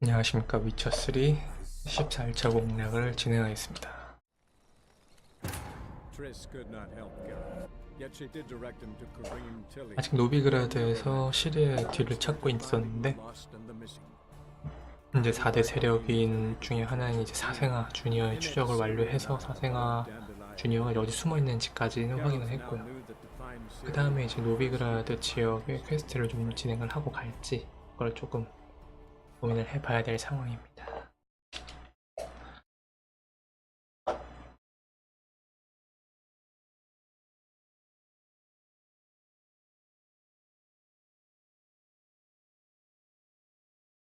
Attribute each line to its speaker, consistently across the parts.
Speaker 1: 안녕하십니까. 위쳐3 14일차 공략을 진행하겠습니다. 아직 노비그라드에서 시리의 뒤를 찾고 있었는데 이제 4대 세력인 중에 하나인 이제 사생아 주니어의 추적을 완료해서 사생아 주니어가 어디 숨어있는지까지는 확인을 했고요. 그 다음에 이제 노비그라드 지역의 퀘스트를 좀 진행을 하고 갈지 그걸 조금 고민을 해봐야 될 상황입니다.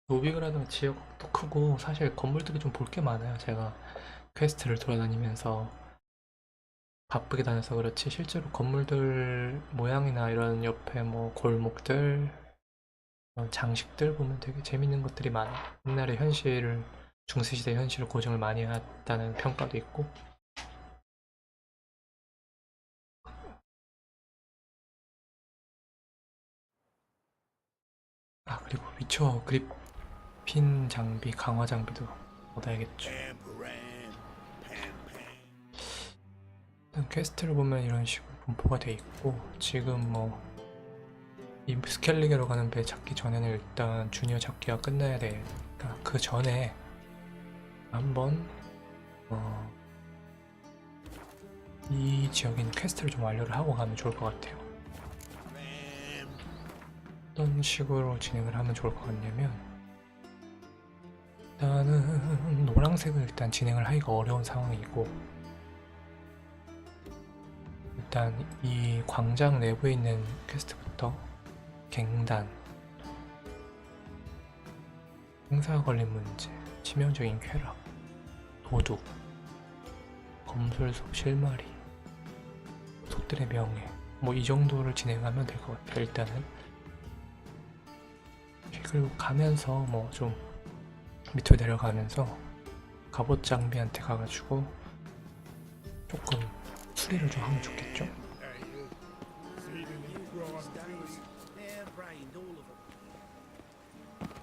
Speaker 1: 노비그라드 지역도 크고 사실 건물들이 좀 볼 게 많아요. 제가 퀘스트를 돌아다니면서 바쁘게 다녀서 그렇지 실제로 건물들 모양이나 이런 옆에 뭐 골목들 장식들 보면 되게 재밌는 것들이 많아요. 옛날에 현실을 중세시대 현실을 고증을 많이 했다는 평가도 있고. 아 그리고 위쳐 그리핀 장비 강화 장비도 얻어야겠죠. 일단 퀘스트를 보면 이런 식으로 분포가 돼 있고 지금 뭐 이 스켈리게로 가는 배 잡기 전에는 일단 주니어 잡기가 끝나야 되니까 그 전에 한번 이 지역인 퀘스트를 좀 완료를 하고 가면 좋을 것 같아요. 어떤 식으로 진행을 하면 좋을 것 같냐면 일단은 노란색은 일단 진행을 하기가 어려운 상황이고 일단 이 광장 내부에 있는 퀘스트부터 갱단, 행사가 걸린 문제, 치명적인 쾌락, 도둑, 검술속 실마리, 속들의 명예 뭐 이 정도를 진행하면 될 것 같아요. 일단은 그리고 가면서 뭐 좀 밑으로 내려가면서 갑옷 장비한테 가가지고 조금 수리를 좀 하면 좋겠죠?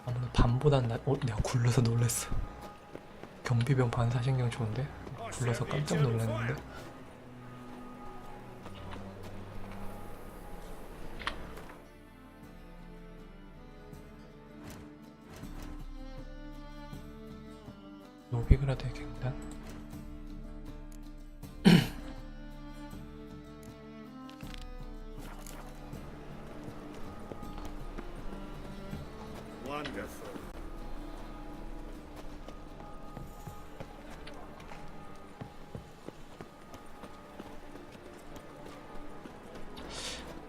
Speaker 1: 아무래도 밤보단 내가 굴러서 놀랬어. 경비병 반사신경 좋은데? 굴러서 깜짝 놀랐는데? 노비그라드의 갱단?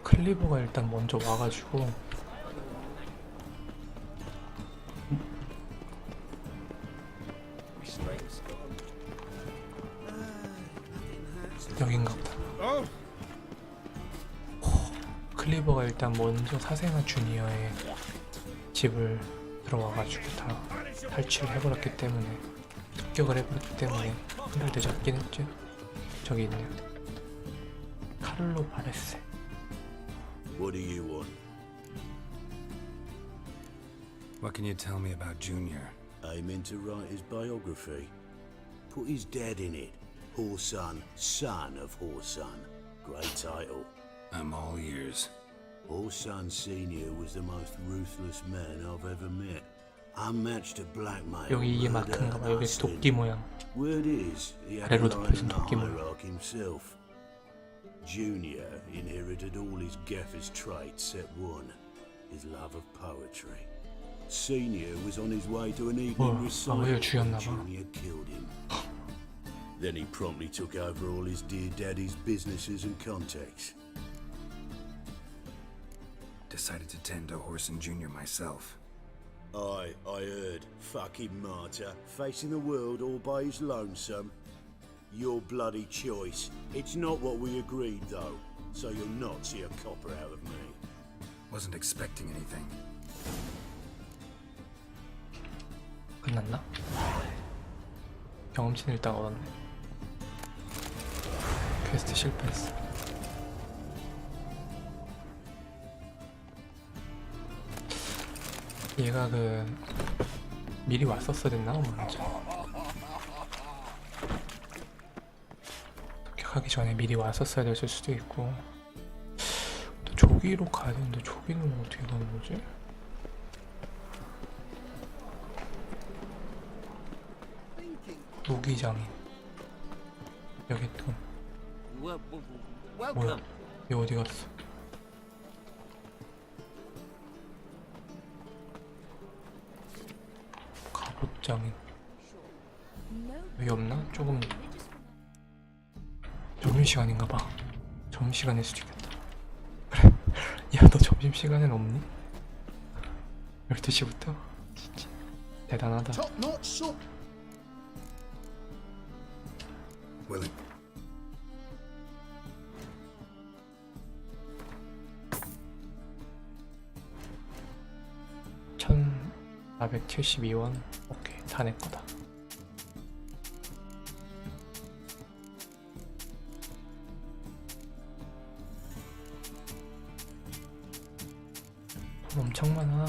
Speaker 1: 클리버가 일단 먼저 와가지고 여긴가 보다. 클리버가 일단 먼저 사생아 주니어의 집을 들어와가지고 다 탈취를 해버렸기 때문에 습격을 해버렸기 때문에 한발 늦었긴 했죠. 저기 있네요. 카를로 바레세.
Speaker 2: What do you want?
Speaker 3: What can you tell me about Junior?
Speaker 2: Aiming to write his biography. Put his dad in it. Horsun, son of Horsun. Great title.
Speaker 3: I'm all ears.
Speaker 2: Horsun Senior was the most ruthless man I've ever met. Unmatched at blackmail.
Speaker 1: 여기 이게 마크인가 봐. 여기 도끼 모양.
Speaker 2: Word is, he had a
Speaker 1: 아래로
Speaker 2: line
Speaker 1: 덮여진
Speaker 2: in the
Speaker 1: 도끼 모양.
Speaker 2: hierarchy himself. Junior inherited all his gaffer's traits except one, his love of poetry. Senior was on his way to an evening recital when Junior killed him. Then he promptly took over all his dear daddy's businesses and contacts.
Speaker 3: Decided to tend to Horson Jr. myself.
Speaker 2: I heard. Fucking martyr, facing the world all by his lonesome. Your bloody choice. It's not what we agreed, though, so you'll not see a copper out of me.
Speaker 3: Wasn't expecting anything.
Speaker 1: 끝났나? 경험치는 일단 얻었네. 퀘스트 실패했어. 얘가 그 미리 왔었어야 됐나 먼저. 도착하기 전에 미리 왔었어야 됐을 수도 있고. 또 조기로 가야 되는데 조기는 어떻게 가는 거지? 무기장인 여기 또 뭐야? 얘 어디 갔어? 갑옷장인 여기 없나? 조금 점심시간인가봐. 점심시간일 수도 있겠다. 그래 야 너 점심시간엔 없니? 12시부터? 진짜 대단하다.
Speaker 3: Willie,
Speaker 1: 1472원. 오케이 다 내 거다. 돈 엄청 많아.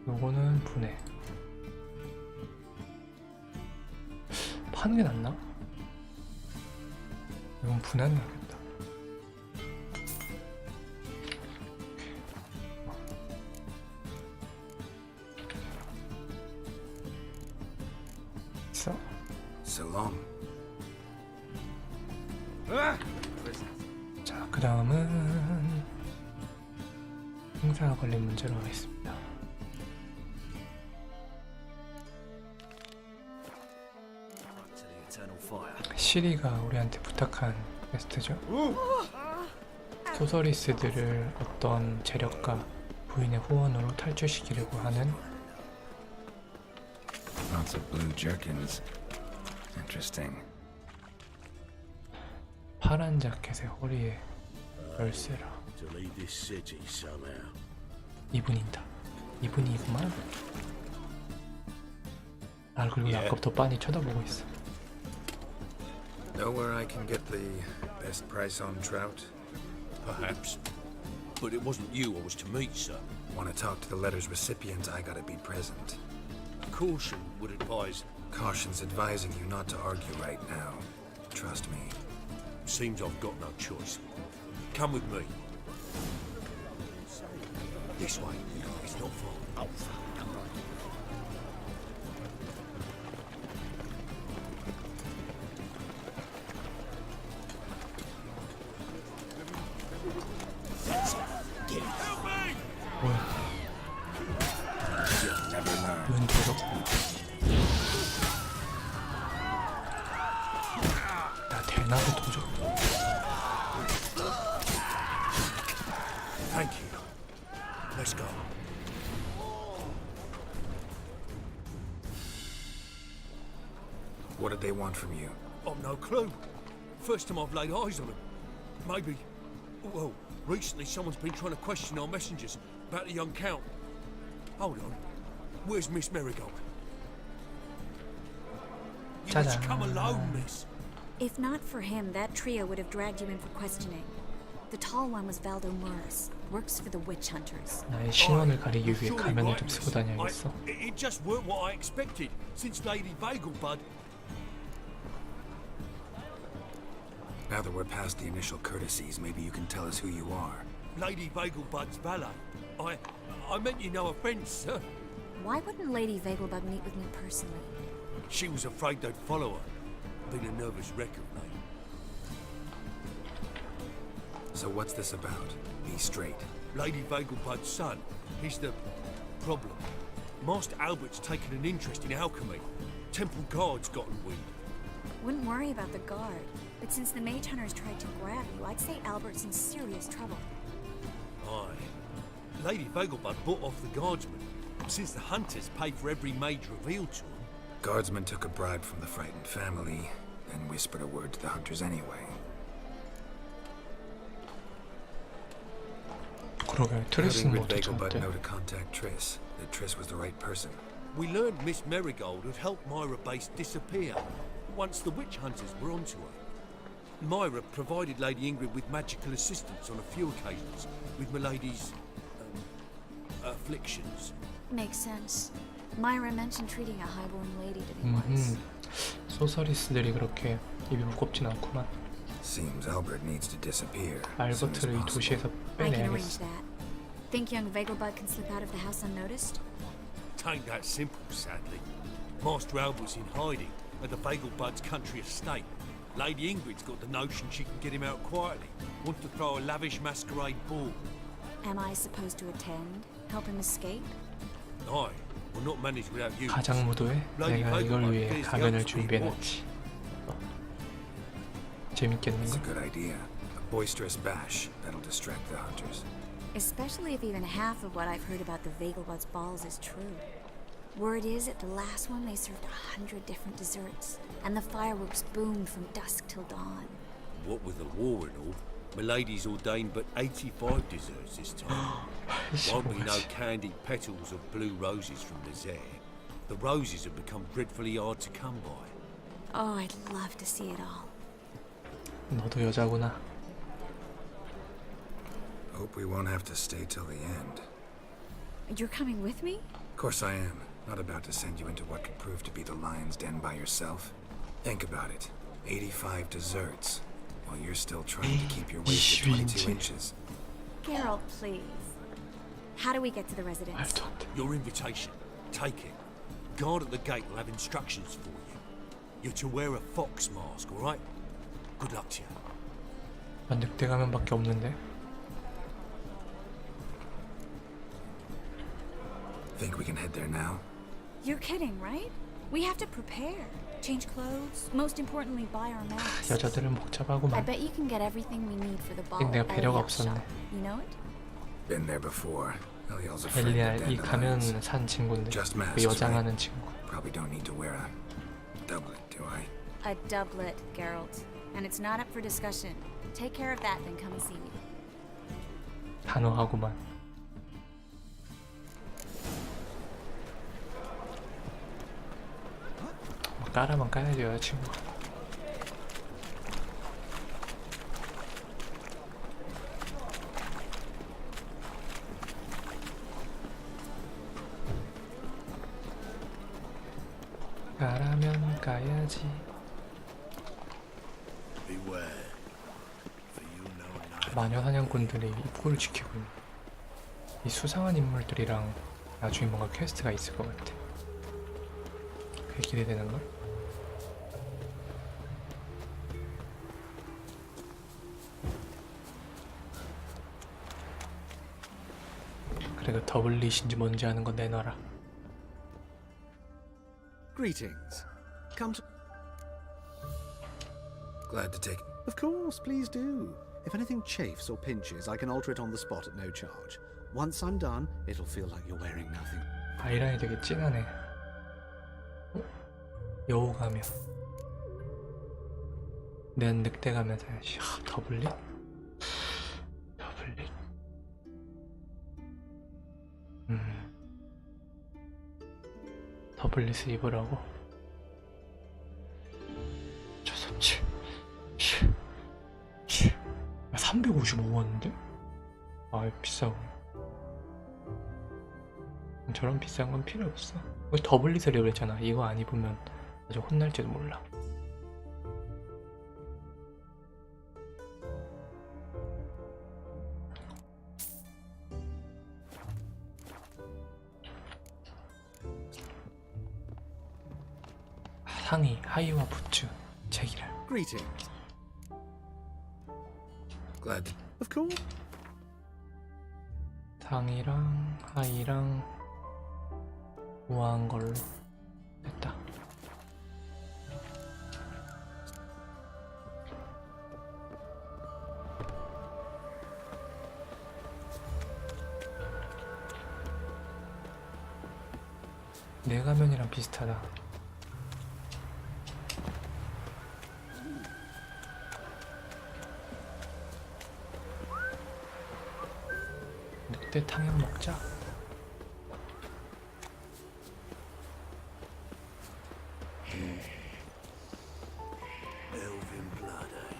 Speaker 1: 요거는 분해. 파는 게 낫나? 이건 분해는 나겠다. 있어?
Speaker 3: so long.
Speaker 1: 자, 그 다음은 행사가 걸린 문제로 하겠습니다. 시리가 우리한테 부탁한 퀘스트죠. 소서리스들을 어떤 재력가 부인의 후원으로 탈출시키려고 하는.
Speaker 3: Lots of blue jerkins. Interesting.
Speaker 1: 파란 자켓에 허리에 열쇠라.
Speaker 2: To leave this city somehow.
Speaker 1: 이분이다. 이분이구만. 날 그리고 아까부터 빤히 쳐다보고 있어.
Speaker 3: Know where I can get the best price on trout?
Speaker 2: Perhaps. But it wasn't you I was to meet, sir.
Speaker 3: Want to talk to the letter's recipient, I gotta be present.
Speaker 2: Caution would advise.
Speaker 3: Caution's advising you not to argue right now. Trust me.
Speaker 2: Seems I've got no choice. Come with me. This way. It's not far. Oh,
Speaker 1: 뭐야?
Speaker 3: Never learn.
Speaker 1: 웬 도적? 야 대나무 도적.
Speaker 2: Thank you. Let's go.
Speaker 3: What did they want from you?
Speaker 2: I've no clue. First time I've laid eyes on them. Maybe. Well, recently someone's been trying to question our messengers about the young count. Hold on. Where's Miss Marigold? You must
Speaker 1: Ta-da.
Speaker 2: come alone, miss.
Speaker 4: If not for him, that trio would have dragged you in for questioning. The tall one was Valdo Morris, works for the witch hunters.
Speaker 1: 나의 신원을 가리기 위해
Speaker 2: Surely
Speaker 1: 가면을
Speaker 2: right,
Speaker 1: 좀
Speaker 2: miss.
Speaker 1: 쓰고 다녀야겠어.
Speaker 2: It just weren't what I expected since Lady Bagelbud.
Speaker 3: Now that we're past the initial courtesies, maybe you can tell us who you are.
Speaker 2: Lady Bagelbud's valet. I meant you no offence, sir.
Speaker 4: Why wouldn't Lady Vegelbud meet with me personally?
Speaker 2: She was afraid they'd follow her. Been a nervous wreck of late.
Speaker 3: So what's this about? Be straight.
Speaker 2: Lady Vegelbud's son. He's the problem. Master Albert's taken an interest in alchemy. Temple Guard's gotten wind.
Speaker 4: Wouldn't worry about the guard, but since the mage hunters tried to grab you, I'd say Albert's in serious trouble.
Speaker 2: Aye. Lady Vegelbud bought off the guardsmen, since the hunters pay for every mage revealed to them.
Speaker 3: Guardsmen took a bribe from the frightened family, and whispered a word to the hunters anyway.
Speaker 1: 그러게
Speaker 3: How
Speaker 1: 트리스는
Speaker 3: did
Speaker 1: 뭐 어떻게
Speaker 3: Vegelbud
Speaker 1: 참았대?
Speaker 3: know to contact Triss? That Triss was the right person.
Speaker 5: We learned Miss Merigold had helped Myra Base disappear once the witch hunters were onto her. Myra provided Lady Ingrid with magical assistance on a few occasions with Milady's afflictions.
Speaker 4: Makes sense. Myra mentioned treating a highborn lady to be wise.
Speaker 1: 소서리스들이 그렇게 입이 무겁진 않구만.
Speaker 3: Seems Albert needs to disappear as soon as
Speaker 1: 알버트를 이
Speaker 3: possible.
Speaker 1: 도시에서
Speaker 4: I can arrange
Speaker 1: 빼내야겠어.
Speaker 4: that. Think young Vegelbud can slip out of the house unnoticed?
Speaker 5: Tain't that simple, sadly. Master Albert's in hiding at the Vegelbud's country estate. Lady Ingrid's got the notion she can get him out quietly. Wants to throw a lavish masquerade ball.
Speaker 4: Am I supposed to attend? Help him escape?
Speaker 5: Aye, will not manage without you.
Speaker 1: 가장 무도해 내가 이걸 위해 가면을 준비해놨지.
Speaker 3: It's a
Speaker 1: 재밌겠는걸?
Speaker 3: good idea. A boisterous bash that'll distract the hunters.
Speaker 4: Especially if even half of what I've heard about the Vegelbud's balls is true. Word is, at the last one they served 100 different desserts, and the fireworks boomed from dusk till dawn.
Speaker 5: What with the war and all, Milady's ordained but 85 desserts this time. Won't be no candied petals of blue roses from Nazaire. The roses have become dreadfully hard to come by.
Speaker 4: Oh, I'd love to see it all.
Speaker 1: 너도 여자구나.
Speaker 3: Hope we won't have to stay till the end.
Speaker 4: You're coming with me?
Speaker 3: Of course I am. Not about to send you into what could prove to be the lion's den by yourself. Think about it. 85 desserts, while you're still trying to keep your waist at 22 inches.
Speaker 4: Geralt, please. How do we get to the residence?
Speaker 1: 말도 안 돼.
Speaker 5: Your invitation, take it. Guard at the gate will have instructions for you. You're to wear a fox mask, all right? Good luck to you.
Speaker 1: 난 늑대 가면밖에 없는데.
Speaker 3: Think we can head there now?
Speaker 4: You're kidding, right? We have to prepare. Change clothes. Most importantly, buy our masks.
Speaker 1: 여자들은
Speaker 4: I
Speaker 1: 복잡하구만.
Speaker 4: bet you can get everything we need for the ball.
Speaker 1: 내가
Speaker 4: at
Speaker 1: 배려가
Speaker 4: Eliel's shop.
Speaker 1: 없었네.
Speaker 4: You know it?
Speaker 3: Been there before. Eliel's a friend
Speaker 1: 엘리알
Speaker 3: of
Speaker 1: 이 가면
Speaker 3: Dandelions.
Speaker 1: 산 친구인데
Speaker 3: Just
Speaker 1: 그
Speaker 3: masks,
Speaker 1: 여장하는
Speaker 3: right?
Speaker 1: 친구.
Speaker 3: Probably don't need to wear a doublet, do I?
Speaker 4: A doublet, Geralt. And it's not up for discussion. Take care of that, then come and see me.
Speaker 1: 단호하구만. 깔아만 까야지 여자친구. 까라면 까야지.
Speaker 2: Beware, for you know neither.
Speaker 1: 마녀 사냥꾼들이 입구를 지키고 있네. 이 수상한 인물들이랑 나중에 뭔가 퀘스트가 있을 것 같아. 그게 기대되는걸? 그래 그 더블릿인지 뭔지 아는 거 내놔라.
Speaker 6: Greetings. Come to...
Speaker 3: Glad to take...
Speaker 6: Of course, please do. If anything chafes or pinches, I can alter it on the spot at no charge. Once I'm done, it'll feel like you're wearing nothing.
Speaker 1: 아이라인이 되게 진하네. 어? 여우 가면. 난 늑대 가면 사야지. 더블릿? 더블릿. 더블릿을 입으라고? 저 355원인데? 아 이거 비싸고. 저런 비싼 건 필요 없어. 우리 더블릿을 입으랬잖아. 이거 안 입으면 아주 혼날지도 몰라. 상의, 하의와 부츠, 책이랄.
Speaker 6: Greetings.
Speaker 3: Glad to...
Speaker 6: Of course.
Speaker 1: 상의랑 하의랑 우아한 걸로 됐다. 내 가면이랑 비슷하다. 늑대 탕약 먹자.
Speaker 2: Elven blood, eh?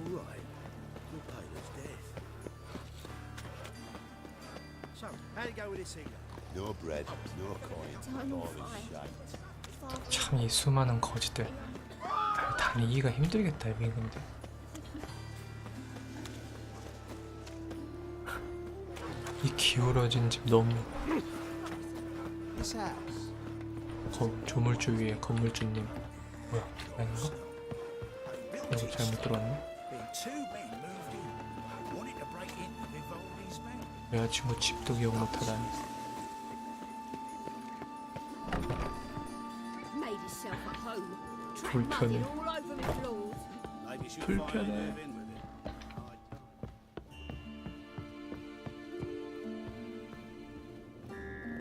Speaker 2: You all right? Your pale as death.
Speaker 7: So, how'd it go with this healer?
Speaker 5: No bread, no coin, all this shite.
Speaker 1: 참 이 수많은 거지들 다니기가 힘들겠다 여기 근데. 이 기울어진 집 너무
Speaker 7: This house.
Speaker 1: 조물주 위에 건물주님 뭐야 아닌가? 여기 잘못 들어왔네?
Speaker 7: Been two men moved in. Wanted to break in to Vivaldi's man.
Speaker 1: 여자친구 집도 기억 못하다니.
Speaker 8: Made himself at home.
Speaker 1: 불편해.
Speaker 8: All over my floors.
Speaker 2: Maybe she'll
Speaker 1: 불편해.
Speaker 2: finally move in with it.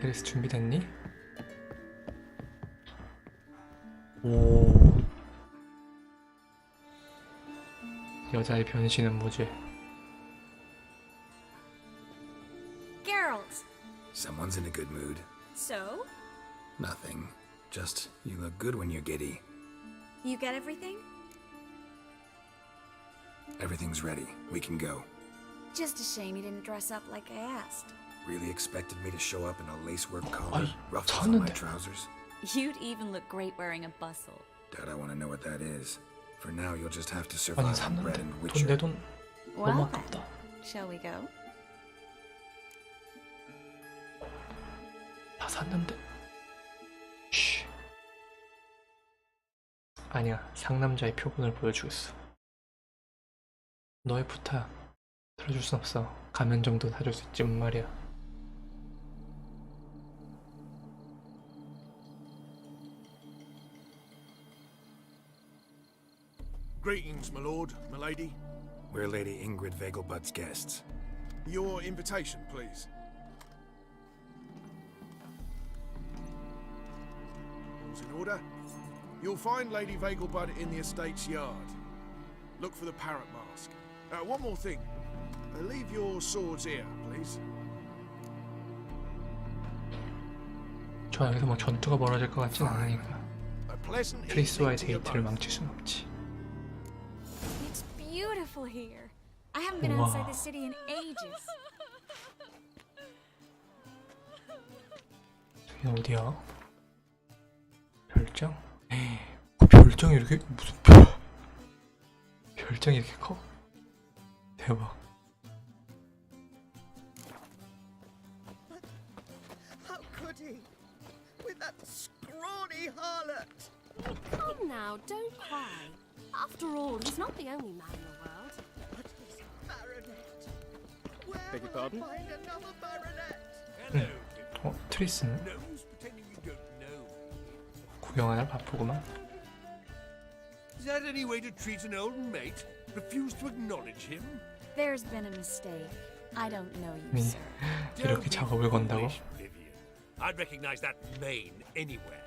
Speaker 1: 그래서 준비됐니? 오. 여자의 변신은 뭐지?
Speaker 4: Geralt!
Speaker 3: Someone's in a good mood.
Speaker 4: So?
Speaker 3: Nothing. Just, you look good when you're giddy.
Speaker 4: You get everything?
Speaker 3: Everything's ready. We can go.
Speaker 4: Just a shame you didn't dress up like I asked.
Speaker 3: Really expected me to show up in a lacework collar,
Speaker 1: 아이,
Speaker 3: ruffles on my
Speaker 1: 잤는데.
Speaker 3: trousers?
Speaker 4: You'd even look great wearing a bustle.
Speaker 3: Doubt I want to know what that is. For now, you'll just have to
Speaker 1: 아니
Speaker 3: survive on bread
Speaker 1: 샀는데
Speaker 3: and
Speaker 1: 돈
Speaker 3: witcher.
Speaker 1: 내 돈 너무
Speaker 4: Well,
Speaker 1: 아깝다.
Speaker 4: shall we go?
Speaker 1: 다 샀는데. 쉬. 아니야 상남자의 표본을 보여주겠어. 너의 부탁 들어줄 순 없어. 가면 정도 사줄 수 있지만 말이야.
Speaker 7: Greetings, my lord, my lady.
Speaker 3: We're Lady Ingrid Vegelbud's guests.
Speaker 7: Your invitation, please. All's in order. You'll find Lady Vegelbud in the estate's yard. Look for the parrot mask. One more thing. Leave your swords here, please.
Speaker 1: 좋아 여기서 뭐 전투가 벌어질 것 같진 않으니까
Speaker 7: A pleasant
Speaker 1: 트리스와의
Speaker 7: evening to you
Speaker 1: 데이트를
Speaker 7: both.
Speaker 1: 망칠 순 없지.
Speaker 4: It's beautiful here. I haven't been
Speaker 1: Wow.
Speaker 4: outside the city in ages.
Speaker 1: 여기 어디야? 별장? 에이, 그 별장이 이렇게 무슨 별장이 이렇게 커? 대박.
Speaker 9: How could he? With that scrawny harlot!
Speaker 8: Come now, don't cry. After all, he's not the only man in the world.
Speaker 9: But his baronet! Where
Speaker 10: Beg your
Speaker 9: will I
Speaker 10: pardon?
Speaker 9: find another baronet?
Speaker 5: Hello,
Speaker 1: 어? 트리스는?
Speaker 5: no use pretending you don't know.
Speaker 1: 구경하느라 바쁘구만.
Speaker 5: Is that any way to treat an old mate? Refuse to acknowledge him?
Speaker 4: There's been a mistake. I don't know you,
Speaker 1: 네.
Speaker 4: sir.
Speaker 1: 이렇게 작업을 건다고?
Speaker 5: foolish, Vivian. I'd recognize that mane anywhere.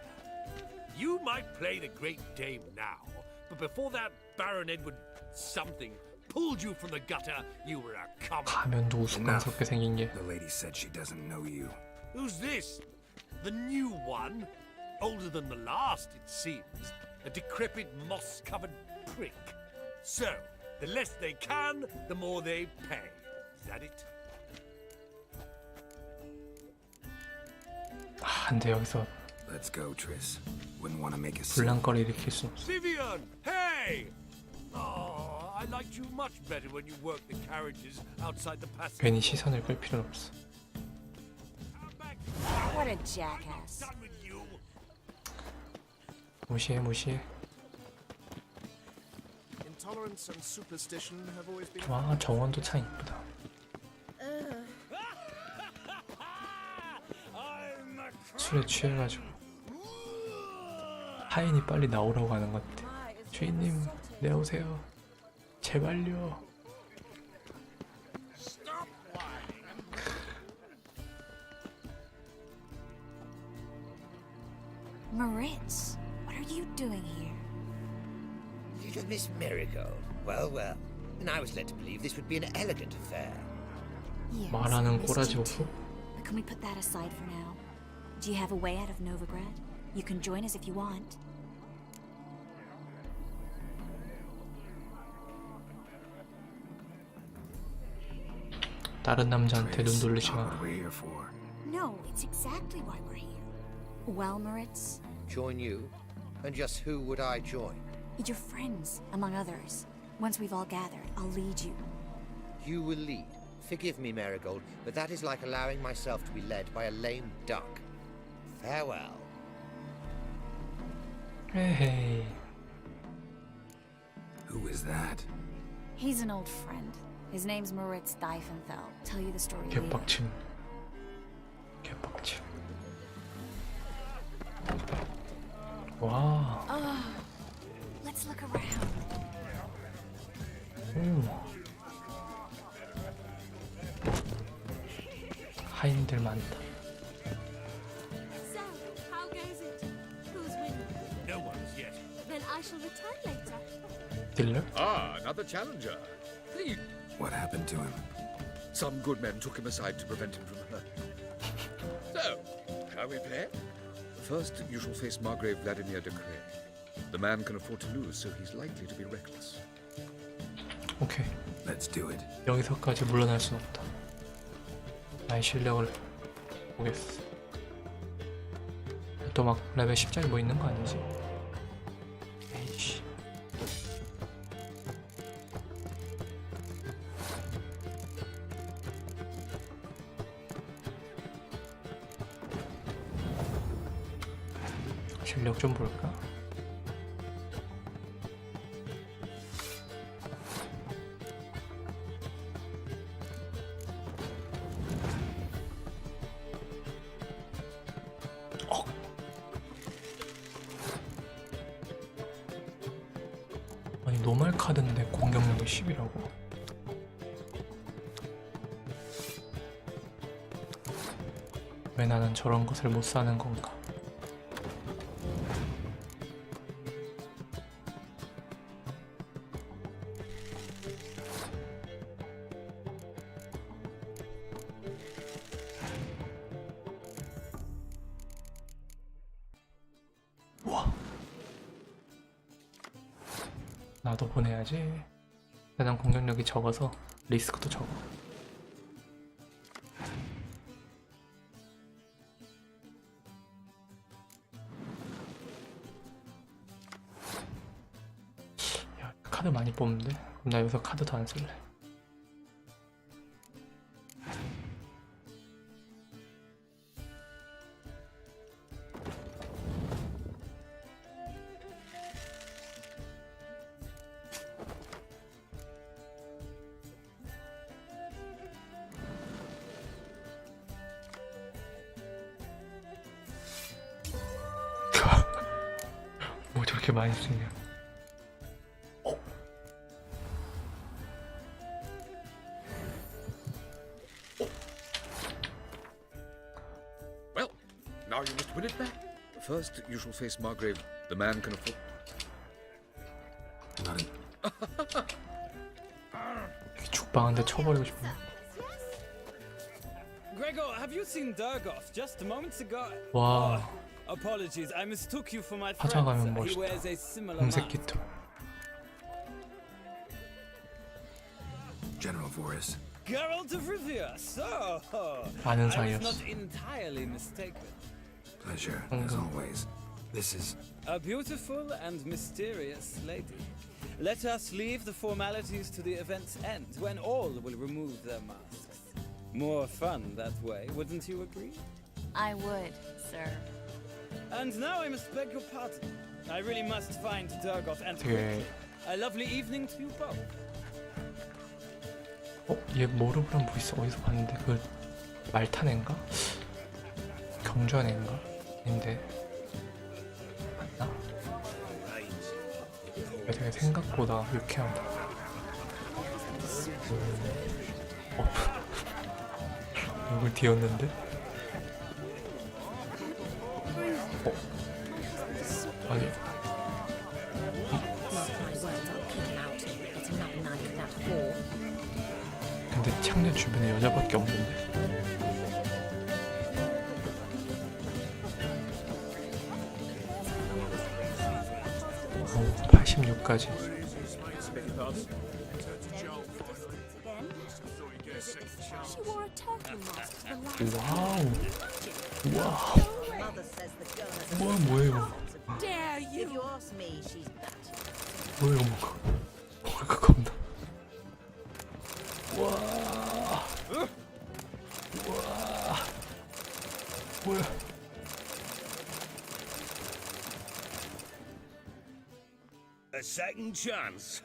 Speaker 5: You might play the Great Dame now, but before that Baron Edward something pulled you from the gutter, you were a common.
Speaker 1: 가면도 우스꽝스럽게 생긴 게.
Speaker 3: The lady said she doesn't know you.
Speaker 5: Who's this? The new one? Older than the last, it seems. A decrepit, moss-covered prick. So, the less they can, the more they pay. Is that it?
Speaker 1: 아, 근데 여기서
Speaker 3: Let's go, Triss. Wouldn't want to make a scene.
Speaker 1: 불난거리 일으킬 수 없어.
Speaker 5: Vivian! Hey! Oh, I liked you much better when you worked the carriages outside the passage.
Speaker 1: 괜히 시선을 끌 필요는 없어.
Speaker 5: Come back.
Speaker 4: What a jackass.
Speaker 5: Done with you.
Speaker 1: 무시해 무시해.
Speaker 7: Intolerance and superstition have always been.
Speaker 1: 와 정원도 참 이쁘다. 술에 취해가지고 하인이 빨리 나오라고 하는 것 같아. 주인님 내오세요. 제발요.
Speaker 4: Moritz, what are you doing here?
Speaker 11: Little Miss Marigold. Well, well. And I was led to believe this would be an elegant affair.
Speaker 4: Years.
Speaker 1: 말하는
Speaker 4: Missed
Speaker 1: 꼬라지
Speaker 4: you
Speaker 1: 없어?
Speaker 4: too. But can we put that aside for now? Do you have a way out of Novigrad? You can join us if you want.
Speaker 1: 다른 남자한테 눈
Speaker 3: Triss,
Speaker 1: 돌리지
Speaker 3: not
Speaker 1: 마.
Speaker 3: what we're here for.
Speaker 4: No, it's exactly why we're here. Well, Moritz,
Speaker 10: Join you? And just who would I join?
Speaker 4: your friends, among others. Once we've all gathered, I'll lead you.
Speaker 10: You will lead. Forgive me, Marigold, but that is like allowing myself to be led by a lame duck. Farewell.
Speaker 1: 에헤이.
Speaker 3: Who is that?
Speaker 4: He's an old friend. His name's Moritz Diefenfeld. Tell you the story later.
Speaker 1: 개빡침. 개빡침. 와.
Speaker 4: Let's look around.
Speaker 1: 하인들 많다.
Speaker 8: So, how goes it? Who's winning?
Speaker 5: No one's yet.
Speaker 8: Then I shall return later.
Speaker 1: 딜러?
Speaker 11: Ah, another challenger. Please.
Speaker 3: What happened to him?
Speaker 11: Some good men took him aside to prevent him from hurt. So, shall we play? First, you shall face Margrave Vladimir de Cray. The man can afford to lose, so he's likely to be reckless.
Speaker 1: 오케이.
Speaker 3: Let's do it.
Speaker 1: 여기서까지 물러날 순 없다. 나의 실력을 보겠어. 또 막 레벨 10짜리 뭐 있는 거 아니지? 에이씨. 실력 좀 볼까? 아니 노멀 카드인데 공격력이 10이라고? 왜 나는 저런 것을 못 사는 건가? 와. 나도 보내야지. 근데 난 공격력이 적어서 리스크도 적어. 야, 카드 많이 뽑는데? 그럼 나 여기서 카드 더 안 쓸래. 뭐 저렇게 많이 쓰냐?
Speaker 11: Well, now you must win it back. First, you shall face Margrave. The man can afford.
Speaker 3: Not in.
Speaker 1: 죽방한테 쳐버리고 싶어.
Speaker 12: Gregor, have you seen Durgoff just moments ago?
Speaker 1: 와,
Speaker 12: Apologies, I mistook you for my
Speaker 1: 화장하면
Speaker 12: friend. He
Speaker 1: 멋있다.
Speaker 12: wears a similar
Speaker 1: 금색
Speaker 12: mask.
Speaker 1: 깃털.
Speaker 3: General Voris.
Speaker 12: Geralt of Rivia, so
Speaker 1: 아는
Speaker 12: I was
Speaker 1: 사이였어.
Speaker 12: not entirely mistaken.
Speaker 3: Pleasure, as always. This is...
Speaker 12: A beautiful and mysterious lady. Let us leave the formalities to the event's end, when all will remove their masks. More fun that way, wouldn't you agree?
Speaker 4: I would, sir.
Speaker 12: And now I must beg your pardon. I really must find Durgoff and
Speaker 1: 되게
Speaker 12: a lovely evening to you both.
Speaker 1: 얘 모르브란 뭐 있어? 어디서 봤는데 그 말탄 애인가? 경주한 애인가? 인데 맞나? 얘 되게 생각보다 유쾌하다. 얼굴 뒤었는데? 아니 근데 창녀 주변에 여자밖에 없는데. 86까지.
Speaker 8: She wore a turtle mask for the last
Speaker 1: 와우. 와우. 뭐야 이거.
Speaker 8: Dare you!
Speaker 1: 뭐야 이거 뭐가 겁나. 와. 와. 뭐야.
Speaker 5: A second chance.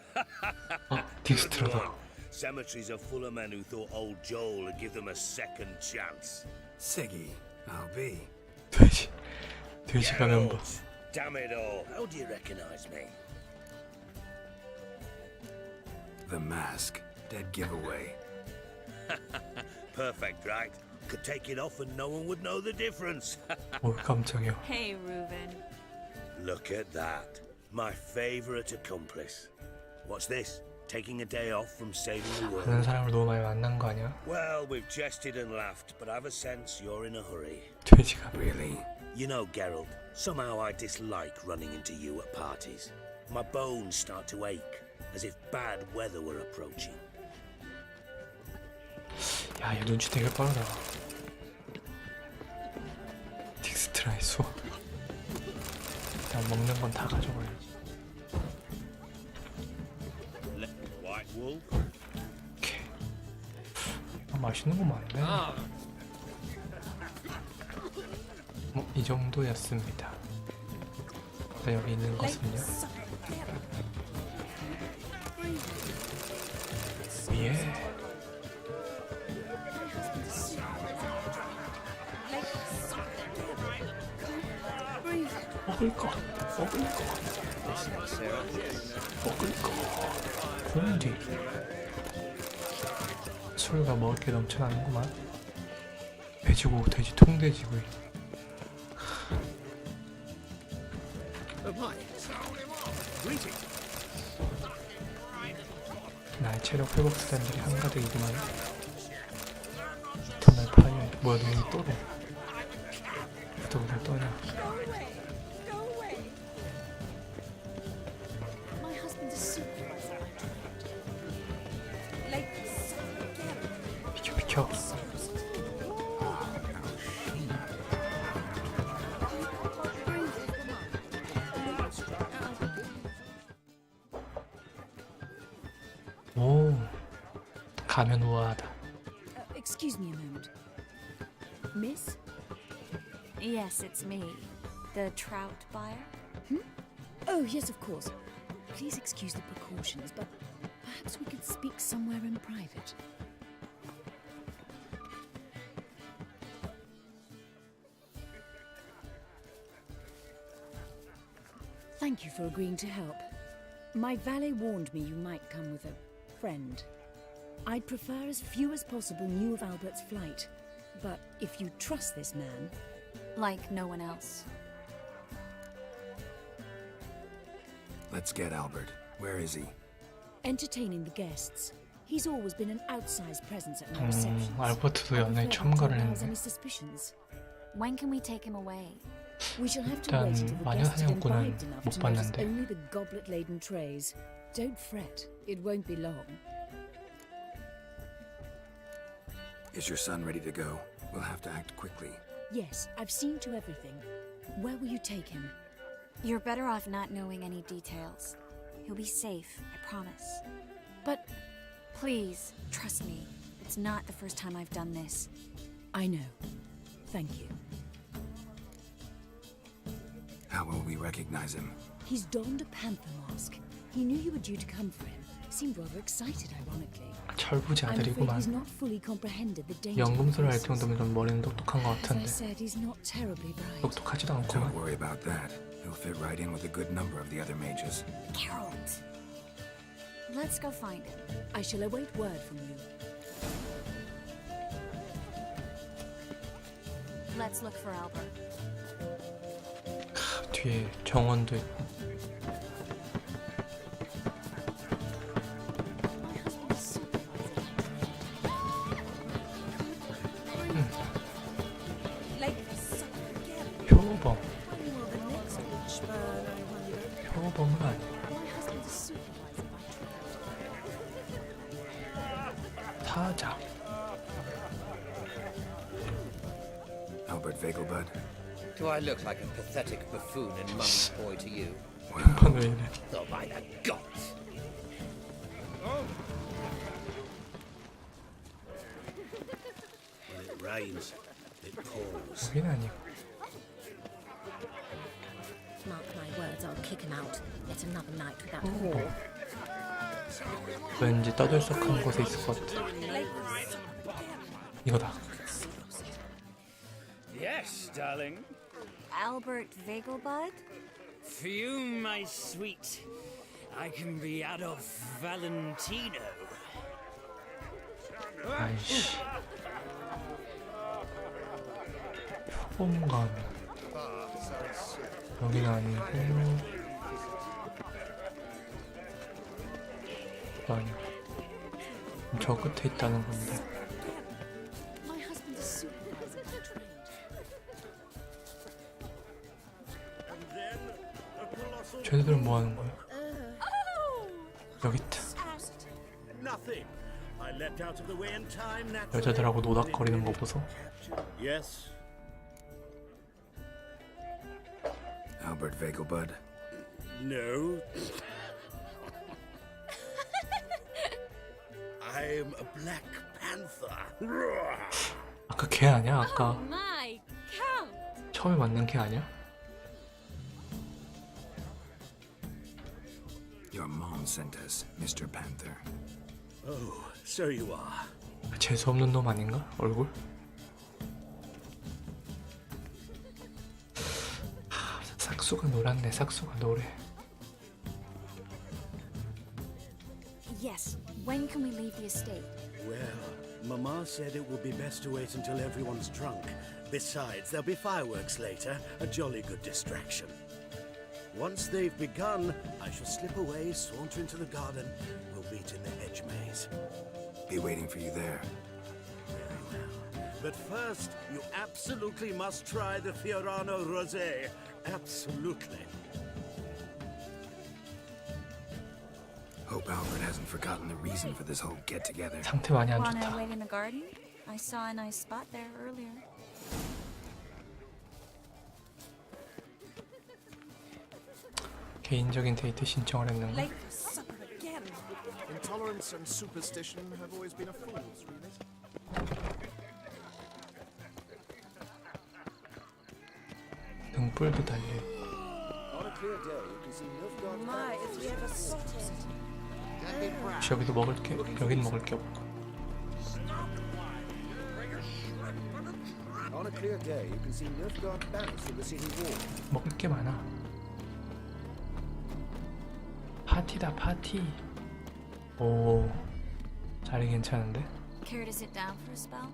Speaker 1: 딕스트라다.
Speaker 5: Cemeteries are full of men who thought old Joel would give them a second chance.
Speaker 3: Siggy, I'll be.
Speaker 1: 돼지 가면 봐.
Speaker 5: Geralt, damn it all. How do you recognize me?
Speaker 3: The mask. Dead giveaway.
Speaker 5: Perfect, right? Could take it off and no one would know the difference.
Speaker 1: 깜짝이야.
Speaker 4: Hey, Reuben.
Speaker 5: Look at that. My favorite accomplice. What's this? Taking a day off from saving the
Speaker 1: 다른
Speaker 5: world?
Speaker 1: 사람을 너무 많이 만난 거 아니야?
Speaker 5: Well, we've jested and laughed, but I've a sense you're in a hurry.
Speaker 1: 돼지가.
Speaker 3: Really?
Speaker 5: You know, Geralt, somehow I dislike running into you at parties. My bones start to ache, as if bad weather were approaching.
Speaker 1: 야, 얘 눈치 되게 빠르다. 딕스트라의 수. 그냥 먹는 건 다 가져가야지.
Speaker 5: White Wolf?
Speaker 1: 오케이. 아, 맛있는 거 많네. 이 정도였습니다. 자, 여기 있는 것은요. 예. 먹을 거. 공디. 술과 먹을 게 넘쳐나는구만. 돼지고 돼지 통돼지구이. 나의 체력 회복 수단들이 한가득이구만. 이터널 파이어. 뭐야, 너는 또래. 또 그냥 떠냐.
Speaker 4: My husband's a supervisor.
Speaker 1: 비켜 비켜. 오, 가면 우아하다.
Speaker 13: Excuse me a moment. Miss?
Speaker 4: Yes, it's me. The trout buyer?
Speaker 13: Oh, yes, of course. Please excuse the precautions, but perhaps we could speak somewhere in private. Thank you for agreeing to help. My valet warned me you might come with a friend. I'd prefer as few as possible knew of Albert's flight, but if you trust this man...
Speaker 4: Like no one else.
Speaker 3: Let's get Albert. Where is he?
Speaker 13: Entertaining the guests. He's always been an outsized presence at my receptions.
Speaker 1: 알버트도 연애에 참가를 했네.
Speaker 13: Any suspicions?
Speaker 4: When can we take him away?
Speaker 13: We shall have to wait until the
Speaker 1: 마녀
Speaker 13: guests have
Speaker 1: 사냥꾼은
Speaker 13: imbibed enough
Speaker 1: 못
Speaker 13: to notice
Speaker 1: 봤는데.
Speaker 13: only the goblet-laden trays. Don't fret, it won't be long.
Speaker 3: Is your son ready to go? We'll have to act quickly.
Speaker 13: Yes, I've seen to everything. Where will you take him?
Speaker 4: You're better off not knowing any details. He'll be safe, I promise.
Speaker 13: But
Speaker 4: please, trust me. It's not the first time I've done this.
Speaker 13: I know. Thank you.
Speaker 3: How will we recognize him?
Speaker 13: He's donned a panther mask. He knew you were due to come for him. Seemed rather excited, ironically.
Speaker 1: 철부지
Speaker 13: I'm afraid
Speaker 1: 아들이구만.
Speaker 13: he's not fully comprehended the danger.
Speaker 1: 연금술을 알 정도면 좀 머리는 똑똑한 것
Speaker 13: As I
Speaker 1: 같은데.
Speaker 13: said, he's not terribly bright.
Speaker 1: 똑똑하지도
Speaker 3: Don't
Speaker 1: 않구만.
Speaker 3: worry about that. He'll fit right in with a good number of the other mages.
Speaker 4: Geralt! Let's go find him.
Speaker 13: I shall await word from you.
Speaker 4: Let's look for Albert.
Speaker 1: 뒤에 정원도 있고. 가자.
Speaker 3: Albert Vegelbud?
Speaker 10: Do I look like a pathetic buffoon and mummy's boy to you?
Speaker 1: 등판 왜 이래?
Speaker 10: Oh, by the gods!
Speaker 2: When it rains, it pours.
Speaker 1: 여긴 아니고.
Speaker 8: Mark my words, I'll kick him out. Yet another night with that whore.
Speaker 1: 왠지 떠들썩한 곳에 있을 것 같아. 이거다.
Speaker 12: Yes, darling.
Speaker 4: Albert Vegelbud?
Speaker 12: Fume, my sweet. I can be Adolf Valentino.
Speaker 1: 아이씨. 표범감. 여긴 아니고. 아니야. 저 끝에 있다는 건데.
Speaker 8: My husband's a supervisor.
Speaker 1: 쟤네들은 뭐 하는 거야? 여기 있다.
Speaker 2: Nothing. I leapt out of the way in time.
Speaker 1: 여자들하고 노닥거리는 거 보소.
Speaker 2: Yes.
Speaker 3: Albert Vegelbud?
Speaker 2: No. I'm a Black Panther.
Speaker 1: 아까 걔 아니야? 아까
Speaker 8: My count!
Speaker 1: 처음에 만난 걔 아니야?
Speaker 3: Your mom sent us, Mr. Panther.
Speaker 2: Oh, so you are.
Speaker 1: 재수없는 놈 아닌가? 얼굴? 싹수가 노랗네. 싹수가 노래.
Speaker 4: Yes. When can we leave the estate?
Speaker 2: Well, Mama said it would be best to wait until everyone's drunk. Besides, there'll be fireworks later, a jolly good distraction. Once they've begun, I shall slip away, saunter into the garden. We'll meet in the hedge maze.
Speaker 3: Be waiting for you there.
Speaker 2: But first, you absolutely must try the Fiorano Rosé. Absolutely.
Speaker 3: Hope Albert hasn't forgotten the reason for this whole get-together.
Speaker 1: 상태 많이 안
Speaker 4: Wanna
Speaker 1: 좋다.
Speaker 4: wait in the garden? I saw a nice spot there earlier.
Speaker 1: 개인적인 데이트 신청을 했는가?
Speaker 9: Late for supper again.
Speaker 7: Intolerance and superstition have always been a fool's remit.
Speaker 1: 등불도 달려.
Speaker 9: On a clear day, you can see Nilfgaard. My, if we ever sorted.
Speaker 1: 혹시 여기도 먹을 게 여긴 먹을 게 없고.
Speaker 9: On a clear day, you can see Nilfgaard banners from the city wall.
Speaker 1: 먹을 게 많아. 파티다 파티. 오, 자리 괜찮은데?
Speaker 4: Care to sit down for a spell?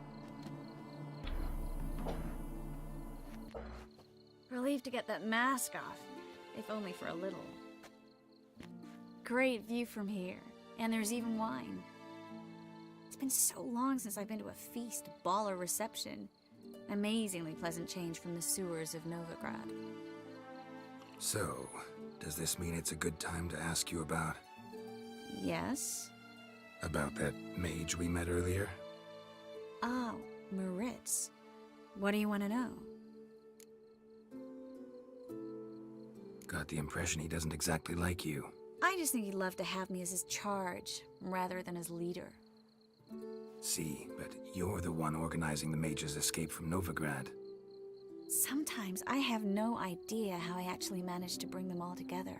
Speaker 4: Relieved to get that mask off, if only for a little. Great view from here, and there's even wine. It's been so long since I've been to a feast, ball, or reception. Amazingly pleasant change from the sewers of Novigrad.
Speaker 3: So, does this mean it's a good time to ask you about
Speaker 4: Yes?
Speaker 3: that mage we met earlier?
Speaker 4: Oh, Moritz. What do you want to know?
Speaker 3: Got the impression he doesn't exactly like you.
Speaker 4: I just think he'd love to have me as his charge, rather than as leader.
Speaker 3: See, but you're the one organizing the mage's escape from Novigrad.
Speaker 4: Sometimes I have no idea how I actually managed to bring them all together.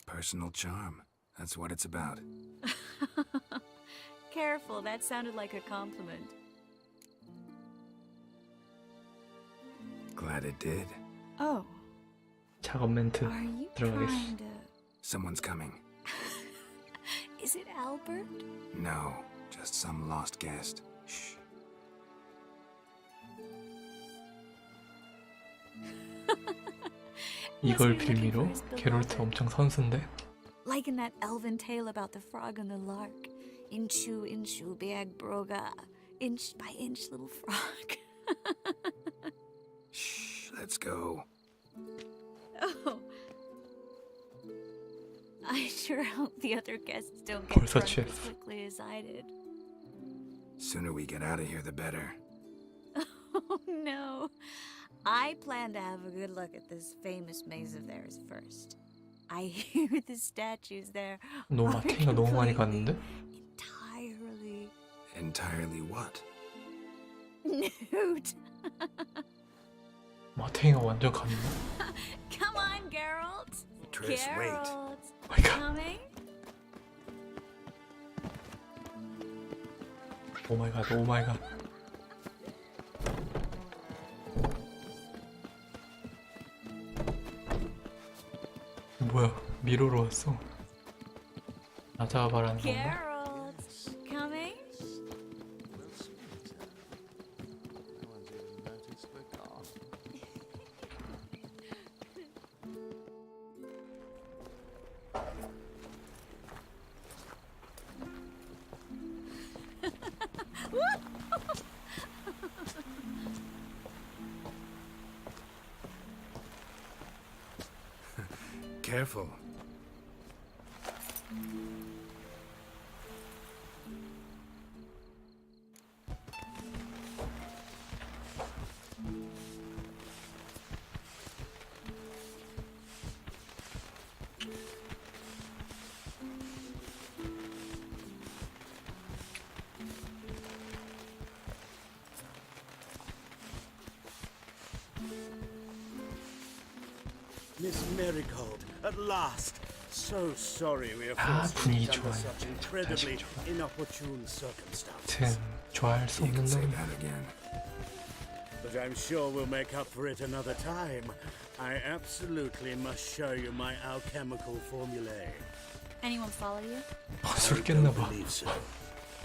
Speaker 3: Personal charm. That's what it's about.
Speaker 4: Careful, that sounded like a compliment.
Speaker 3: Glad it did.
Speaker 4: Oh,
Speaker 1: 작업 멘트
Speaker 4: are you
Speaker 1: 들어가겠어.
Speaker 4: trying to...
Speaker 3: Someone's coming.
Speaker 4: Is it Albert?
Speaker 3: No, just some lost guest. Shh.
Speaker 1: 이걸 빌미로 게롤트 엄청 선수인데.
Speaker 4: Like in that elven tale about the frog and the lark. Inchu, inchu, beag broga. Inch by inch, little frog.
Speaker 3: Shh, let's go.
Speaker 4: Oh. I sure hope the other guests don't get
Speaker 1: 벌써
Speaker 4: drunk as
Speaker 1: 취했어.
Speaker 4: quickly as I did.
Speaker 3: Sooner we get out of here, the better.
Speaker 4: Oh no. I plan to have a good look at this famous maze of theirs first. I hear the statues there
Speaker 1: 너무
Speaker 4: are
Speaker 1: 마탱이가 너무 많이
Speaker 4: completely,
Speaker 1: 갔는데?
Speaker 4: entirely
Speaker 3: Entirely what?
Speaker 4: nude.
Speaker 1: 마탱이가 완전 갔네.
Speaker 4: Come on, Geralt.
Speaker 3: Triss, wait.
Speaker 4: Geralt.
Speaker 1: my God.
Speaker 4: Coming?
Speaker 1: 오 마이 갓, 오 마이 갓. 뭐야, 미로로 왔어. 나 잡아라는 건가?
Speaker 4: Geralt. Coming?
Speaker 3: Careful.
Speaker 2: Miss Marigold, at last. So sorry we are
Speaker 1: 아,
Speaker 2: forced to
Speaker 1: 분위기
Speaker 2: meet under
Speaker 1: 좋아요.
Speaker 2: such incredibly
Speaker 1: 좋아.
Speaker 2: inopportune circumstances.
Speaker 1: 튼 좋아할 수
Speaker 3: You
Speaker 1: 없는
Speaker 3: can say
Speaker 1: 놈.
Speaker 3: that again.
Speaker 2: But I'm sure we'll make up for it another time. I absolutely must show you my alchemical formulae.
Speaker 4: Anyone follow you?
Speaker 1: 아, 술
Speaker 2: I
Speaker 1: 깼나
Speaker 2: don't
Speaker 1: 봐.
Speaker 2: believe so.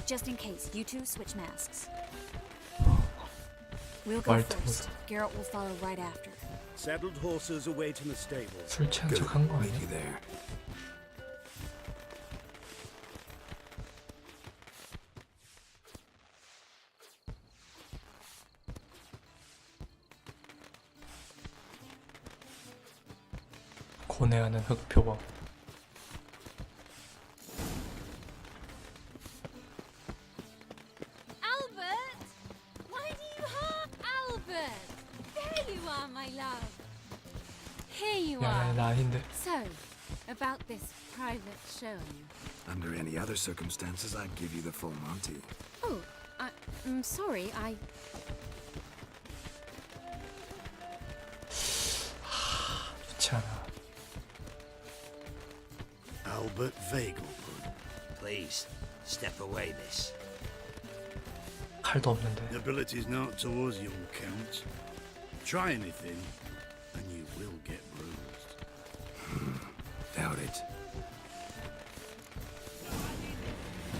Speaker 4: Just in case, you two switch masks. We'll go
Speaker 1: 말투
Speaker 4: first. Geralt will follow right after.
Speaker 2: Saddled horses await in the stable.
Speaker 1: 술 취한
Speaker 3: Good.
Speaker 1: 척 한 거
Speaker 3: Meet
Speaker 1: 아니야?
Speaker 3: you there.
Speaker 1: 고뇌하는 흑표범.
Speaker 8: Albert! Why do you hurt Albert? There you are, my love. Here you
Speaker 1: 야,
Speaker 8: are.
Speaker 1: 나 아닌데.
Speaker 8: So, about this private showing.
Speaker 3: Under any other circumstances, I'd give you the full Monty.
Speaker 8: Oh, I'm sorry,
Speaker 1: 좋지 않아.
Speaker 2: Albert Vegelbud.
Speaker 5: Please, step away, miss.
Speaker 1: 칼도 없는데.
Speaker 2: Ability's not towards you, Count. Try anything, and you will get bruised.
Speaker 3: Doubt it.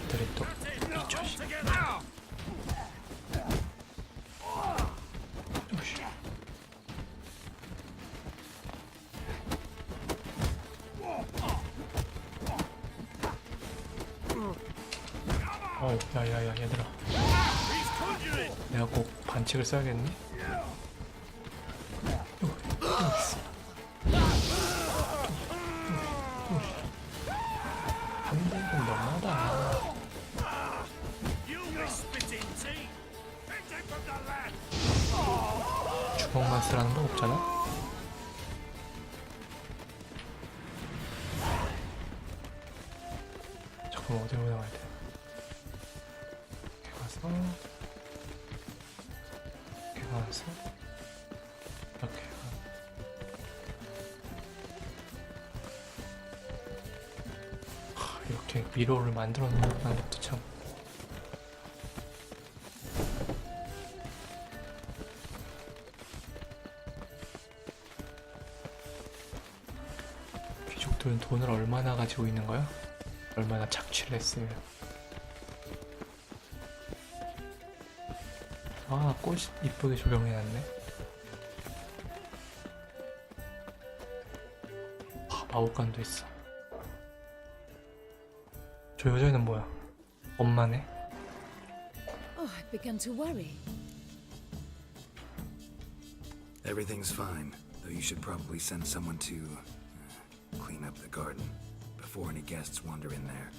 Speaker 1: 들이 또 미쳐지. 어우, 야야야 얘들아. 내가 꼭 반칙을 써야겠니? 한 대는 너무하다. 주먹만 쓰라는 건 없잖아? 잠깐만, 어디로 나가야 돼? 이렇게 가서 이렇게 가서 이렇게 이렇게 미로를 만들어 놓는 것도 참 귀족들은 돈을 얼마나 가지고 있는 거야? 얼마나 착취를 했어요. 아, 꽃 이쁘게 조경해놨네. 아, 마법관도 있어. 저 여자애는 뭐야? 엄마네?
Speaker 13: Oh, I've begun to worry.
Speaker 3: Everything's fine. Though you should probably send someone to clean up the garden before any guests wander in there.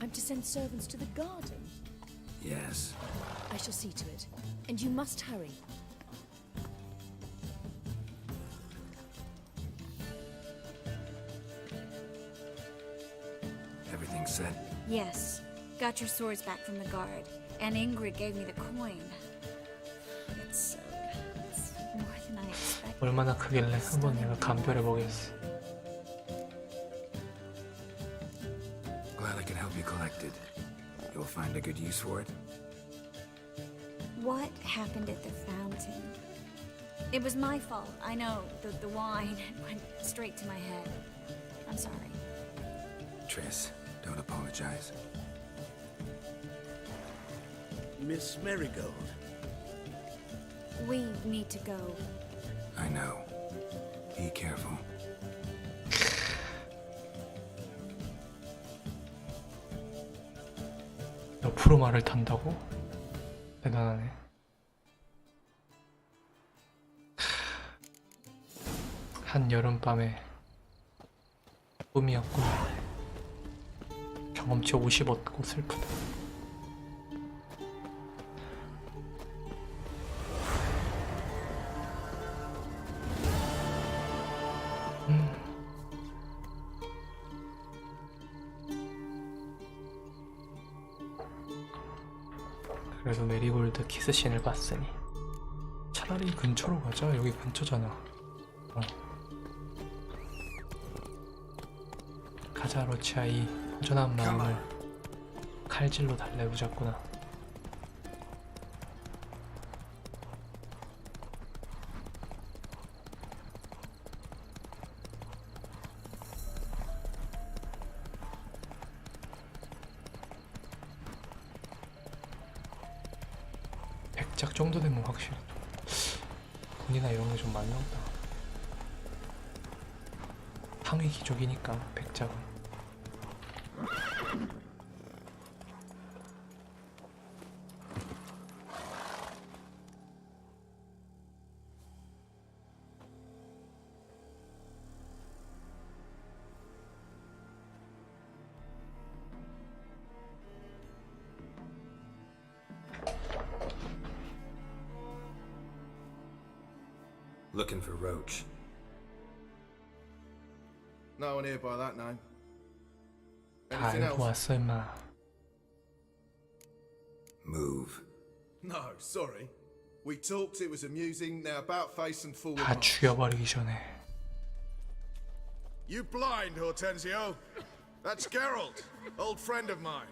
Speaker 13: I'm to send servants to the garden?
Speaker 3: Yes.
Speaker 13: I shall see to it. And you must hurry.
Speaker 3: Everything set?
Speaker 4: Yes. Got your swords back from the guard. And Ingrid gave me the coin. It's more than I expected.
Speaker 1: 얼마나 크길래 한번 내가 감별해 보겠어.
Speaker 3: Glad I could help you collect it. You'll find a good use for it?
Speaker 4: What happened at the fountain? It was my fault, I know. The wine went straight to my head. I'm sorry.
Speaker 3: Triss, don't apologize.
Speaker 2: Miss Marigold.
Speaker 4: We need to go.
Speaker 3: I know. Be careful.
Speaker 1: 너 프로마를 탄다고? 대단하네. 한 여름밤의 꿈이었구나. 경험치 50 얻고 슬프다. 그래도 메리골드 키스씬을 봤으니 차라리 근처로 가자. 여기 근처잖아. 가자 러치아. 이 허전한 마음을 칼질로 달래보자꾸나. 백작 정도 되면 확실히 돈이나 이런 게 좀 많나 보다. 상위 귀족이니까 백작은.
Speaker 3: Looking for Roach.
Speaker 7: No one here by that name.
Speaker 1: 다
Speaker 7: Anything
Speaker 1: 알고
Speaker 7: else?
Speaker 1: 왔어 임마.
Speaker 3: Move.
Speaker 7: No, sorry. We talked, it was amusing. Now about face and forward
Speaker 1: 다
Speaker 7: march.
Speaker 1: 죽여버리기 전에.
Speaker 7: You blind, Hortensio? That's Geralt, old friend of mine.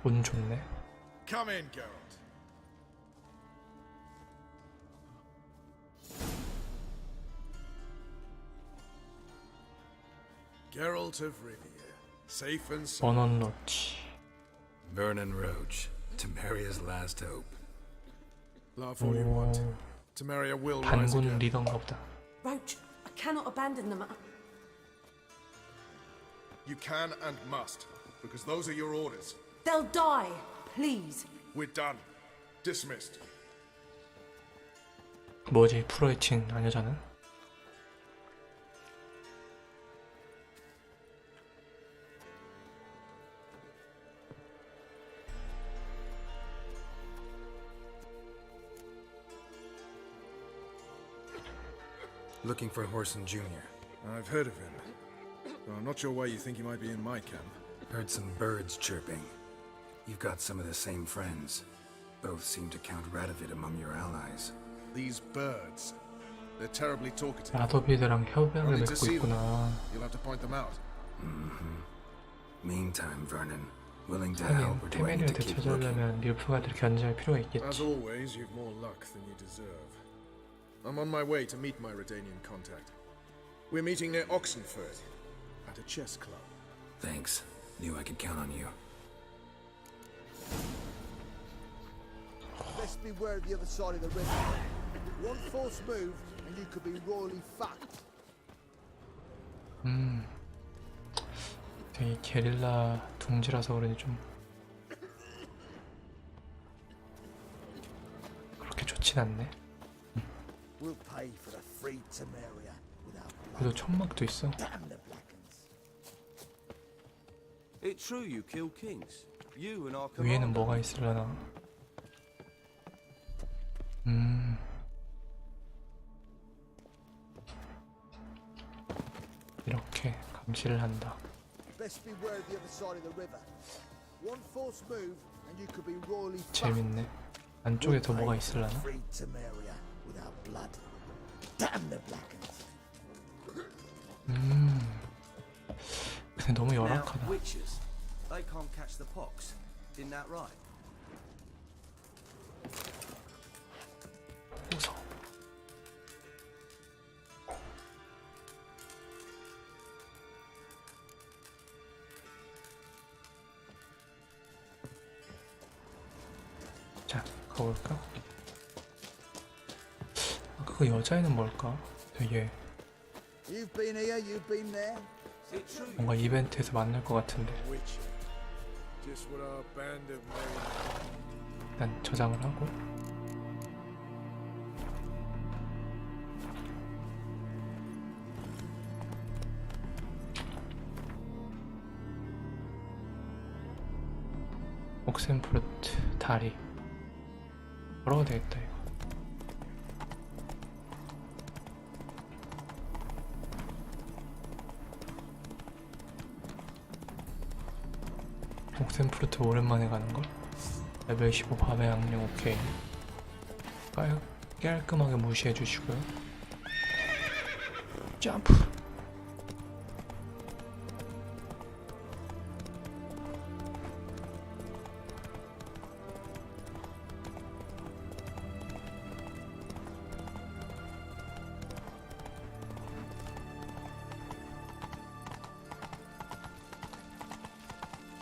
Speaker 1: 운 좋네.
Speaker 7: Come in, Geralt. Geralt of Rivia, safe and sound.
Speaker 1: 버넌 로치.
Speaker 3: Vernon Roach. Temeria's last hope.
Speaker 7: Love all you want.
Speaker 1: 오,
Speaker 7: Temeria will rise
Speaker 1: 반군
Speaker 7: again.
Speaker 1: 리더인가 보다.
Speaker 14: Roach, I cannot abandon them.
Speaker 7: You can and must, because those are your orders.
Speaker 14: They'll die. Please.
Speaker 7: We're done. Dismissed.
Speaker 1: 뭐지 프로의 친 아녀자는?
Speaker 3: Looking for Horson Jr.
Speaker 7: I've heard of him. Though I'm not sure why you think he might be in my camp.
Speaker 3: Heard some birds chirping. You've got some of the same friends. Both seem to count Radovid among your allies.
Speaker 7: These birds. They're terribly talkative.
Speaker 1: 라도비드랑 협약을
Speaker 7: I'll need to
Speaker 1: 맺고
Speaker 7: see them.
Speaker 1: 있구나.
Speaker 7: You'll have to point them out.
Speaker 3: Meantime, Vernon, willing to
Speaker 1: 하긴
Speaker 3: help or do I need
Speaker 1: 테메리한테
Speaker 3: to keep looking?
Speaker 1: 찾아오려면 닐프가들 견제할 필요가
Speaker 7: As
Speaker 1: 있겠지.
Speaker 7: always, you've more luck than you deserve. I'm on my way to meet my Redanian contact. We're meeting near Oxenford, at a chess club.
Speaker 3: Thanks. Knew I could count on you.
Speaker 9: Best beware of the other side of the river. One false move and you could be royally fucked.
Speaker 1: 되게 게릴라 둥지라서 그런지 좀 그렇게 좋진 않네.
Speaker 9: will pay for the free Temeria without
Speaker 1: 그래도 천막도 있어.
Speaker 9: damn the Blackens.
Speaker 5: It's true you kill kings. You and our
Speaker 1: 위에는
Speaker 5: commander.
Speaker 1: 뭐가 있으려나? 이렇게 감시를 한다.
Speaker 9: Best beware of the other side of the river. One false move and you could be royally fucked.
Speaker 1: 재밌네. 안쪽에 더 뭐가 있으려나?
Speaker 9: Free Temeria without blood. Damn the Blackens.
Speaker 1: 근데 너무
Speaker 5: Now,
Speaker 1: 열악하다.
Speaker 5: witches, they can't catch the pox. Isn't that right?
Speaker 1: 무서워. 자, 가볼까? 아까 그 여자애는 뭘까? 되게
Speaker 9: You've been here, you've been there.
Speaker 5: It's true.
Speaker 1: 뭔가 이벤트에서 만날 것 같은데.
Speaker 7: Witcher. Just what our band of men.
Speaker 1: 일단 저장을 하고. 옥센프루트 다리 걸어도 되겠다 이거. 옥센프루트 오랜만에 가는걸? 레벨 15 밤의 악령 오케이. 깔끔하게 무시해주시고요. 점프.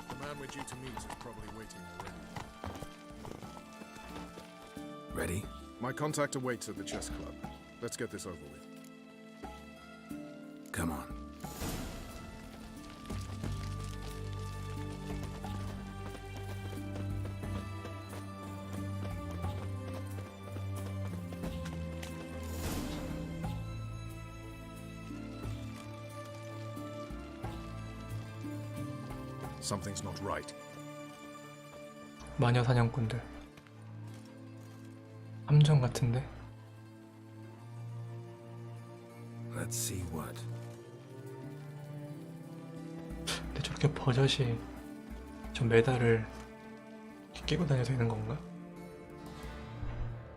Speaker 7: The man we're due to meet is probably waiting already.
Speaker 3: Ready?
Speaker 7: My contact awaits at the chess club. Let's get this over with.
Speaker 3: Come on.
Speaker 7: Something's not right.
Speaker 1: 마녀 사냥꾼들. 함정 같은데?
Speaker 3: Let's see what.
Speaker 1: 근데 저렇게 버젓이 저 메달을 이렇게 끼고 다녀도 되는 건가?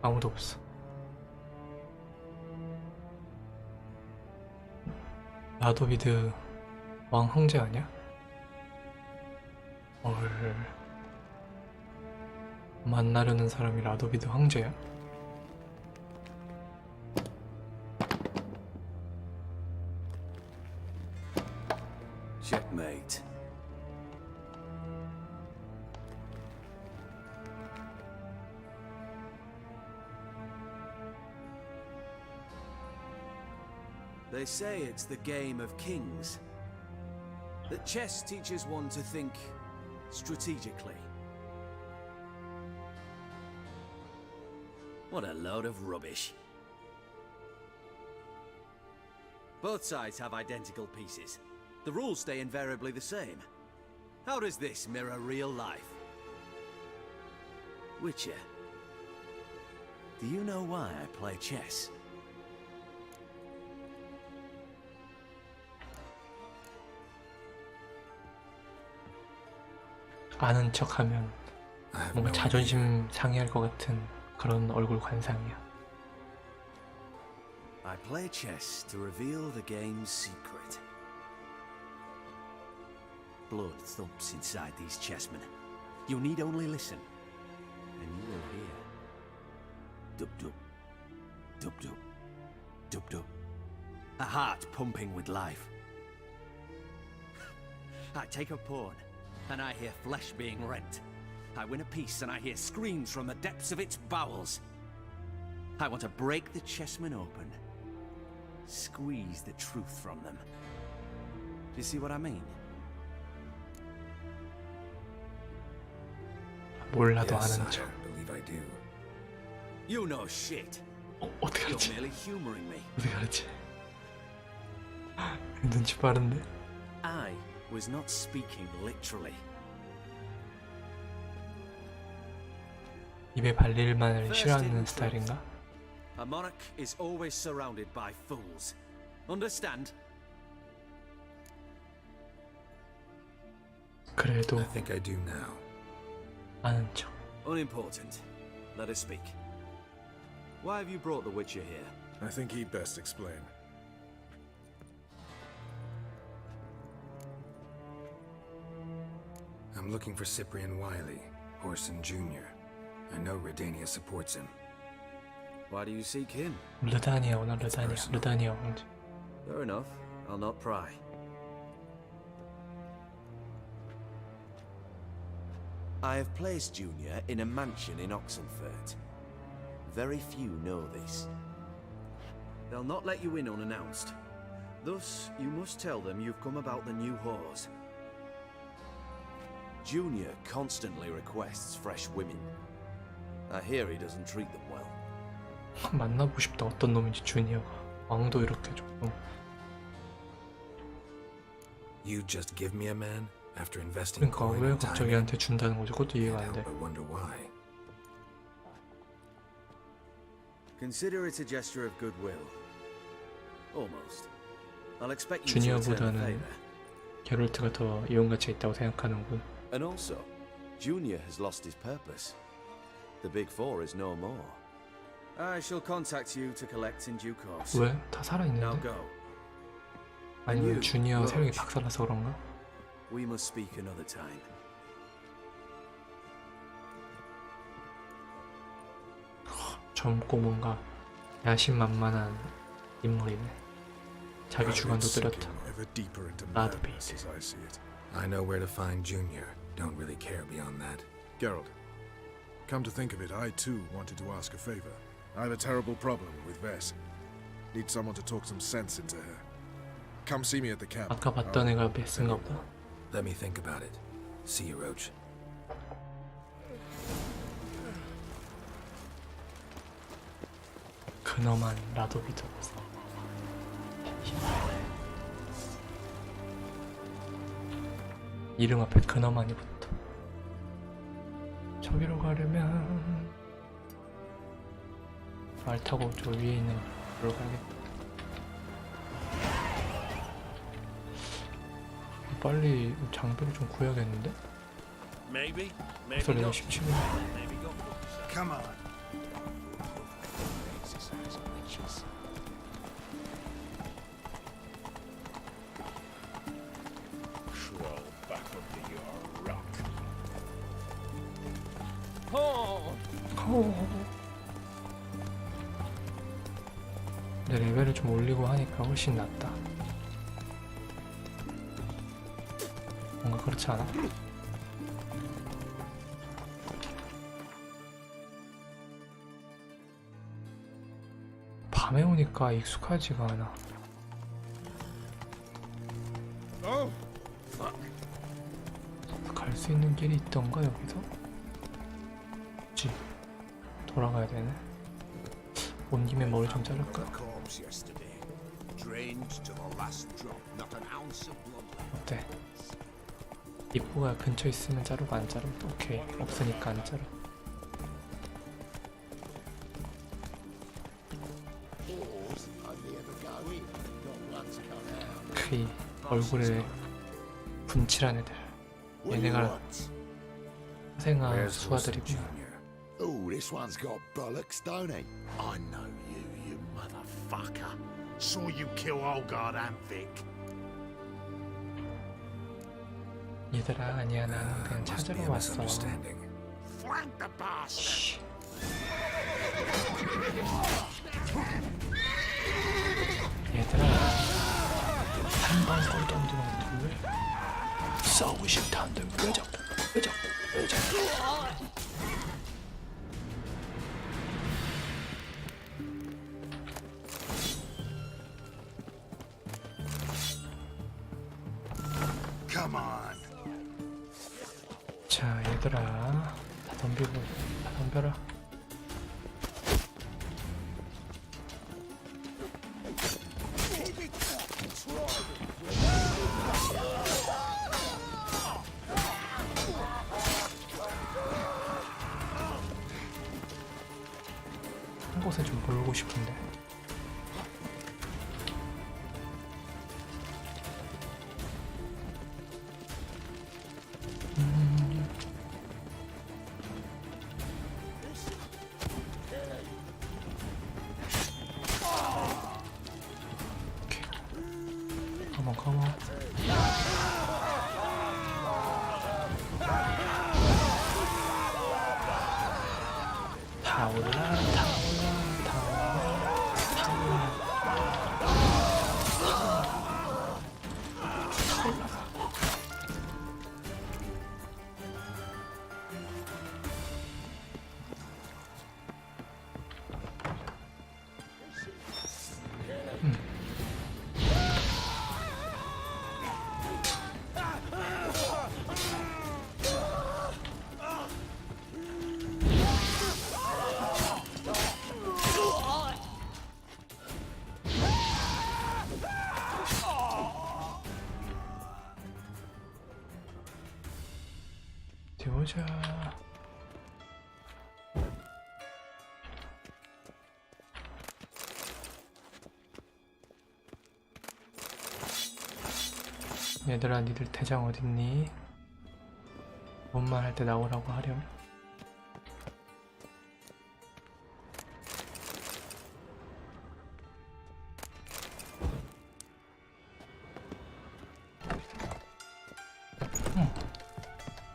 Speaker 1: 아무도 없어. 라도비드 왕 형제 아니야? 만나려는 사람이 라도비드 황제야?
Speaker 5: Checkmate. They say it's the game of kings. That chess teaches one to think strategically. What a load of rubbish. Both sides have identical pieces. The rules stay invariably the same. How does this mirror real life? Witcher, do you know why I play chess?
Speaker 1: 아는 척하면
Speaker 3: I have
Speaker 1: 뭔가
Speaker 3: no
Speaker 1: 자존심 상해할 것 같은 그런 얼굴 관상이야.
Speaker 5: I play chess to reveal the game's secret. Blood thumps inside these chessmen. You need only listen, and you will hear. Dub-dub, dub-dub, dub-dub. A heart pumping with life. I take a pawn, and I hear flesh being rent. I win a piece, and I hear screams from the depths of its bowels. I want to break the chessmen open. Squeeze the truth from them. Do you see what I mean?
Speaker 1: 몰라도
Speaker 3: Yes,
Speaker 1: 아는
Speaker 3: I
Speaker 1: 척.
Speaker 3: believe I do.
Speaker 5: You know shit.
Speaker 1: 어떻게 가르치?
Speaker 15: merely humoring me.
Speaker 1: 어떻게 가르치? 눈치 빠른데?
Speaker 15: I was not speaking literally.
Speaker 1: 입에 발릴 만을 싫어하는 스타일인가?
Speaker 15: A monarch is always surrounded by fools. Understand?
Speaker 1: 그래도
Speaker 3: I think I do now.
Speaker 1: 아는 척.
Speaker 15: Unimportant. Let us speak. Why have you brought the Witcher here?
Speaker 7: I think he'd best explain.
Speaker 3: I'm looking for Cyprian Wiley, Orson Jr. I know Redania supports him.
Speaker 15: Why do you seek him?
Speaker 1: 르다니아구나, 르다니아 왕자.
Speaker 15: Fair enough. I'll not pry. I have placed Junior in a mansion in Oxenfurt. Very few know this. They'll not let you in unannounced. Thus, you must tell them you've come about the new whores. Junior constantly requests fresh women. I hear he doesn't treat them well.
Speaker 1: 만나보고 싶다. 어떤 놈인지 주니어가. 왕도 이렇게 조금.
Speaker 3: You just give me a man after investing
Speaker 1: 그러니까
Speaker 3: coin
Speaker 1: 왜
Speaker 3: and
Speaker 1: 갑자기
Speaker 3: time.
Speaker 1: 한테 준다는 거지? 그것도 이해가 안 돼.
Speaker 3: I wonder why.
Speaker 15: Consider it a gesture of goodwill. Almost. I'll expect you to return the
Speaker 1: 주니어보다는
Speaker 15: favor.
Speaker 1: 게롤트가 더 이용 가치 있다고 생각하는군.
Speaker 15: And also, Junior has lost his purpose. The Big Four is no more. I shall contact you to collect in due course.
Speaker 1: 왜? 다
Speaker 15: Now
Speaker 1: 살아있는데?
Speaker 15: go.
Speaker 1: 아니면 주니어 세력이 박살나서 그런가?
Speaker 15: We must speak another time.
Speaker 1: 젊고 뭔가 야심만만한 인물이네. 자기 주관도 뚜렷하고.
Speaker 7: Ever deeper into
Speaker 1: 나도
Speaker 7: madness as I see it.
Speaker 3: I know where to find Junior. Don't really care beyond that.
Speaker 7: Geralt, come to think of it, I too wanted to ask a favor. I have a terrible problem with Vess. Need someone to talk some sense into her. Come see me at the camp.
Speaker 1: 아까 봤던 애가 베스인가 보다.
Speaker 3: Let me think about it. See you, Roach.
Speaker 1: 근엄한 라도비드. 이름 앞에 근엄한이 붙어. 저기로 가려면 말 타고 저 위에 있는 걸로 가야겠다. 빨리 장비를 좀 구해야겠는데?
Speaker 5: Maybe.
Speaker 1: 벌써 내가 17분.
Speaker 5: Maybe go.
Speaker 9: Come on.
Speaker 5: Crawl back under your rock.
Speaker 1: 내 레벨을 좀 올리고 하니까 훨씬 낫다. 뭔가 그렇지 않아? 밤에 오니까 익숙하지가 않아. 갈 수 있는 길이 있던가 여기서? 그치. 돌아가야 되네. 온 김에 머리 좀 자를까?
Speaker 2: Corpse yesterday. Drained to the last drop. Not an ounce of blood left.
Speaker 1: 어때? 입구가 근처에 있으면 자르고 안 자르고 오케이. 없으니까 안 자르.
Speaker 2: Whores only ever go in. Not once come out.
Speaker 1: 크이 얼굴에 분칠한 애들. 얘네가 생아 수아들이구나.
Speaker 2: Oh, this one's got bollocks, don't he? I know you, you motherfucker. Saw you kill Olgard and Vic.
Speaker 1: 얘들아 아니야 나는 그냥 찾으러 왔어.
Speaker 2: Flank the bastard.
Speaker 1: 얘들아 한번 꼴도 안 들어오는데 왜 싸우고 싶다는데 왜 자꾸
Speaker 2: Come on.
Speaker 1: 자 얘들아 다 덤벼라. 컴온 컴온. 타올라 타올라 타올라 타올라. 어디 보자. 얘들아, 니들 대장 어딨니? 뭔 말 할 때 나오라고 하렴.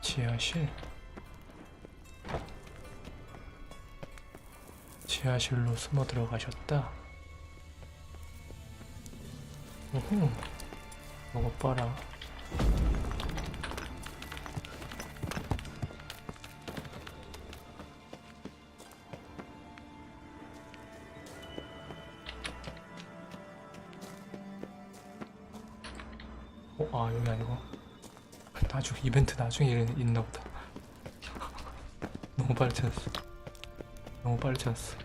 Speaker 1: 지하실. 지하실로 숨어 들어가셨다. 오호, 이거 봐라. 아, 여기 아니고 나중에 이벤트 나중에 있나 보다. 너무 빨리 찾았어. 너무 빨리 찾았어.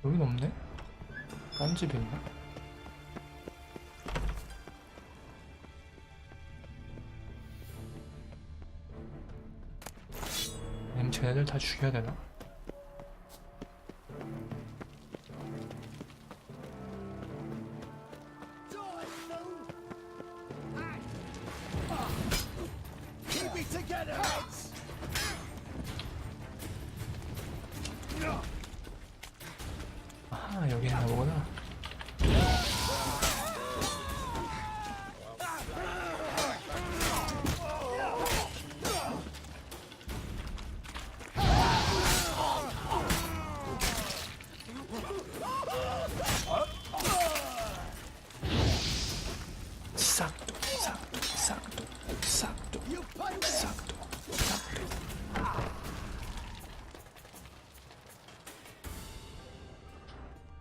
Speaker 1: 여긴 없네? 딴 집에 있나? 아니면 쟤네들 다 죽여야 되나?
Speaker 9: Keep it together, heads!
Speaker 1: 아하, 여기 있나 보구나. 싹둑 싹둑 싹둑 싹둑 싹둑 싹둑.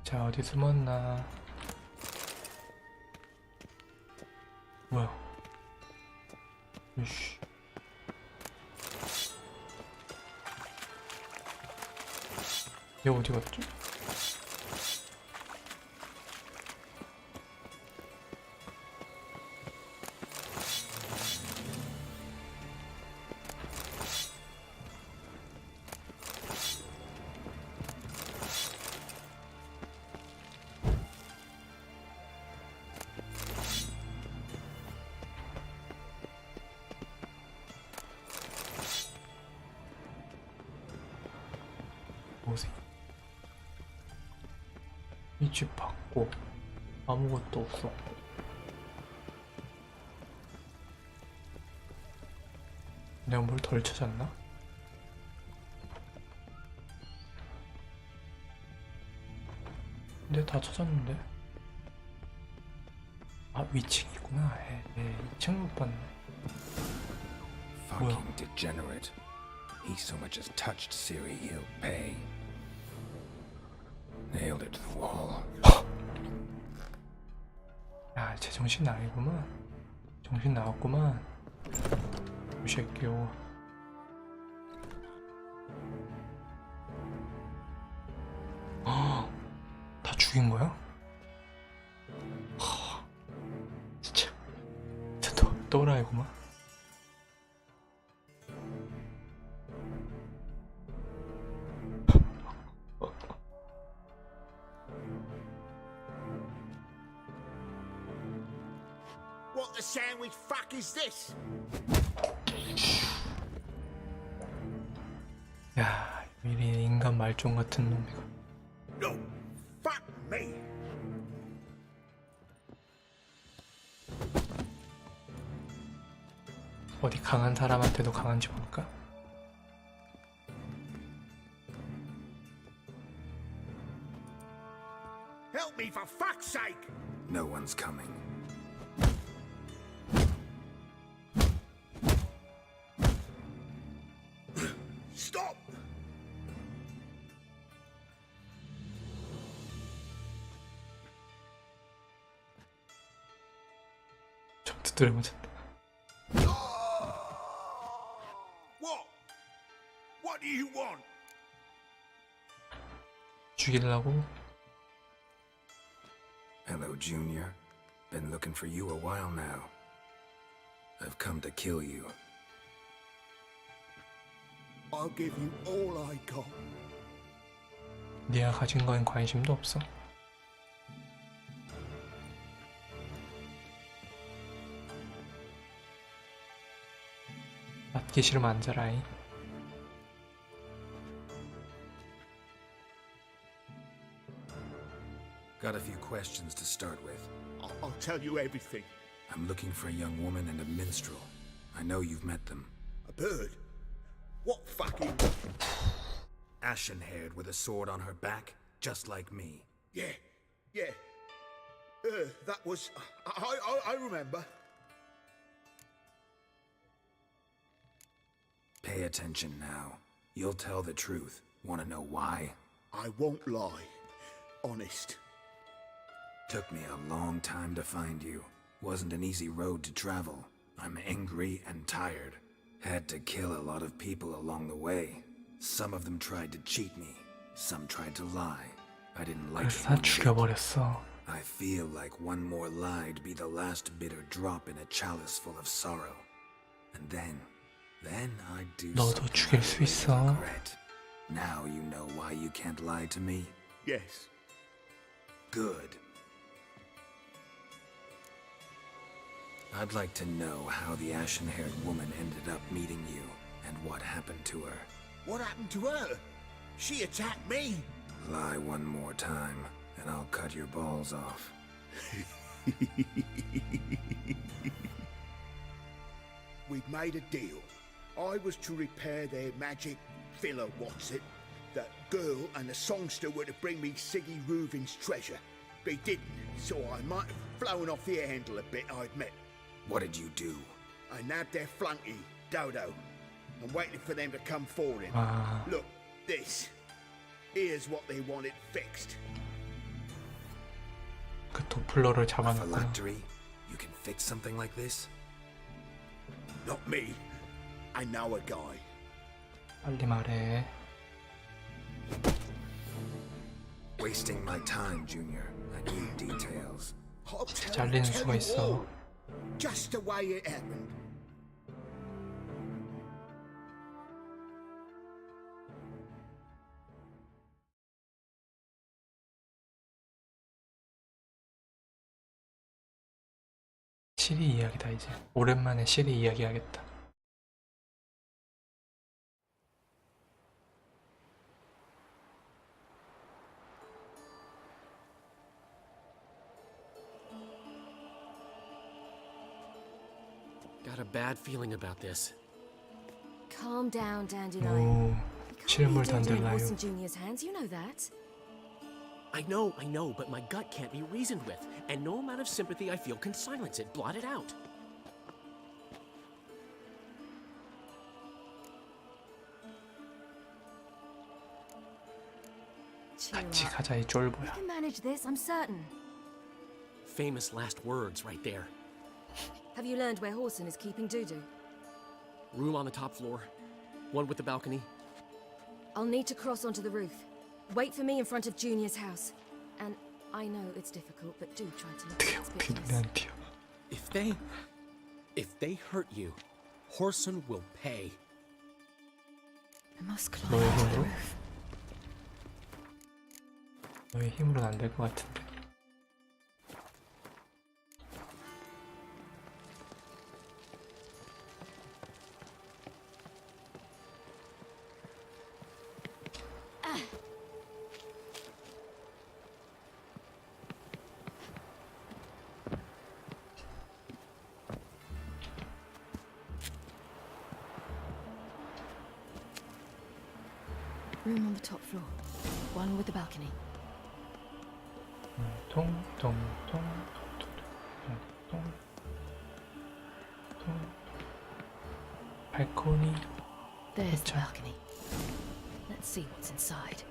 Speaker 1: 자, 어디 숨었나? 뭐야? 이씨. 얘 어디 갔지? 뭐지? 이 집 받고 아무것도 없어. 내가 뭘 덜 찾았나? 근데 다 찾았는데? 아, 위층이구나. 2층 못 봤네.
Speaker 3: Fucking degenerate. He so much as touched Siri, he'll pay. Nailed it to the wall.
Speaker 1: 야, 쟤 정신 나이구만. 정신 나왔구만. 이 새끼요. 다 죽인 거야? 진짜 또라이구만.
Speaker 9: What the sandwich fuck is this?
Speaker 1: 야, 미리 인간 말종 같은 놈이가.
Speaker 9: No, fuck me.
Speaker 1: 어디 강한 사람한테도 강한지 볼까?
Speaker 9: Help me for fuck's sake.
Speaker 3: No one's coming.
Speaker 9: Stop.
Speaker 1: 좀 두드려보자.
Speaker 9: What? What do you want?
Speaker 1: 죽이려고?
Speaker 3: Hello, Junior. Been looking for you a while now. I've come to kill you.
Speaker 9: I'll give you all I got.
Speaker 1: 네가 가진 거엔 관심도 없어. 맞기 싫으면 앉아라이.
Speaker 3: Got a few questions to start with.
Speaker 9: I'll tell you everything.
Speaker 3: I'm looking for a young woman and a minstrel. I know you've met them.
Speaker 9: A bird? What fucking...
Speaker 3: Ashen-haired with a sword on her back, just like me.
Speaker 9: Yeah. That was... I remember.
Speaker 3: Pay attention now. You'll tell the truth. Want to know why?
Speaker 9: I won't lie. Honest.
Speaker 3: Took me a long time to find you. Wasn't an easy road to travel. I'm angry and tired. Had to kill a lot of people along the way. Some of them tried to cheat me. Some tried to lie. I didn't like
Speaker 1: 그래서 다 죽여버렸어.
Speaker 3: I feel like one more lie'd be the last bitter drop in a chalice full of sorrow. And then I'd do
Speaker 1: 너도 죽일 수 있어.
Speaker 3: regret. Now you know why you can't lie to me?
Speaker 9: Yes.
Speaker 3: Good. I'd like to know how the ashen-haired woman ended up meeting you, and what happened to her.
Speaker 9: What happened to her? She attacked me.
Speaker 3: Lie one more time, and I'll cut your balls off.
Speaker 9: We'd made a deal. I was to repair their magic villa, what's it? That girl and the songster were to bring me Siggy Reuven's treasure. They didn't, so I might have flown off the handle a bit, I admit.
Speaker 3: What did you do?
Speaker 9: I nabbed their flunky, Dodo. I'm waiting for them to come for him. Look, this. Here's what they wanted fixed.
Speaker 1: 그 도플러를
Speaker 3: A
Speaker 1: 잡아놨구나.
Speaker 3: phylactery? You can fix something like this?
Speaker 9: Not me. I know a guy.
Speaker 1: 빨리 말해.
Speaker 3: Wasting my time, Junior. I need details.
Speaker 9: I'll tell
Speaker 1: 잘리는
Speaker 9: you
Speaker 1: 수가 있어.
Speaker 9: all. Just the way it happened.
Speaker 1: 시리 이야기다 이제. 오랜만에 시리 이야기 하겠다.
Speaker 16: Got a bad feeling about this.
Speaker 13: Calm down,
Speaker 1: 오,
Speaker 13: Dandelion.
Speaker 1: 실물
Speaker 13: Horse
Speaker 1: 단들라요.
Speaker 13: in Junior's hands, you know that.
Speaker 16: I know, but my gut can't be reasoned with, and no amount of sympathy I feel can silence it, blot it out.
Speaker 13: Cheer
Speaker 1: 같이
Speaker 13: up.
Speaker 1: 가자 이
Speaker 13: We
Speaker 1: 쫄보야.
Speaker 13: can manage this, I'm certain.
Speaker 16: Famous last words right there.
Speaker 13: Have you learned where Horson is keeping Dudu?
Speaker 16: Room on the top floor. One with the balcony.
Speaker 13: I'll need to cross onto the roof. Wait for me in front of Junior's house. And I know it's difficult, but do try to look conspicuous.
Speaker 16: If they hurt you, Horson will pay.
Speaker 13: I must climb
Speaker 1: 너의
Speaker 13: onto the
Speaker 1: 힘으로?
Speaker 13: roof.
Speaker 1: 너의 힘으로는 안 될 것 같은데.
Speaker 13: Room on the top floor. One with the balcony.
Speaker 1: 발코니.
Speaker 13: There's the balcony. Let's see what's inside.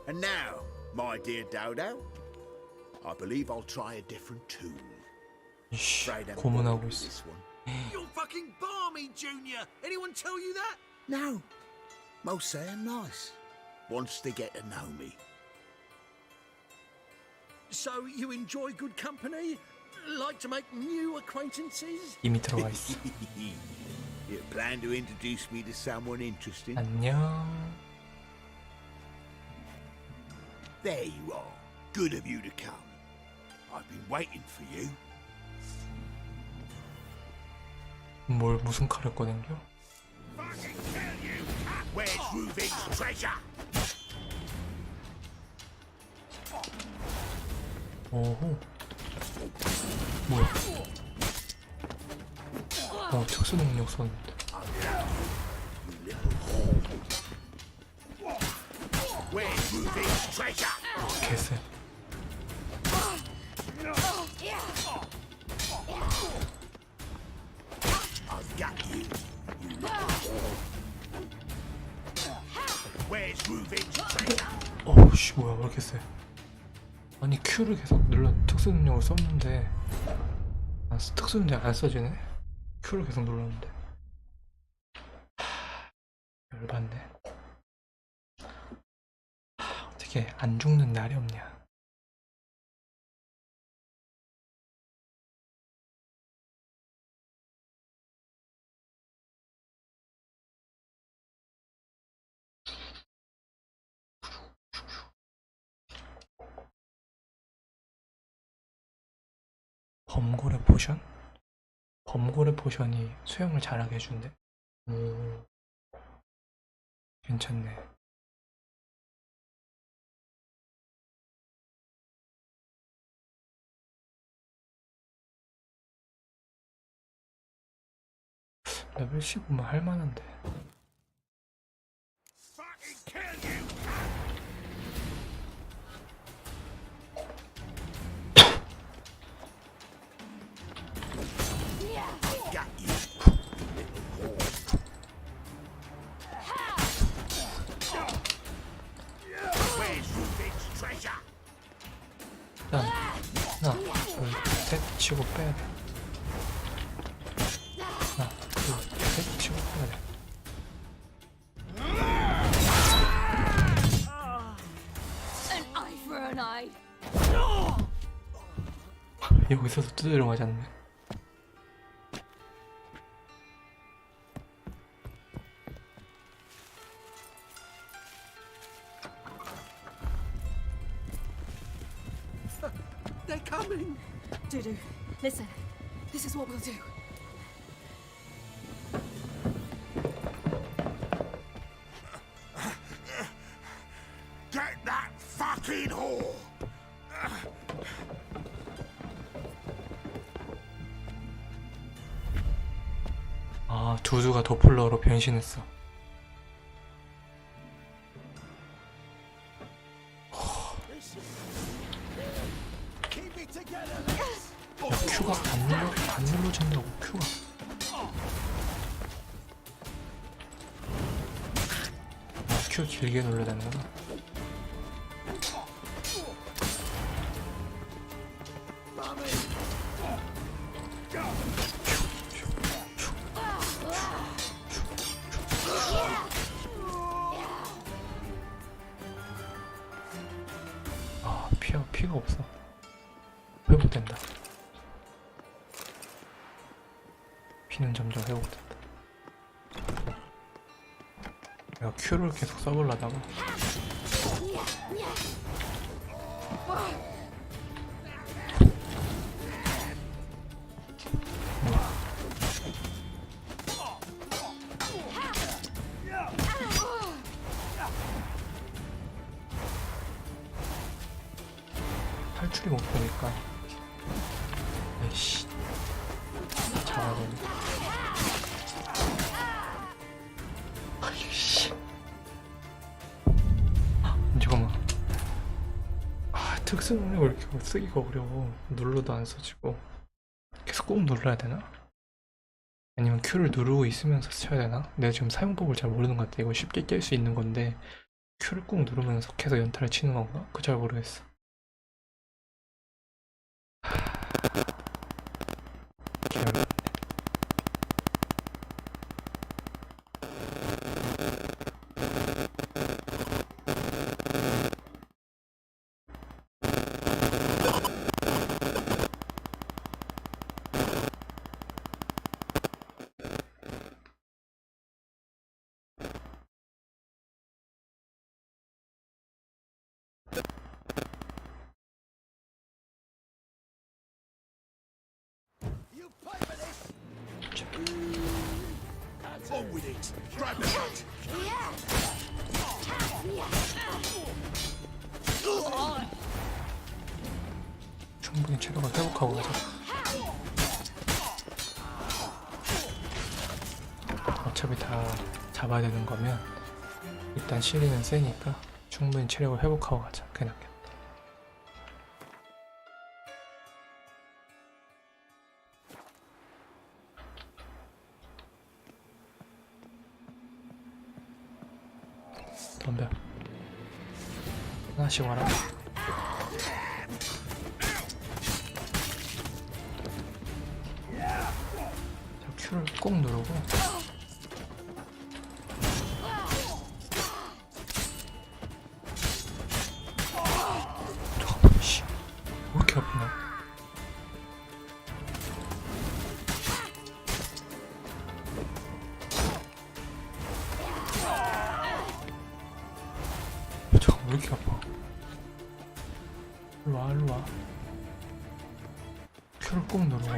Speaker 9: And now, my dear Dodo, I believe I'll try a different tune.
Speaker 1: 이씨,
Speaker 9: Afraid I'm
Speaker 1: 고문하고
Speaker 9: bored with
Speaker 1: 있어.
Speaker 9: this one.
Speaker 7: You're fucking balmy, Junior! Anyone tell you that?
Speaker 9: No, most say I'm nice. Wants to get to know me.
Speaker 16: So you enjoy good company? Like to make new acquaintances?
Speaker 1: 이미 들어가 있어.
Speaker 9: You plan to introduce me to someone interesting?
Speaker 1: 안녕.
Speaker 9: There you are. Good of you to come. I've been waiting for you.
Speaker 1: 뭘 무슨 칼을 꺼낸겨?
Speaker 9: Where's Reuven's treasure?
Speaker 1: 오호. 뭐야? 특수 능력 썼는데.
Speaker 9: Where's Reuven's treasure?
Speaker 1: 개쎄.
Speaker 9: I've got you. You little whore. Where's Reuven's treasure?
Speaker 1: 어우씨, 뭐야, 왜 이렇게 쎄? 아니, Q를 계속 눌러 특수 능력을 썼는데, 특수 능력 안 써지네? Q를 계속 눌렀는데. 열받네. 어떻게 안 죽는 날이 없냐? 범고래 포션? 범고래 포션이 수영을 잘하게 해준대. 오, 괜찮네. 레벨 15만 할만한데. 일단 하나, 둘, 셋 치고 빼야 돼. 하나, 둘, 셋 치고 빼야 돼.
Speaker 8: An eye for an eye.
Speaker 1: 여기서도 두드려 맞았네.
Speaker 14: They're coming! Dudu, listen. This is what we'll do.
Speaker 9: Get that fucking whore!
Speaker 1: 아, 두두가 도플러로 변신했어. 야, Q가 안 눌러진다고, Q가. 아, Q 길게 눌러야 되는구나. 아, 피가 없어. 회복된다. 피는 점점 회복된다. 내가 Q를 계속 써보려다가 탈출이 못 되니까. 에이씨, 잡아야 되네. 특수 능력을 이렇게 쓰기가 어려워. 눌러도 안 써지고. 계속 꾹 눌러야 되나? 아니면 Q를 누르고 있으면서 쳐야 되나? 내가 지금 사용법을 잘 모르는 것 같아. 이거 쉽게 깰 수 있는 건데 Q를 꾹 누르면서 계속 연타를 치는 건가? 그 잘 모르겠어. 기억이
Speaker 7: On with it. Grab the hat.
Speaker 1: 충분히 체력을 회복하고 가자. 어차피 다 잡아야 되는 거면 일단 시리는 세니까 충분히 체력을 회복하고 가자. 그게 낫겠다. 덤벼. 하나씩 와라. 자, Q를 꼭 누르고 잠깐만, 씨. 왜 이렇게 아프나? 잠깐, 왜 이렇게 아파? 일로와, 일로와. Q를 꼭 누르고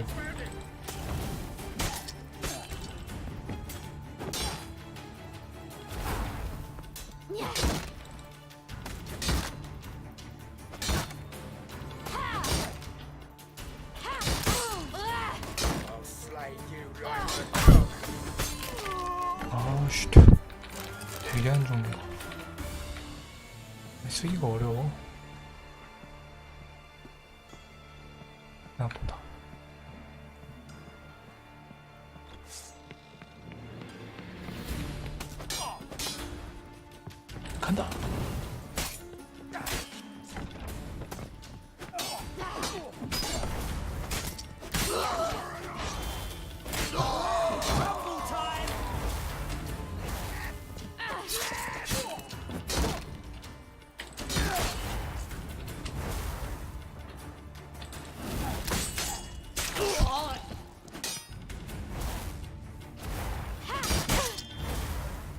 Speaker 1: 아우씨, 되게 안 좋은 거. 쓰기가 어려워. 생각보다. 간다.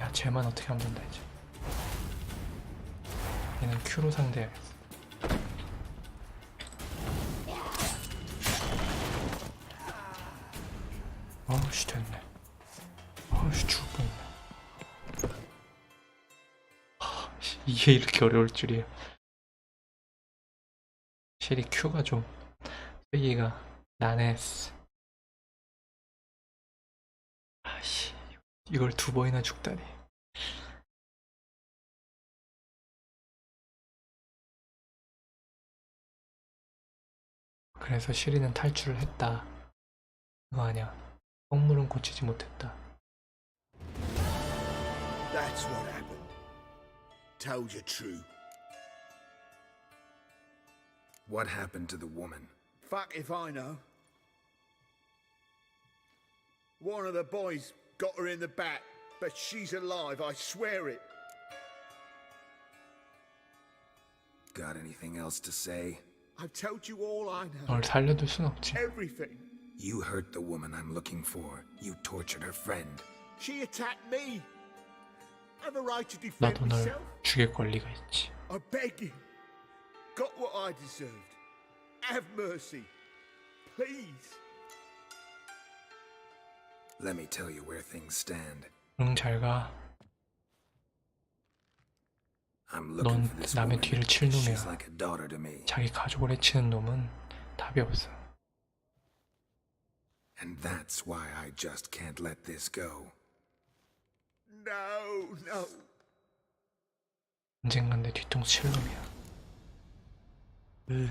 Speaker 1: 야, 쟤만 어떻게 하면 된다 이제. 얘는 Q로 상대해야겠어. 아우씨, 됐네. 아우씨, 죽을 뻔했네. 이게 이렇게 어려울 줄이야. 실이 Q가 좀 쓰기가 난해했어. 아씨, 이걸 두 번이나 죽다니. 그래서 시리는 탈출을 했다. 그거 아니야. 성물은 고치지 못했다.
Speaker 9: That's what happened. Told you true.
Speaker 3: What happened to the woman?
Speaker 9: Fuck if I know. One of the boys got her in the back, but she's alive, I swear it.
Speaker 3: Got anything else to say?
Speaker 9: I've told you all I know.
Speaker 1: 널 살려둘 순 없지.
Speaker 9: Everything.
Speaker 3: You hurt the woman I'm looking for. You tortured her friend.
Speaker 9: She attacked me. I have a right to defend
Speaker 1: 나도 널
Speaker 9: myself.
Speaker 1: 죽일 권리가 있지.
Speaker 9: I beg you. Got what I deserved. Have mercy. Please.
Speaker 3: Let me tell you where things stand.
Speaker 1: 응, 잘 가.
Speaker 3: I'm looking
Speaker 1: 넌
Speaker 3: for this
Speaker 1: 남의
Speaker 3: woman.
Speaker 1: 뒤를 칠
Speaker 3: She's
Speaker 1: 놈이야.
Speaker 3: like a daughter to me.
Speaker 1: 자기 가족을 해치는 놈은 답이 없어.
Speaker 3: And that's why I just can't let this go.
Speaker 9: No, no.
Speaker 1: 언젠간 내 뒤통수 칠 놈이야. 으,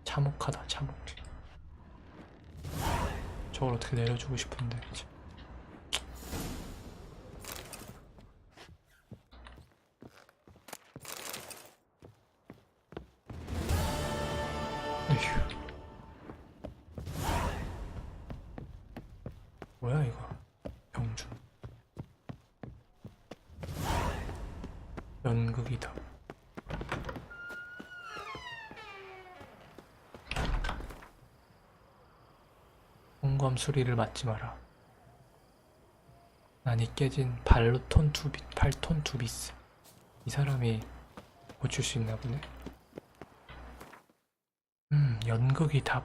Speaker 1: 참혹하다, 참혹해. 저걸 어떻게 내려주고 싶은데, 이제. 에휴. 뭐야 이거? 병준. 연극이다. 홍검 수리를 맞지 마라. 난 이 깨진 발톤 투비스. 이 사람이 고칠 수 있나 보네. 연극이 답.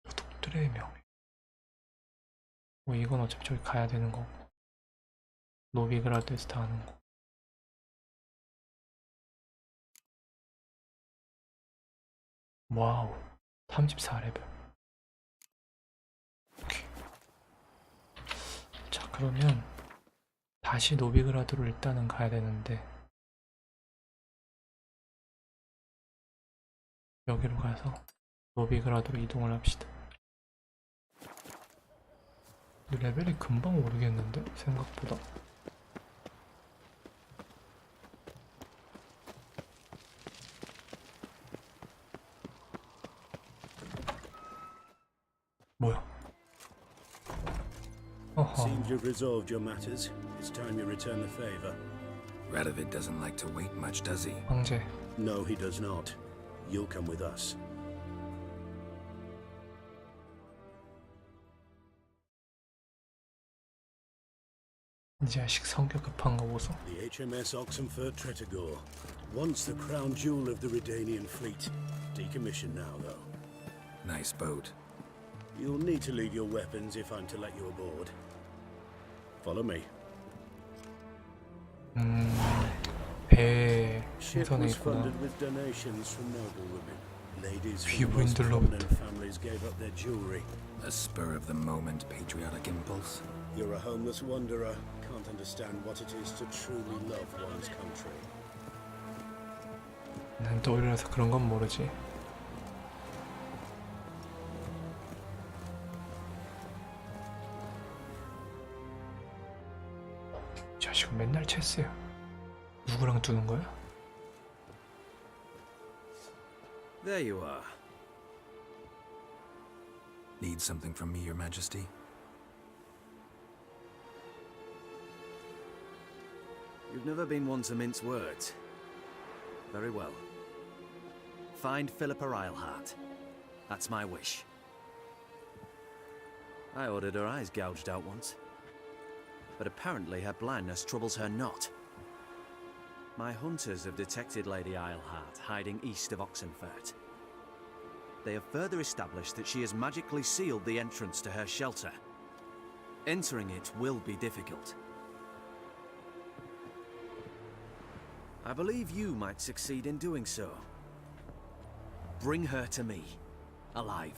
Speaker 1: 도둑들의 명. 뭐 이건 어차피 저기 가야 되는 거고. 노비그라드에서 다 하는 거. 와우. 34레벨. 오케이. 자, 그러면 다시 노비그라드로 일단은 가야 되는데 여기로 가서 노비그라드로 이동을 합시다. 레벨이 금방 오르겠는데? 생각보다. 뭐야? 어허.
Speaker 2: Seems you've resolved your matters. It's time you return the favor.
Speaker 3: Radovid doesn't like to wait much, does he?
Speaker 1: 황제.
Speaker 2: No, he does not. You'll come with us.
Speaker 1: 이 자식 성격 급한 거 보소.
Speaker 2: The HMS Oxenford Tretogor. Once the crown jewel of the Redanian fleet. Decommissioned now, though.
Speaker 3: Nice boat.
Speaker 2: You'll need to leave your weapons if I'm to let you aboard. Follow me.
Speaker 1: 배
Speaker 2: Ship
Speaker 1: 신선해
Speaker 2: was
Speaker 1: 있구나.
Speaker 2: funded with donations from noble women. Ladies from the most
Speaker 1: 귀부인들로부터.
Speaker 2: prominent families gave up their jewelry.
Speaker 3: A spur-of-the-moment patriotic impulse?
Speaker 2: You're a homeless wanderer. Can't understand what it is to truly love one's country.
Speaker 1: 난 떠올려서 그런 건 모르지. 이 자식은 맨날 체스야. 누구랑 두는 거야?
Speaker 15: There you are.
Speaker 3: Need something from me, Your Majesty?
Speaker 15: You've never been one to mince words. Very well. Find Philippa Eilhart. That's my wish. I ordered her eyes gouged out once. But apparently her blindness troubles her not. My hunters have detected Lady Eilhart hiding east of Oxenfurt. They have further established that she has magically sealed the entrance to her shelter. Entering it will be difficult. I believe you might succeed in doing so. Bring her to me, alive.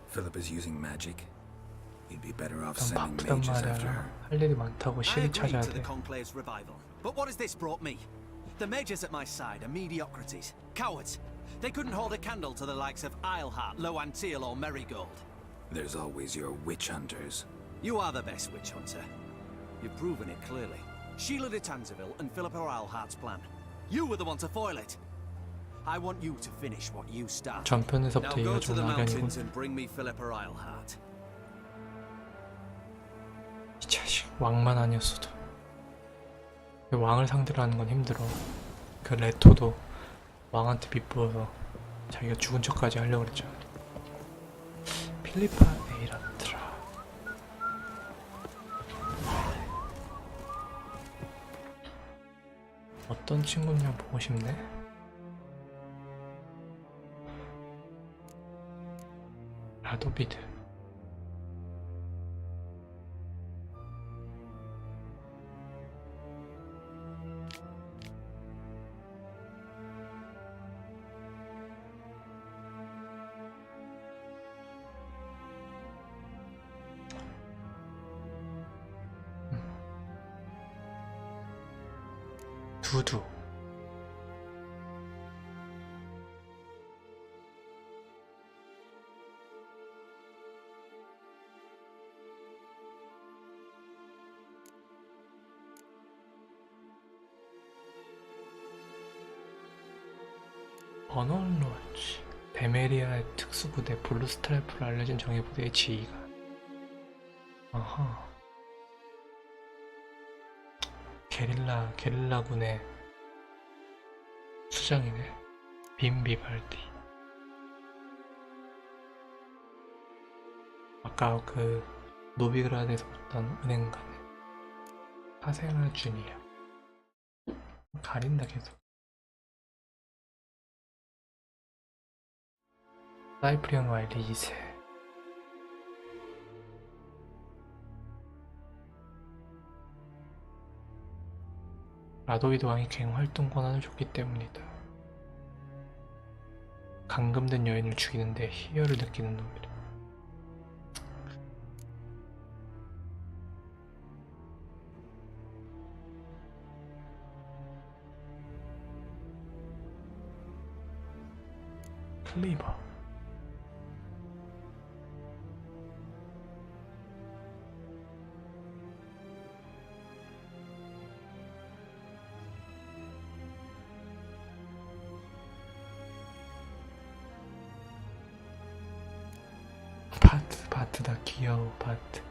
Speaker 3: Philippa's using magic. You'd be better off
Speaker 1: 난
Speaker 3: sending
Speaker 1: 바쁘단
Speaker 3: mages after
Speaker 1: 말이야.
Speaker 3: her.
Speaker 1: 할 일이 많다고
Speaker 10: I
Speaker 1: 실이
Speaker 10: agreed
Speaker 1: 찾아야
Speaker 10: to the
Speaker 1: 돼.
Speaker 10: Conclave's revival, but what has this brought me? The mages at my side are mediocrities, cowards. They couldn't hold a candle to the likes of Eilhart, Loantil, or Merigold.
Speaker 3: There's always your witch hunters.
Speaker 10: You are the best witch hunter. You've proven it clearly. Sheila de Tanzeville and Philippa Eilhart's plan. You were the one to foil it. I want you to finish what you started.
Speaker 1: 전편에서부터
Speaker 10: Now go
Speaker 1: 얘기가
Speaker 10: to
Speaker 1: 좀
Speaker 10: the
Speaker 1: 막연이군.
Speaker 10: mountains and bring me Philippa Eilhart.
Speaker 1: 이 자식 왕만 아니었어도. 왕을 상대로 하는 건 힘들어. 그 레토도 왕한테 빗부어서 자기가 죽은 척까지 하려고 그랬잖아. 필리파 에이라트라. 어떤 친구냐 보고 싶네. 라도비드. 두두. 버넌 로치. 데메리아의 특수부대 블루스트라이프로 알려진 정예부대의 지휘관. 아하. 게릴라군의 수장이네. 빔 비발디. 아까 그 노비그라드에서 봤던 은행가네. 사생활 주니어. 가린다 계속. 사이프리온 와일리 2세. 라도이드 왕이 갱 활동 권한을 줬기 때문이다. 감금된 여인을 죽이는데 희열을 느끼는 놈이다. 클리버. 바트다. 귀여워. 바트.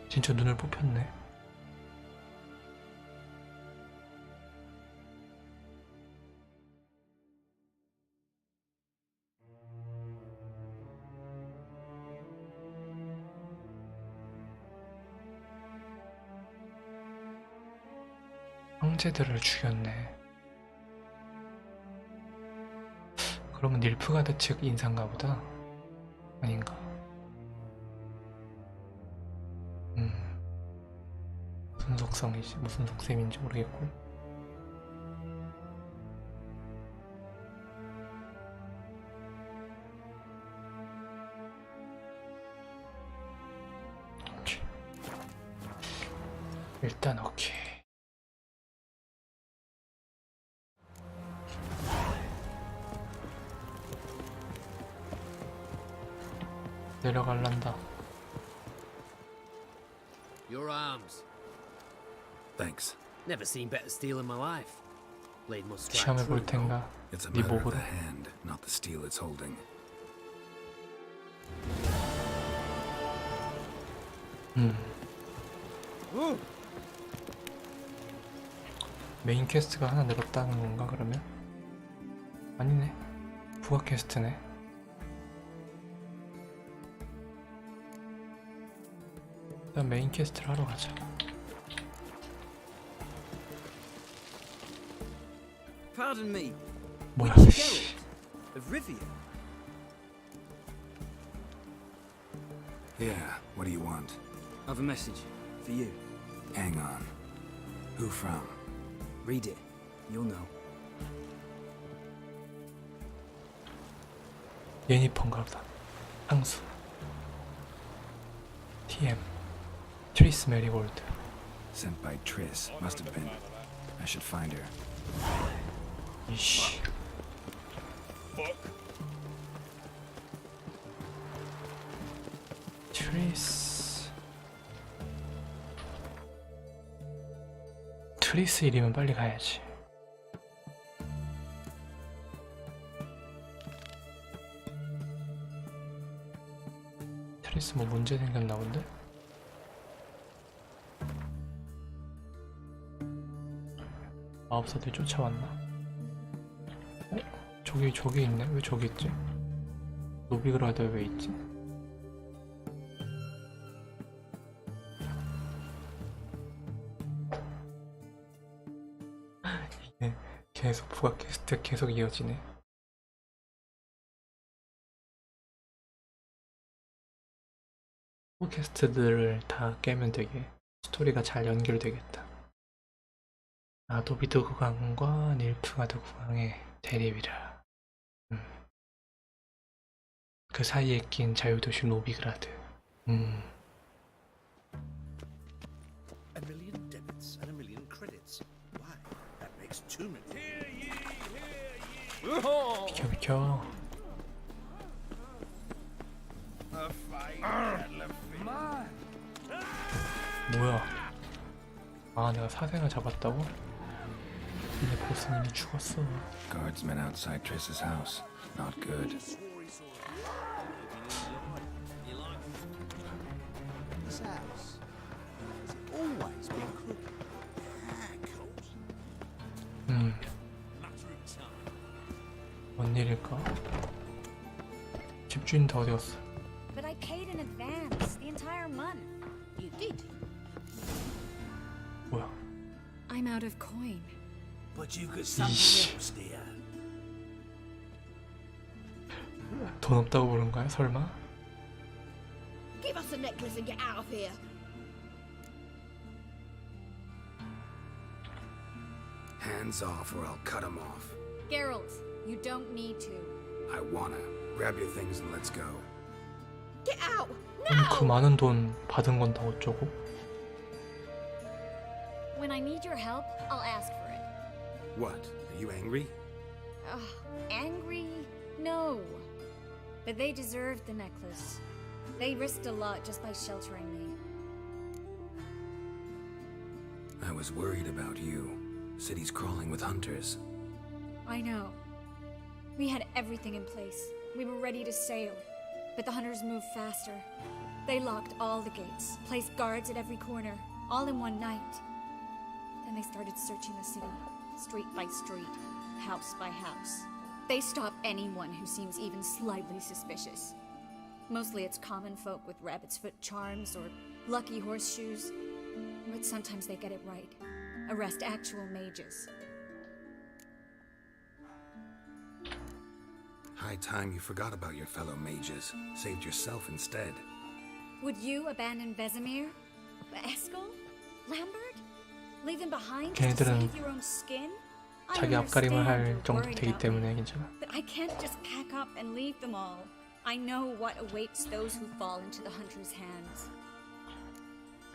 Speaker 1: 진짜 눈을 뽑혔네. 형제들을 죽였네. 그러면 닐프가드 측 인사인가 보다. 아닌가? 무슨 속성이지? 무슨 속셈인지 모르겠고. 일단 오케이. 내려갈란다.
Speaker 16: Your arms.
Speaker 3: Thanks.
Speaker 16: Never seen better steel in my life. Blade must strike
Speaker 1: 시험해
Speaker 16: true.
Speaker 1: 볼 텐가.
Speaker 3: It's a
Speaker 1: 네
Speaker 3: matter of
Speaker 1: 목으로.
Speaker 3: the hand, not the steel it's holding.
Speaker 1: 메인 퀘스트가 하나 늘었다는 건가 그러면? 아니네. 부가 퀘스트네. 일단 메인 퀘스트를 하러 가자.
Speaker 10: Pardon me.
Speaker 1: 뭐야?
Speaker 10: Witch
Speaker 1: 씨.
Speaker 10: Geralt of Rivia.
Speaker 3: Yeah, what do you want?
Speaker 10: I've a message for you.
Speaker 3: Hang on. Who from?
Speaker 10: Read it. You'll know.
Speaker 1: 예니펀가 보다. 향수. TM. 트리스 메리골드.
Speaker 3: Sent by Triss. Must have been. I should find her.
Speaker 1: 이씨. 트리스 일이면 빨리 가야지. 트리스 뭐 문제 생겼나 본데? 마법사들이 쫓아왔나? 저기 있네? 왜 저기 있지? 노비그라드에 왜 있지? 이게 계속 부가 퀘스트 계속 이어지네. 퀘스트들을 다 깨면 되게 스토리가 잘 연결되겠다. 아도비드 국왕과 닐프가드 국왕의 대립이라. 그 사이에 낀 자유도시 노비그라드.
Speaker 9: A million debits and a million credits. Why? That makes 2 million.
Speaker 1: 비켜 비켜. 뭐야? 아, 내가 사생을 잡았다고? 근데 보스님이 죽었어.
Speaker 3: Guardsmen outside Triss's house. Not good.
Speaker 9: This house has always been crooked.
Speaker 1: 뭔 일일까? 집주인 다 어디 갔어?
Speaker 4: But I paid in advance the entire month.
Speaker 14: You did.
Speaker 1: 뭐야?
Speaker 4: I'm out of coin.
Speaker 9: But you've got something else, dear.
Speaker 1: 돈 없다고 부른 거야? 설마?
Speaker 14: Give us the necklace and get out of here.
Speaker 3: Hands off or I'll cut him off.
Speaker 4: Geralt, you don't need to.
Speaker 3: I wanna. Grab your things and let's go.
Speaker 14: Get out!
Speaker 1: 그 많은 돈 받은 건 다 어쩌고?
Speaker 4: When I need your help, I'll ask for it.
Speaker 3: What? Are you angry?
Speaker 4: Angry? No. But they deserved the necklace. They risked a lot just by sheltering me.
Speaker 3: I was worried about you. City's crawling with hunters.
Speaker 4: I know. We had everything in place. We were ready to sail. But the hunters moved faster. They locked all the gates, placed guards at every corner, all in one night. Then they started searching the city, street by street, house by house. They stop anyone who seems even slightly suspicious. Mostly it's common folk with rabbit's foot charms or lucky horseshoes. But sometimes they get it right. Arrest actual mages.
Speaker 3: High time you forgot about your fellow mages. Saved yourself instead.
Speaker 4: Would you abandon Vesemir? Eskel? Lambert? Leave them behind just to
Speaker 1: 걔네들은
Speaker 4: save your own skin? I
Speaker 1: 자기 앞가림을 할
Speaker 4: understand
Speaker 1: 정도
Speaker 4: you're
Speaker 1: 되기
Speaker 4: worried about
Speaker 1: 때문에
Speaker 4: me,
Speaker 1: 괜찮아.
Speaker 4: but I can't just pack up and leave them all. I know what awaits those who fall into the hunter's hands.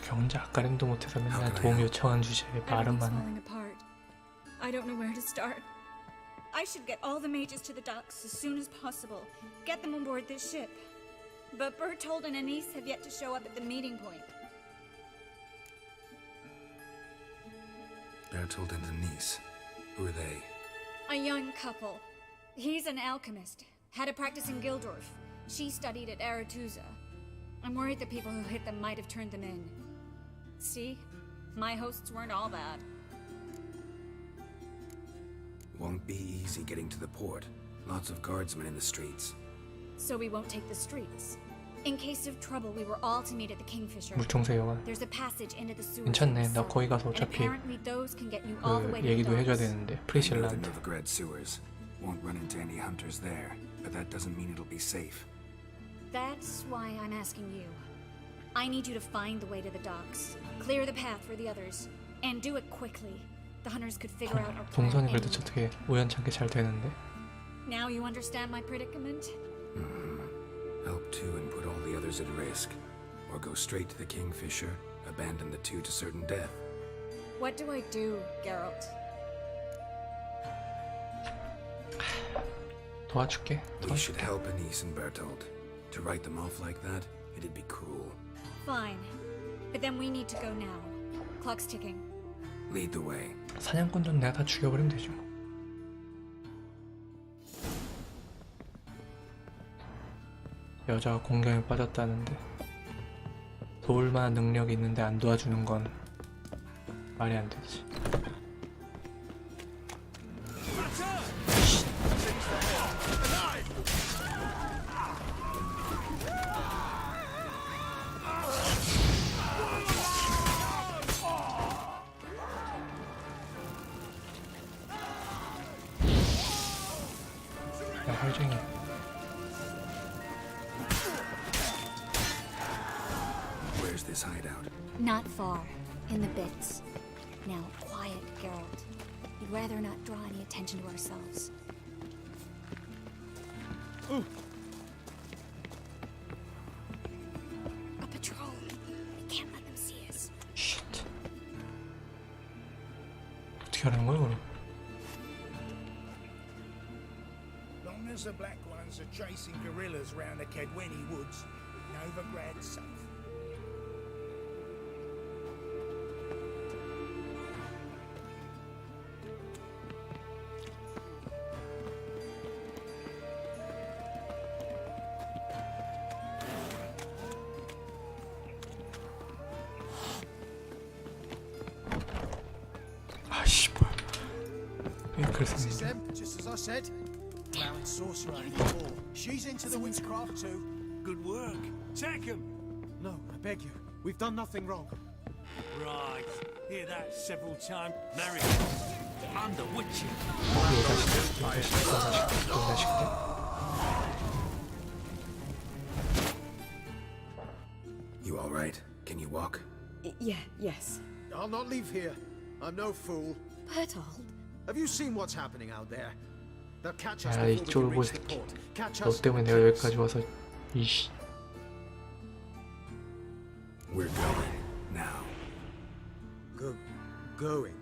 Speaker 1: 걔 혼자 앞가림도 못해서 맨날 도움 요청한 주제에 말은
Speaker 4: Everything's
Speaker 1: 많아.
Speaker 4: falling apart. I don't know where to start. I should get all the mages to the docks as soon as possible. Get them on board this ship. But Bertold and Anise have yet to show up at the meeting point.
Speaker 3: Bertold and Denise. Who are they?
Speaker 4: A young couple. He's an alchemist. Had a practice in Gildorf. She studied at Aretuza. I'm worried the people who hit them might have turned them in. See? My hosts weren't all bad.
Speaker 3: Won't be easy getting to the port. Lots of guardsmen in the streets.
Speaker 4: So we won't take the streets. In case of trouble, we were all to meet at the Kingfisher.
Speaker 1: 물총새 영화.
Speaker 4: There's a passage into the sewers.
Speaker 1: 괜찮네. 나 거기 가서
Speaker 4: And
Speaker 1: 어차피
Speaker 4: apparently those can get you all the way
Speaker 1: 그
Speaker 4: to the
Speaker 1: 얘기도 해줘야
Speaker 4: docks.
Speaker 1: 되는데
Speaker 3: I know the
Speaker 1: 프리실라한테.
Speaker 3: Novigrad sewers. Won't run into any hunters there, but that doesn't mean it'll be safe.
Speaker 4: That's why I'm asking you. I need you to find the way to the docks, clear the path for the others, and do it quickly. The hunters could figure out our plan.
Speaker 1: 동선이 그래도
Speaker 4: anyway.
Speaker 1: 어떻게 우연찮게 잘 되는데.
Speaker 4: Now you understand my predicament?
Speaker 3: Help two and put all the others at risk. Or go straight to the Kingfisher, abandon the two to certain death.
Speaker 4: What do I do, Geralt?
Speaker 1: 도와줄게.
Speaker 3: We should help Anise and Bertold. To write them off like that, it'd be cruel.
Speaker 4: Fine. But then we need to go now. Clock's ticking.
Speaker 3: Lead the way.
Speaker 1: 사냥꾼 내가 다 죽여버리면 되죠. 뭐. 여자가 공경에 빠졌다는데 도울 만한 능력이 있는데 안 도와주는 건 말이 안 되지. 야, 혈쟁이.
Speaker 3: Where's this hideout?
Speaker 4: Not far. In the bits. Now, quiet. quiet, Geralt. We'd rather not draw any attention to ourselves. A patrol. We can't let them see us.
Speaker 1: Shit. 어떻게 하는 거야 그럼?
Speaker 9: Long as the Black Ones are chasing guerrillas round the Kedweni woods, Novigrad's safe.
Speaker 1: 아씨 뭐야? 왜 그래서
Speaker 7: This is them, just as I said. Allowing sorcerer in the war. She's into the witchcraft too.
Speaker 5: Good work. Take him.
Speaker 10: No, I beg you. We've done nothing wrong.
Speaker 5: Right. Hear that several times. Marry. I'm the witcher.
Speaker 1: 이 자식들.
Speaker 3: You all right? Can you walk?
Speaker 13: Yes.
Speaker 7: I'll not leave here. I'm no fool.
Speaker 4: Bertold.
Speaker 7: Have you seen what's happening out there? They'll catch us
Speaker 1: 야,
Speaker 7: before
Speaker 1: 이
Speaker 7: we can
Speaker 1: 쫄보
Speaker 7: reach the
Speaker 1: 새끼.
Speaker 7: port. Catch
Speaker 1: 너
Speaker 7: us.
Speaker 1: 때문에 내가 여기까지 와서 이씨.
Speaker 3: We're going now.
Speaker 7: Going.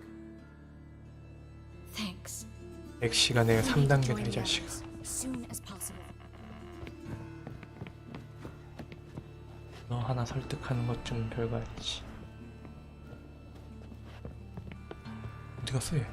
Speaker 4: Thanks.
Speaker 1: 엑시가 내가
Speaker 4: We need to
Speaker 1: 3단계다
Speaker 4: join
Speaker 1: 이
Speaker 4: the
Speaker 1: 자식아.
Speaker 4: others as soon as possible.
Speaker 1: 너 하나 설득하는 것 좀 별거 아니지. 어디 갔어 얘?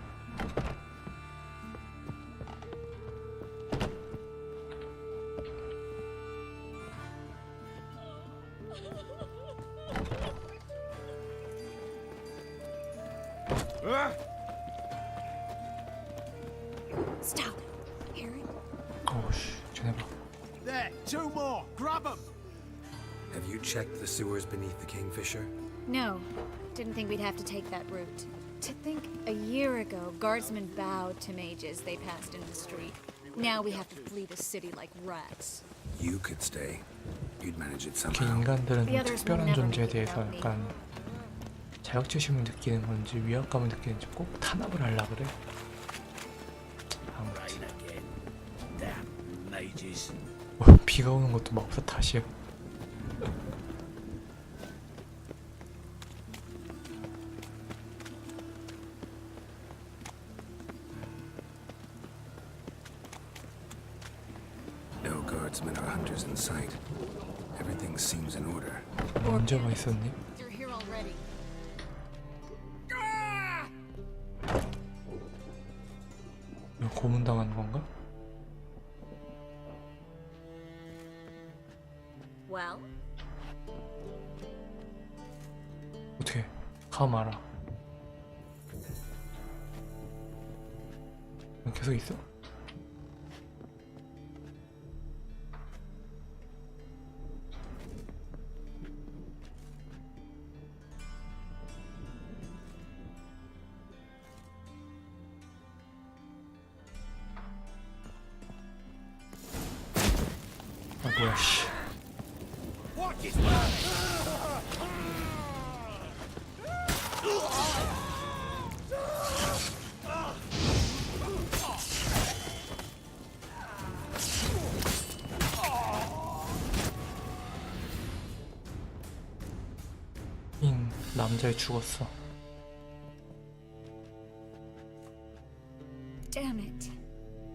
Speaker 4: Stop. Hear it?
Speaker 1: 어우씨, 쟤네 봐.
Speaker 7: There, two more. Grab them.
Speaker 3: Have you checked the sewers beneath the Kingfisher?
Speaker 4: No. Didn't think we'd have to take that route. To think a year ago, guardsmen bowed to mages they passed in the street. Now we have to flee the city like rats.
Speaker 3: You could stay. You'd manage it
Speaker 1: 이렇게
Speaker 3: somehow.
Speaker 1: 인간들은
Speaker 4: The others will
Speaker 1: 특별한
Speaker 4: never
Speaker 1: 존재에
Speaker 4: make it
Speaker 1: 대해서
Speaker 4: without me.
Speaker 1: 약간 자격지심을 느끼는 건지 위압감을 느끼는지 꼭 탄압을 하려 그래. 아무튼
Speaker 5: Rain again. Damn mages.
Speaker 1: 비가 오는 것도 마법사 탓이야.
Speaker 3: No guardsmen or hunters in sight. Everything seems in order.
Speaker 1: 언제 와 있었니?
Speaker 4: They're here already.
Speaker 1: 이거 고문당하는 건가?
Speaker 4: Well,
Speaker 1: 어떻게 가 말아. 계속 있어? 아 뭐야 씨.
Speaker 5: What is that?
Speaker 1: 인 남자애 죽었어.
Speaker 4: damn it.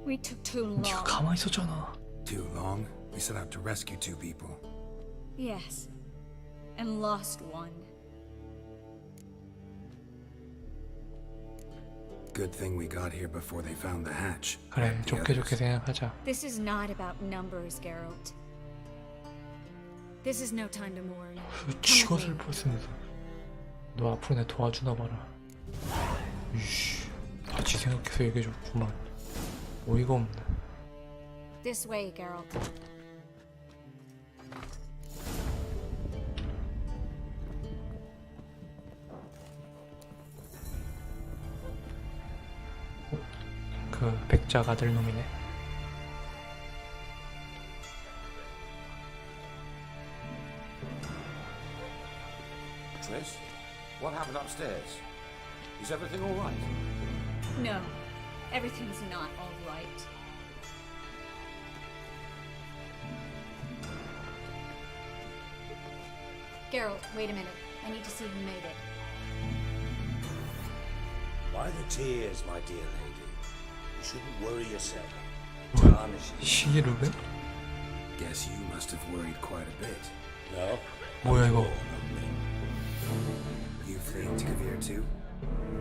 Speaker 4: We took too
Speaker 1: 네가
Speaker 4: long.
Speaker 1: 가만히 있었잖아.
Speaker 3: Too long? We set out to rescue two people.
Speaker 4: Yes. And lost one.
Speaker 3: Good thing we got here before they found the hatch.
Speaker 1: 그래
Speaker 3: The
Speaker 1: 좋게
Speaker 3: others.
Speaker 1: 좋게 생각하자.
Speaker 4: This is not about numbers, Geralt. This is no time to mourn.
Speaker 1: 쥐가 슬펐으면서 너 앞으로 내 도와주나 봐라. 이씨 같이 생각해서 얘기해줬구만. 어이가 없네.
Speaker 4: This way, Geralt.
Speaker 1: 그 백작 아들 놈이네.
Speaker 17: Triss, what happened upstairs?
Speaker 5: Is everything all right?
Speaker 4: No, everything's not all right. Geralt, wait a minute. I need to see who made it.
Speaker 5: By the tears, my dear lady. You shouldn't worry yourself. Tarnish you.
Speaker 1: 시계 루벤?
Speaker 3: Guess you must have worried quite a bit.
Speaker 5: No?
Speaker 1: 뭐야 이거?
Speaker 3: You fleeing to Kavir too?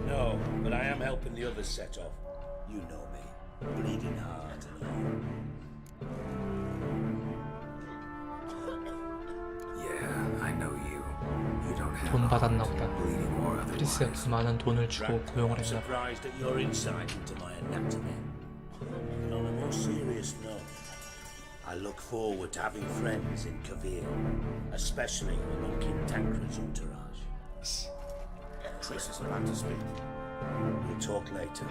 Speaker 5: No, but I am helping the others set off. You know me. Bleeding heart and all.
Speaker 3: Yeah, I know you. You don't have
Speaker 1: 돈 받았나 보다.
Speaker 3: bleeding or
Speaker 1: 크리스가 그 많은 돈을 주고 고용을
Speaker 5: I'm
Speaker 1: 했나 봐.
Speaker 5: surprised at your insight into my anatomy. But on a more serious note, I look forward to having friends in Kavir, especially among King Tancred's entourage. Triss is about to speak. We'll talk later.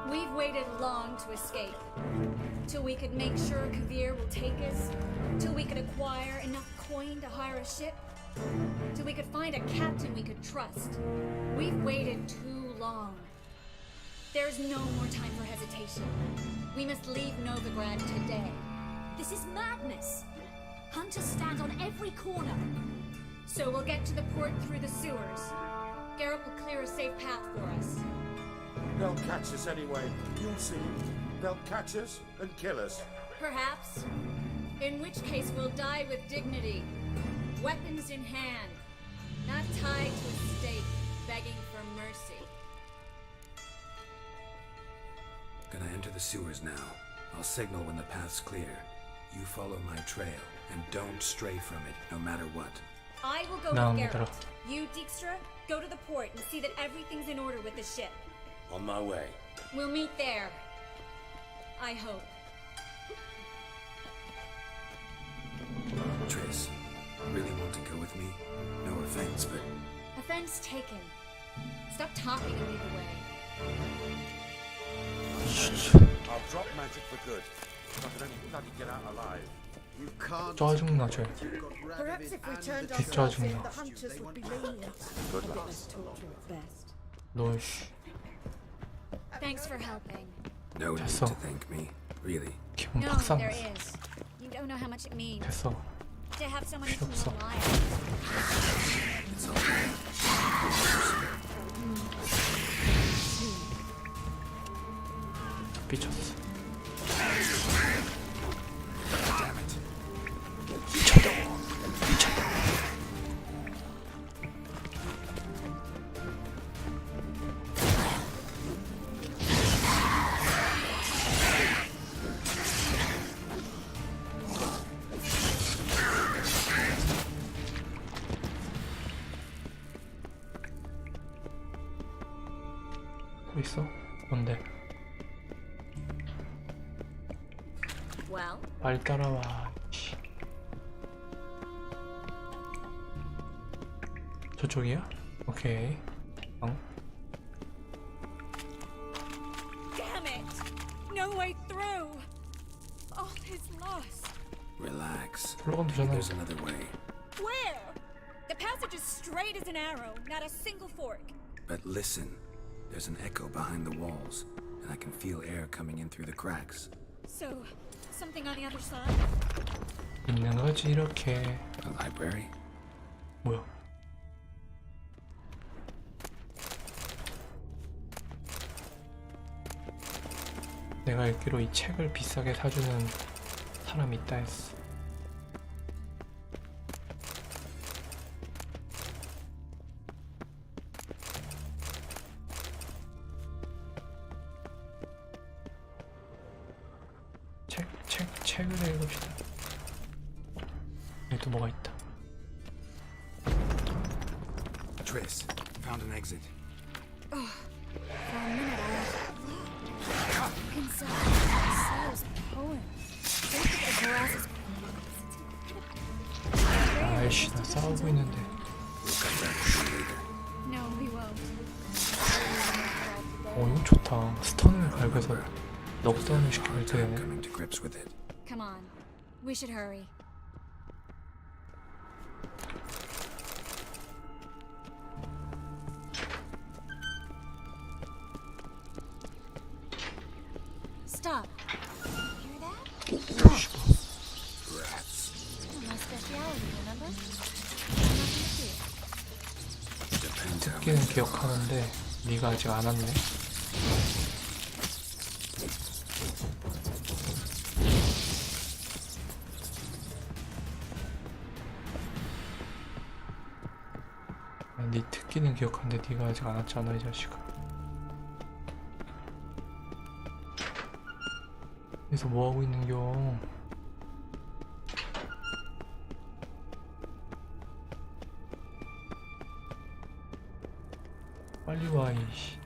Speaker 4: We've waited long to escape. Till we could make sure Kavir will take us. Till we could acquire enough coin to hire a ship. Till we could find a captain we could trust. We've waited too long. There's no more time for hesitation. We must leave Novigrad today.
Speaker 8: This is madness. Hunters stand on every corner.
Speaker 4: So we'll get to the port through the sewers. Geralt will clear a safe path for us.
Speaker 7: They'll catch us anyway. You'll see. They'll catch us and kill us.
Speaker 4: Perhaps. In which case we'll die with dignity. Weapons in hand. Not tied to a stake, begging for mercy.
Speaker 3: Gonna enter the sewers now. I'll signal when the path's clear. You follow my trail, and don't stray from it, no matter what.
Speaker 4: I will go
Speaker 1: No,
Speaker 4: with
Speaker 1: no.
Speaker 4: Geralt. You, Dijkstra, go to the port and see that everything's in order with the ship.
Speaker 5: On my way.
Speaker 4: We'll meet there. I hope.
Speaker 3: Triss, really want to go with me? No offense, but
Speaker 4: Offense taken. Stop talking and lead the way.
Speaker 7: I'll drop magic for good. If I could only bloody get out alive.
Speaker 6: You can't.
Speaker 1: 짜증나 쟤.
Speaker 14: Perhaps if we turned
Speaker 1: 개
Speaker 14: ourselves in,
Speaker 1: 짜증나.
Speaker 14: the hunters would be lenient.
Speaker 7: Good
Speaker 14: Let
Speaker 7: luck.
Speaker 14: us talk to it best.
Speaker 1: 너 씨.
Speaker 4: Thanks for helping.
Speaker 3: no need
Speaker 1: 됐어.
Speaker 3: to thank me. Really.
Speaker 1: 기분
Speaker 4: No,
Speaker 1: 박상.
Speaker 4: there is. You don't know how much it means
Speaker 1: 됐어.
Speaker 4: to have someone
Speaker 1: 필요
Speaker 4: who
Speaker 1: 없어.
Speaker 4: can rely on.
Speaker 3: It's all right.
Speaker 1: 삐쳤어.
Speaker 3: Damn it.
Speaker 1: 미쳤다. 미쳤다. 뭐 있어? 뭔데?
Speaker 4: Well,
Speaker 1: 빨리 따라와. 씨. 저쪽이야? 오케이.
Speaker 4: damn it! No way through! All is lost.
Speaker 3: Relax.
Speaker 1: 올라가면 되잖아.
Speaker 3: There's another way.
Speaker 4: Where? The passage is straight as an arrow, not a single fork.
Speaker 3: But listen, there's an echo behind the walls, and I can feel air coming in through the cracks.
Speaker 4: So, something on the other side?
Speaker 1: 있는 거지 이렇게.
Speaker 3: A library?
Speaker 1: 뭐야? 내가 읽기로 이 책을 비싸게 사주는 사람이 있다 했어. 책을 읽읍시다. 여기 또 뭐가 있다.
Speaker 3: Triss, found an exit.
Speaker 4: For a minute I Consider's poems. Think of the Horace's
Speaker 1: 아이씨, 나 싸우고 있는데.
Speaker 4: No, we won't.
Speaker 1: 이거 좋다. 스턴을 갈겨서 넉다운을 시켜야 되네.
Speaker 3: Coming to grips with it.
Speaker 4: Come on. We should hurry. My speciality, remember?
Speaker 1: 듣기는 기억하는데 네가 아직 안 왔네. 네 듣기는 기억하는데 네가 아직 안 왔잖아 이 자식아. 여기서 뭐하고 있는겨? 빨리 와 이씨.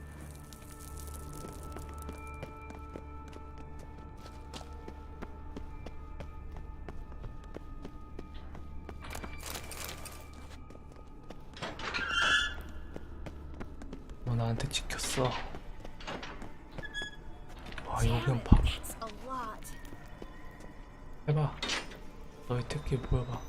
Speaker 1: 너 나한테 찍혔어. 와 이거 그냥 봐.
Speaker 4: That's a lot.
Speaker 1: 해봐. 너의 특기 보여봐.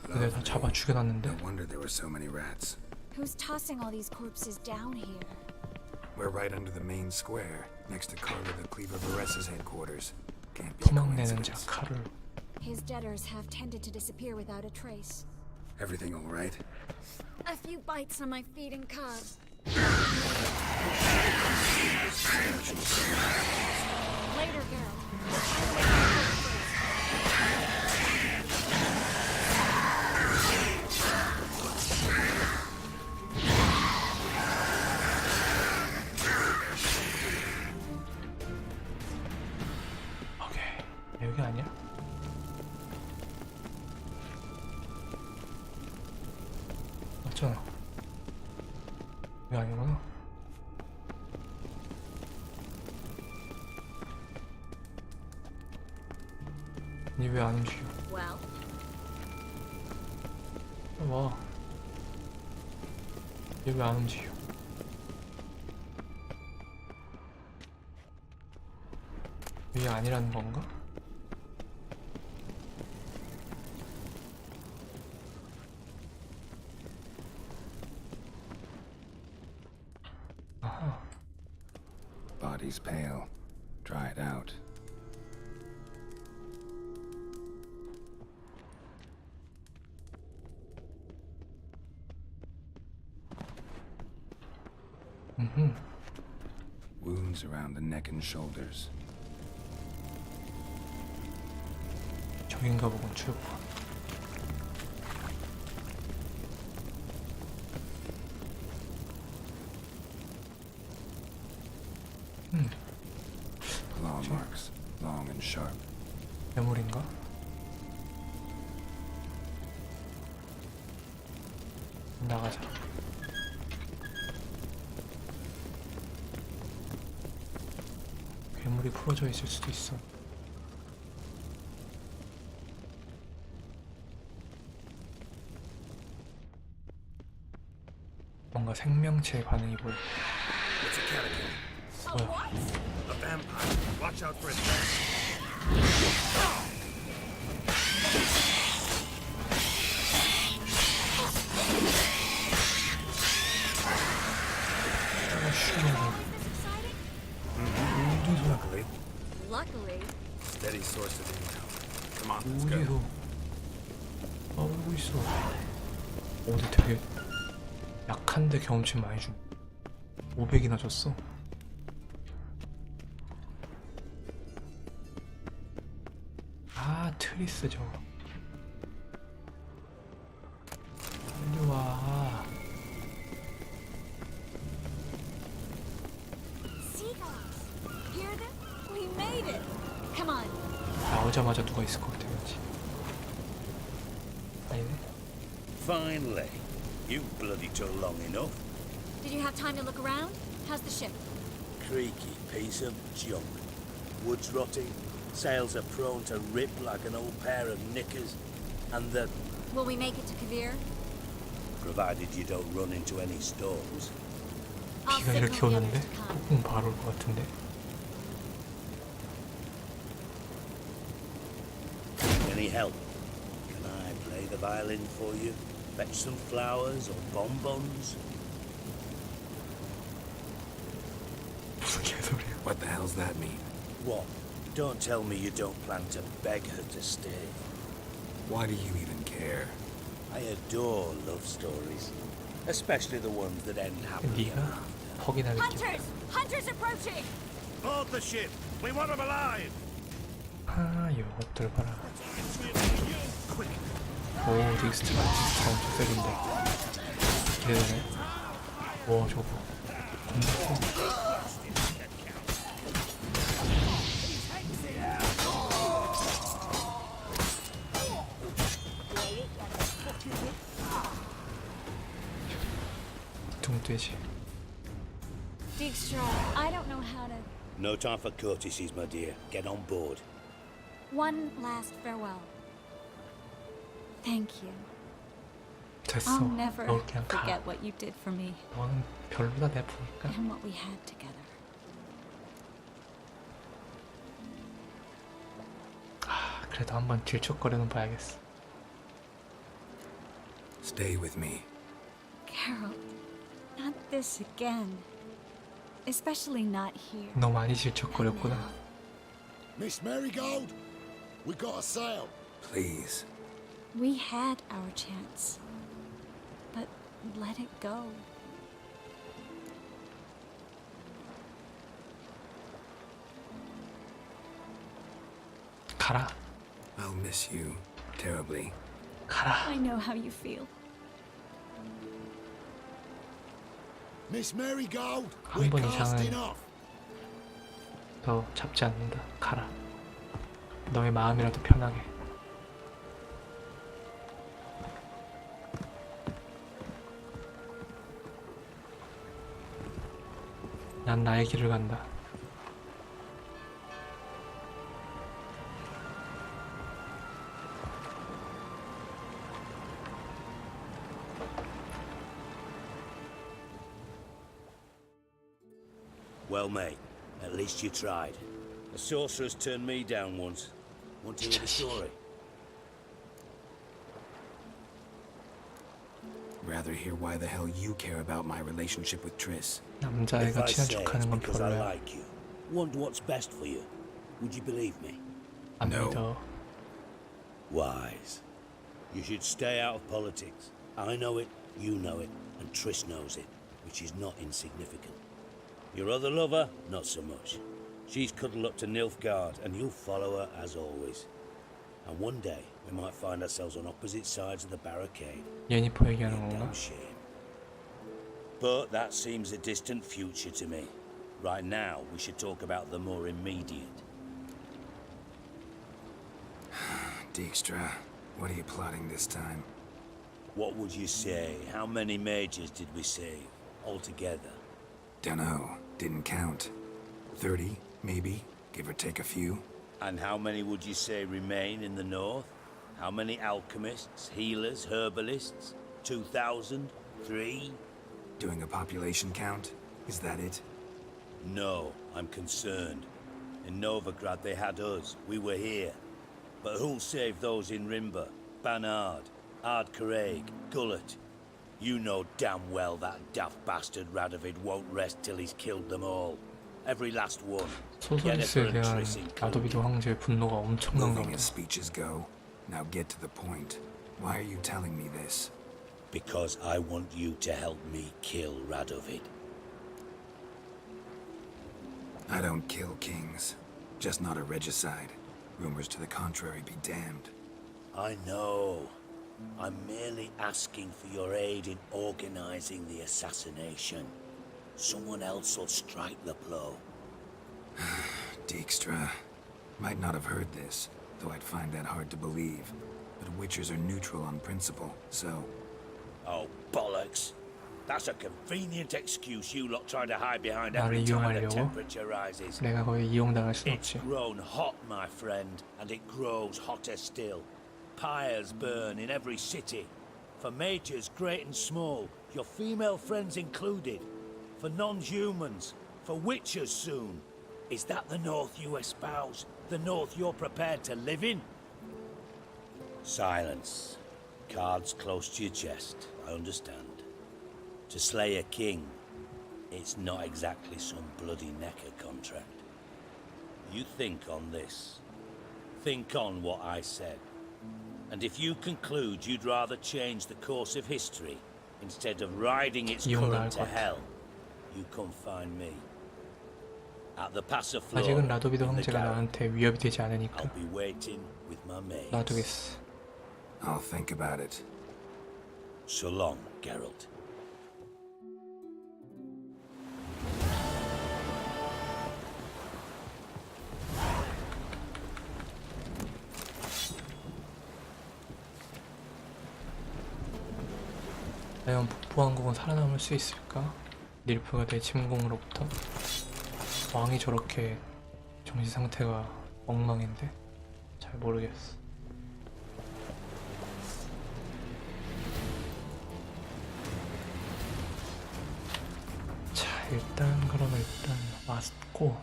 Speaker 1: 내가 다 잡아 죽여놨는데.
Speaker 3: No wonder there were so many rats.
Speaker 4: Who's tossing all these corpses down here?
Speaker 3: We're right under the main square, next to Carter the Cleaver Varessa's headquarters. Can't be a
Speaker 1: 도망내는 자
Speaker 3: coincidence.
Speaker 1: 칼을.
Speaker 4: His debtors have tended to disappear without a trace.
Speaker 3: Everything all right?
Speaker 4: A few bites on my feet and calves. Later, Geralt.
Speaker 1: 오케이. 여기 아니야? 맞잖아. 여기 아니구나. 니 왜 안 움직여?
Speaker 4: Well,
Speaker 1: 와. 얘 왜 안 움직여? 이게 아니라는 건가? 아하.
Speaker 3: Body's pale, dried out. Wounds around the neck and shoulders.
Speaker 1: 저긴가 보군 출구.
Speaker 3: Claw marks, long and sharp.
Speaker 1: 괴물인가? 나가자. 괴물이 풀어져 있을 수도 있어. 뭔가 생명체의 반응이 보여.
Speaker 7: It's a catacomb.
Speaker 1: 뭐야?
Speaker 7: A vampire. Watch out for its
Speaker 1: 어디서?
Speaker 4: luckily,
Speaker 7: steady source of income. Come on, let's go.
Speaker 1: 어디서? 나오고 있어. 어디 되게 약한데 경험치 많이 준. 500이나 줬어. 아 트리스 저거. 빨리 와.
Speaker 4: seagulls. Hear them? We made it. Come on.
Speaker 1: 나오자마자 누가 있을 것 같아 왠지. 아니네.
Speaker 5: Finally. You bloody took long enough.
Speaker 4: Did you have time to look around? How's the ship?
Speaker 5: Creaky piece of junk. Wood's rotting, sails are prone to rip like an old pair of knickers, and the...
Speaker 4: Will we make it to Kavir?
Speaker 5: provided you don't run into any storms.
Speaker 4: I'll
Speaker 1: 비가
Speaker 4: signal
Speaker 1: 이렇게
Speaker 4: the
Speaker 1: 오는데
Speaker 4: others to come.
Speaker 1: 폭풍 바로 올 것 같은데.
Speaker 5: Any help? Can I play play the violin for you? Fetch some flowers or bonbons?
Speaker 1: 무슨 개소리야.
Speaker 3: What the hell's that mean?
Speaker 5: What? Don't tell me you don't plan to beg her to stay.
Speaker 3: Why do you even care?
Speaker 5: I adore love stories. Especially the ones that end happily.
Speaker 1: 네가 퍽이나 느끼고.
Speaker 4: Hunters! Hunters approaching!
Speaker 5: Board the ship! We want them alive!
Speaker 1: 아, 이것들 봐라. 오, 딕스트가 엄청 세긴데. 기대되네. 와, 저거 봐. 겁나 세. 둥돼지.
Speaker 4: Dijkstra, I don't know how to...
Speaker 5: No time for courtesies, my dear. Get on board.
Speaker 4: One last farewell. Thank you.
Speaker 1: 됐어.
Speaker 4: I'll never
Speaker 1: 너 그냥 가.
Speaker 4: forget what you did for me
Speaker 1: 너는 별로다 내 보니까.
Speaker 4: and what we had together.
Speaker 1: 아, 그래도 한번 질척거리는 봐야겠어.
Speaker 3: Stay with me.
Speaker 4: Carol, not this again. Especially not here.
Speaker 1: 너 많이 질척거렸구나.
Speaker 9: Miss Marigold, we gotta sail.
Speaker 3: Please.
Speaker 4: We had our chance. But let it go.
Speaker 1: 가라.
Speaker 3: I'll miss you terribly.
Speaker 1: 가라.
Speaker 4: I know how you feel.
Speaker 9: Miss Marigold,
Speaker 1: 한
Speaker 9: we're
Speaker 1: 번
Speaker 9: casting
Speaker 1: 이상은
Speaker 9: off.
Speaker 1: 너 잡지 않는다. 가라. 너의 마음이라도 편하게. 난 나의 길을 간다.
Speaker 5: Well, mate, at least you tried. The sorceress turned me down once. Want to hear the story?
Speaker 3: Rather hear why the hell you care about my relationship with Triss.
Speaker 5: If
Speaker 1: 남자애가
Speaker 5: I
Speaker 1: 친한
Speaker 5: say it's
Speaker 1: 척하는 건
Speaker 5: because I
Speaker 1: 별로야.
Speaker 5: like you, want what's best for you, would you believe me?
Speaker 1: 안 믿어.
Speaker 5: Wise. You should stay out of politics. I know it, you know it, and Triss knows it, which is not insignificant. Your other lover, not so much. She's cuddled up to Nilfgaard, and you'll follow her as always. And one day, we might find ourselves on opposite sides of the barricade.
Speaker 1: 예니퍼 얘기하는 건가?
Speaker 5: Damn shame. But that seems a distant future to me. Right now, we should talk about the more immediate.
Speaker 3: Dijkstra, what are you plotting this time?
Speaker 5: What would you say? How many mages did we save altogether?
Speaker 3: Dunno. Didn't count. 30, maybe, give or take a few.
Speaker 5: And how many would you say remain in the north? How many alchemists, healers, herbalists? 2,000? 3?
Speaker 3: Doing a population count? Is that it?
Speaker 5: No, I'm concerned. In Novigrad they had us. We were here. But who'll save those in Rimba? Banard, Ardcaraig, Gullet? You know damn well that daft bastard Radovid won't rest till he's killed them all. Every last one.
Speaker 1: 소서리스에 대한 라도비드 황제의 분노가 엄청난
Speaker 3: Moving
Speaker 1: 겁니다.
Speaker 3: as speeches go. Now get to the point. Why are you telling me this?
Speaker 5: Because I want you to help me kill Radovid.
Speaker 3: I don't kill kings. Just not a regicide. Rumors to the contrary be damned.
Speaker 5: I know. I'm merely asking for your aid in organizing the assassination. Someone else will strike the blow.
Speaker 3: Dijkstra. Might not have heard this, though I'd find that hard to believe. But Witchers are neutral on principle, so...
Speaker 5: Oh, bollocks. That's a convenient excuse you lot try to hide behind
Speaker 1: 나를
Speaker 5: every time the
Speaker 1: 이용하려고?
Speaker 5: temperature rises.
Speaker 1: 내가 거의 이용당할 순
Speaker 5: It's
Speaker 1: 없지.
Speaker 5: grown hot, my friend, and it grows hotter still. Pyres burn in every city. For mages great and small, your female friends included. For non-humans, for witchers soon. Is that the North you espouse? The North you're prepared to live in? Silence.
Speaker 17: Cards close to your chest, I understand. To slay a king, it's not exactly some bloody necker contract. You think on this. Think on what I said. And if you conclude you'd rather change the course of history instead of riding its current to hell, you come find me. At the Pass of
Speaker 1: 아직은
Speaker 17: Flora,
Speaker 1: 라도비도
Speaker 17: in the
Speaker 1: 형제가
Speaker 17: garret.
Speaker 1: 나한테 위협이 되지 않으니까
Speaker 17: I'll be waiting with my mates.
Speaker 1: 놔두겠어.
Speaker 3: I'll think about it.
Speaker 17: So long, Geralt.
Speaker 1: 과연 북부왕국은 살아남을 수 있을까? 닐프가 내 침공으로부터? 왕이 저렇게 정신 상태가 엉망인데? 잘 모르겠어. 자, 그러면 일단 왔고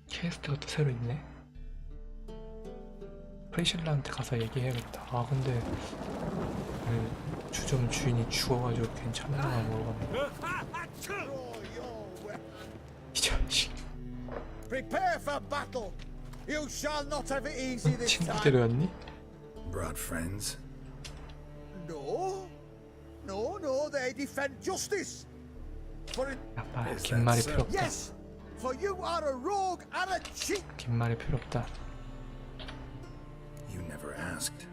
Speaker 1: 퀘스트가 또 새로 있네. 프리실라한테 가서 얘기해야겠다. 아 근데 그 주점 주인이 죽어가지고 괜찮나 모르겠네. 이 자식.
Speaker 9: Prepare for battle. You shall not have it easy this
Speaker 1: 친구
Speaker 9: time.
Speaker 1: 데려왔니?
Speaker 3: Brought friends?
Speaker 9: No, no, they defend justice. For it.
Speaker 1: 아빠 긴 말이 필요 없다.
Speaker 9: Yes, for you are a rogue and a cheat.
Speaker 1: 긴 말이 필요 없다.
Speaker 3: You never asked.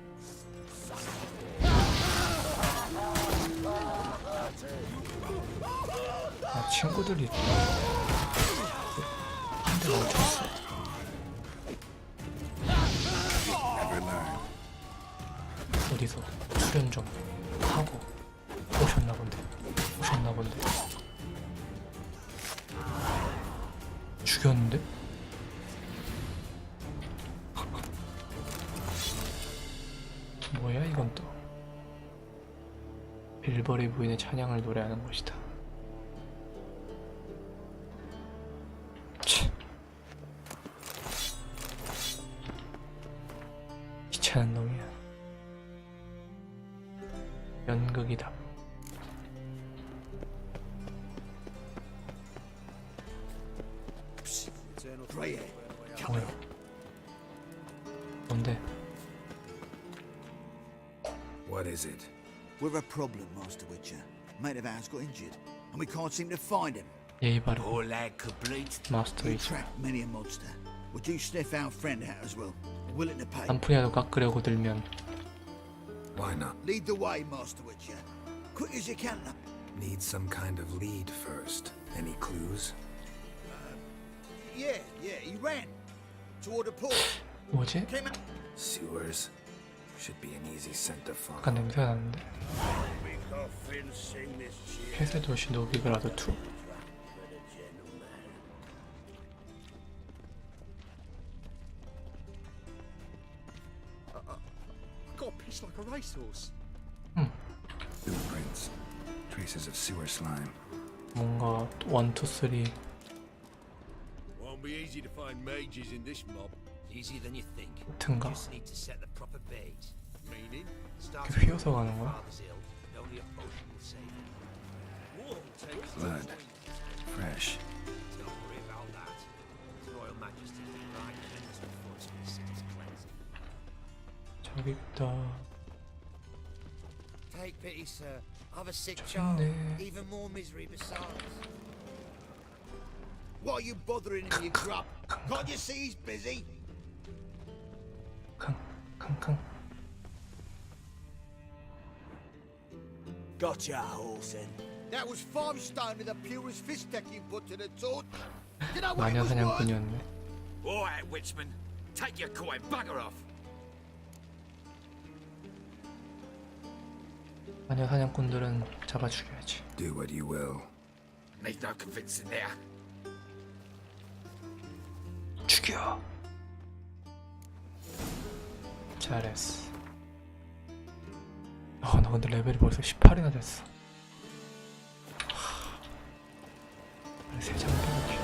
Speaker 1: 아, 친구들이 한 대 맞췄어.
Speaker 3: Never learn.
Speaker 1: 어디서 수련 좀 하고 오셨나 본데. 죽였는데? 뭐야 이건 또. 빌버리 부인의 찬양을 노래하는 것이다. 참. 귀찮은 놈이야. 연극이다. 뭐야? 뭔데?
Speaker 3: What is it?
Speaker 9: We're a problem, Master Witcher. Mate of ours got injured, and we can't seem to find him.
Speaker 1: 예의 바르고
Speaker 5: Poor lad could bleed.
Speaker 1: 마스터
Speaker 9: We
Speaker 1: 이지.
Speaker 9: tracked many a monster. Would you sniff our friend out as well? Willing to pay?
Speaker 1: 한 푼이라도 깎으려고 들면
Speaker 3: Why not?
Speaker 9: Lead the way, Master Witcher. Quick as you can.
Speaker 3: Need some kind of lead first. Any clues?
Speaker 9: Yeah, he ran toward the port.
Speaker 1: 뭐지?
Speaker 9: Came out.
Speaker 3: Sewers. Should be an easy scent to follow.
Speaker 1: 약간 냄새가 나는데. 폐쇄 도시 노비그라드 2.
Speaker 6: Got pissed like a racehorse.
Speaker 3: Blueprints. Traces of sewer slime.
Speaker 1: 뭔가 1, 2, 3
Speaker 5: Won't be easy to find mages in this mob.
Speaker 10: Easier than you think.
Speaker 1: 같은가?
Speaker 10: Just need to set the proper bait.
Speaker 5: Meaning?
Speaker 1: 이렇게 휘어서 가는 거야?
Speaker 10: Father's ill, and only a potion will save him. War takes
Speaker 3: Blood. Fresh.
Speaker 10: Don't worry about that. His Royal Majesty will right cleanse the foot and the city's cleansing.
Speaker 1: 저기 있다.
Speaker 18: Take pity, sir. I've a sick
Speaker 1: 저기
Speaker 18: child.
Speaker 1: 있네.
Speaker 18: Even more misery besides.
Speaker 9: Why are you bothering him, you grub? Can't you see he's busy?
Speaker 1: 캉캉.
Speaker 9: Gotcha, Horsen. That was 5 stone with the purest fish deck you put to the torch. You know what it
Speaker 1: 마녀
Speaker 9: was worth?
Speaker 1: 사냥꾼이었네.
Speaker 10: All right, Witchman. Take your coin, bugger off.
Speaker 1: 마녀 사냥꾼들은 잡아 죽여야지.
Speaker 3: Do what you will.
Speaker 10: Need no convincing there.
Speaker 1: 죽여. 잘했어. 아, 나 근데 레벨이 벌써 18이나 됐어. 빨리 3장 빼고 키워.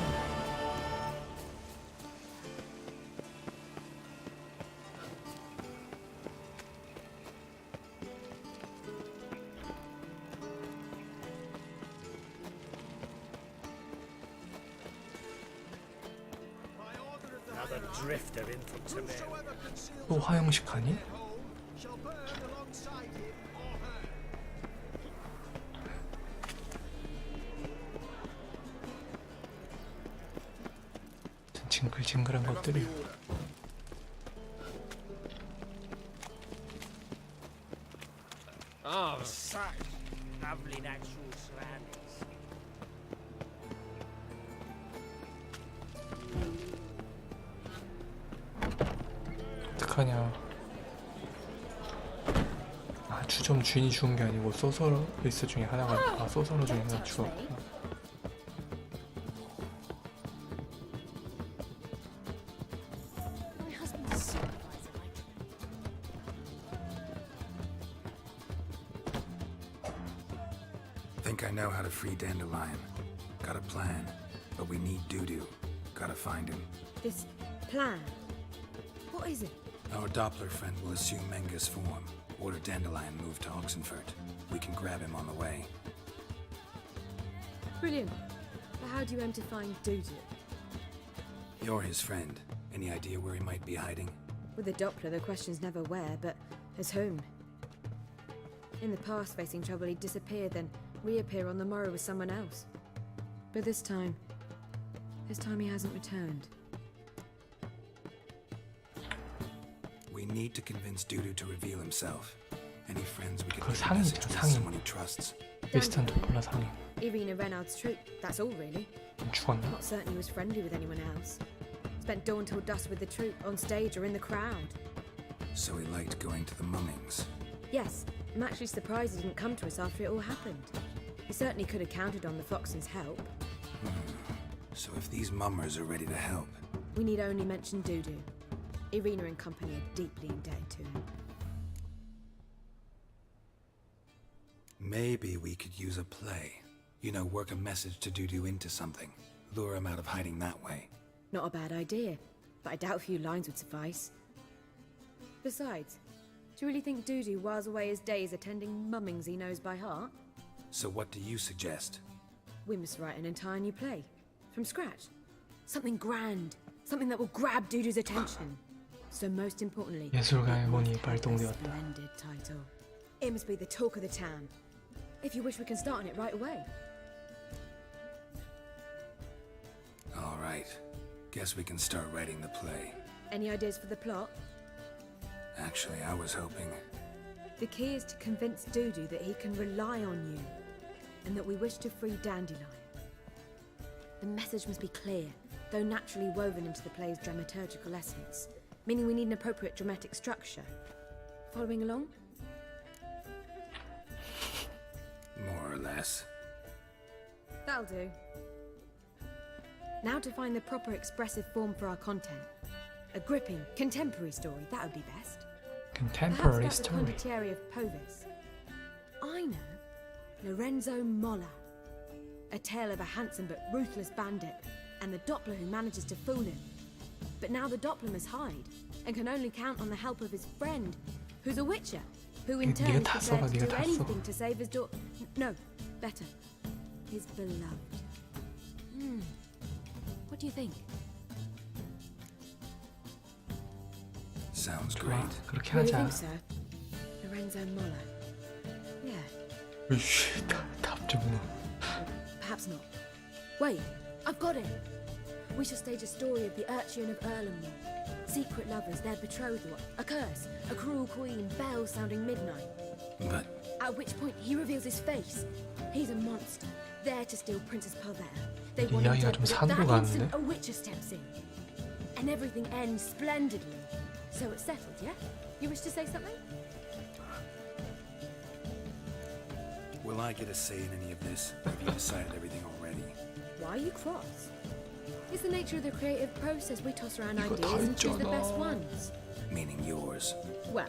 Speaker 18: Another drifter in from Temeria.
Speaker 1: 또 화형식 하니? 징글징글한 것들이.
Speaker 18: Oh, such lovely natural surroundings.
Speaker 1: 어떡하냐. 아, 주점 주인이 죽은 게 아니고 소서리스 중에 하나가, 소서러 중에 하나 죽었구나.
Speaker 8: My husband is supervisor.
Speaker 3: Think I know how to free Dandelion. Got a plan, but we need Dudu. Gotta find him.
Speaker 13: This plan? What is it?
Speaker 3: Our Doppler friend will assume Menga's form. Order Dandelion moved to Oxenfurt. We can grab him on the way.
Speaker 13: Brilliant. But how do you aim to find Dudu?
Speaker 3: You're his friend. Any idea where he might be hiding?
Speaker 13: With the Doppler, the question's never where, but as whom. In the past, facing trouble, he'd disappear, then reappear on the morrow with someone else. But this time he hasn't returned.
Speaker 3: We need to convince Dudu to reveal himself. Any friends we
Speaker 1: 그
Speaker 3: could leave a
Speaker 1: 상인,
Speaker 3: message with
Speaker 1: 상인.
Speaker 3: someone he trusts.
Speaker 1: 비슷한 도플라 상인.
Speaker 13: Irina Reynard's troop, that's all really.
Speaker 1: 죽었나?
Speaker 13: Not certain he was friendly with anyone else. Spent dawn till dusk with the troop, on stage or in the crowd.
Speaker 3: So he liked going to the mummings.
Speaker 13: Yes, I'm actually surprised he didn't come to us after it all happened. He certainly could have counted on the Foxen's help.
Speaker 3: So if these mummers are ready to help,
Speaker 13: We need only mention Dudu. Irina and company are deeply indebted to him.
Speaker 3: maybe we could use a play. You know, work a message to Dudu into something. Lure him out of hiding that way.
Speaker 13: Not a bad idea, but I doubt a few lines would suffice. Besides, do you really think Dudu whiles away his days attending mummings he knows by heart?
Speaker 3: So what do you suggest?
Speaker 13: We must write an entire new play. From scratch. Something grand. Something that will grab Dudu's attention. So most importantly,
Speaker 1: 예술가의 혼이
Speaker 13: a
Speaker 1: 발동되었다.
Speaker 13: splendid title. It must be the talk of the town. If you wish, we can start on it right away.
Speaker 3: All right. Guess we can start writing the play.
Speaker 13: Any ideas for the plot?
Speaker 3: Actually, I was hoping...
Speaker 13: The key is to convince Dudu that he can rely on you, and that we wish to free Dandelion. The message must be clear, though naturally woven into the play's dramaturgical essence, meaning we need an appropriate dramatic structure. Following along?
Speaker 3: More or less.
Speaker 13: That'll do. Now to find the proper expressive form for our content. A gripping, contemporary story, that would be best.
Speaker 1: Contemporary
Speaker 13: Perhaps about the
Speaker 1: story.
Speaker 13: condottieri of Povis. I know. Lorenzo Molla. A tale of a handsome but ruthless bandit, and the Doppler who manages to fool him. But now the Doppler must hide, and can only count on the help of his friend, who's a witcher, who in turn is
Speaker 1: 네가 다
Speaker 13: prepared
Speaker 1: 써봐,
Speaker 13: to
Speaker 1: 네가
Speaker 13: do
Speaker 1: 다 써.
Speaker 13: anything to save his daughter. No, better. His beloved. What do you think?
Speaker 3: Sounds
Speaker 1: 좋아,
Speaker 3: great.
Speaker 1: 그렇게
Speaker 13: Really
Speaker 1: 하자.
Speaker 13: think so? Lorenzo Molla. Yeah,
Speaker 1: 으이씨, 답좀 뭐.
Speaker 13: perhaps not. Wait, I've got it! We shall stage a story of the Urchin of Erlenmoor. Secret lovers, their betrothal, a curse, a cruel queen, bells sounding midnight.
Speaker 3: But
Speaker 13: At which point he reveals his face. He's a monster, there to steal Princess Palvera. They want him
Speaker 1: 이야기가
Speaker 13: dead,
Speaker 1: 좀
Speaker 13: but at
Speaker 1: 산으로
Speaker 13: that instant,
Speaker 1: 가는데?
Speaker 13: a witcher steps in. And everything ends splendidly. So it's settled, yeah? You wish to say something?
Speaker 3: will I get a say in any of this? Have you decided everything already?
Speaker 13: Why are you cross? It's the nature of the creative process. We toss around
Speaker 3: 이거 다
Speaker 13: ideas and choose the
Speaker 3: 했잖아.
Speaker 13: best ones.
Speaker 3: Meaning yours.
Speaker 13: Well,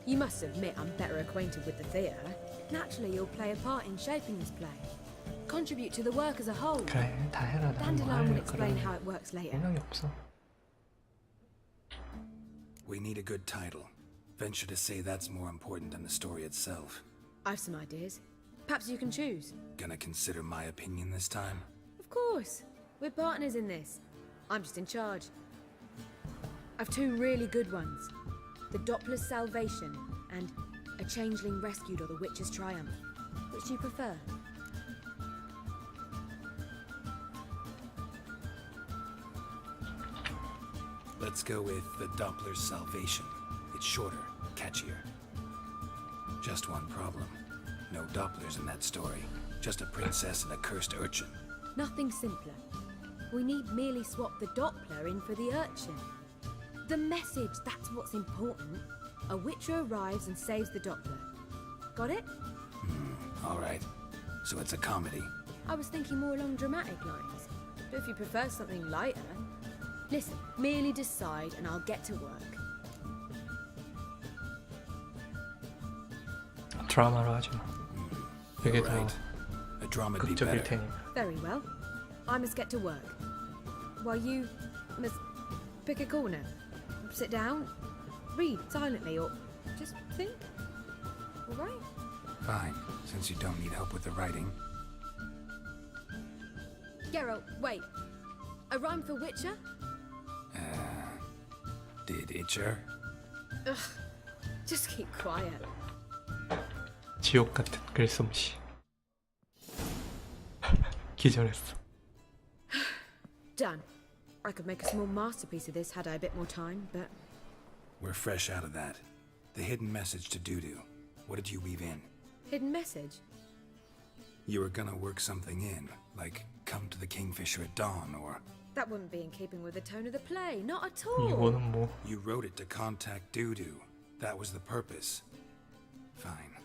Speaker 13: you must admit I'm better acquainted with the theatre. Naturally, you'll play a part in shaping this play. Contribute to the work as a whole.
Speaker 1: 그래, 다 해라. 나는 뭐
Speaker 13: Dandelion will
Speaker 1: 할
Speaker 13: explain
Speaker 1: 그런
Speaker 13: how it works later.
Speaker 1: 생각이 없어.
Speaker 3: We need a good title. Venture to say that's more important than the story itself.
Speaker 13: I've some ideas. Perhaps you can choose.
Speaker 3: Gonna consider my opinion this time?
Speaker 13: Of course. We're partners in this. I'm just in charge. I've two really good ones. The Doppler's Salvation and A Changeling Rescued or The Witch's Triumph. Which do you prefer?
Speaker 3: Let's go with the Doppler's Salvation. It's shorter, catchier. Just one problem. No Dopplers in that story. Just a princess and a cursed urchin.
Speaker 13: Nothing simpler. We need merely swap the Doppler in for the urchin. The message, that's what's important. A Witcher arrives and saves the Doppler. Got it?
Speaker 3: All right. So it's a comedy.
Speaker 13: I was thinking more along dramatic lines. But if you prefer something lighter... Listen, merely decide and I'll get to work.
Speaker 1: 드라마로 하지 마. 그게 더
Speaker 3: Right. A drama'd be
Speaker 1: 극적일
Speaker 3: better.
Speaker 1: 테니까.
Speaker 13: Very well. I must get to work. While you must pick a corner. Sit down, read silently, or just think. All right?
Speaker 3: Fine, since you don't need help with the writing.
Speaker 13: Geralt, wait. A rhyme for Witcher?
Speaker 3: Did Itcher?
Speaker 13: Ugh. Just keep quiet.
Speaker 1: 지옥 같은 글솜씨. 기절했어.
Speaker 13: Done. I could make a small masterpiece of this had I a bit more time, but...
Speaker 3: We're fresh out of that. The hidden message to Dudu. What did you weave in?
Speaker 13: Hidden message?
Speaker 3: You were gonna work something in, like come to the Kingfisher at dawn, or...
Speaker 13: That wouldn't be in keeping with the tone of the play, not at all.
Speaker 1: 이거는 뭐
Speaker 3: You wrote it to contact Dudu. That was the purpose. Fine.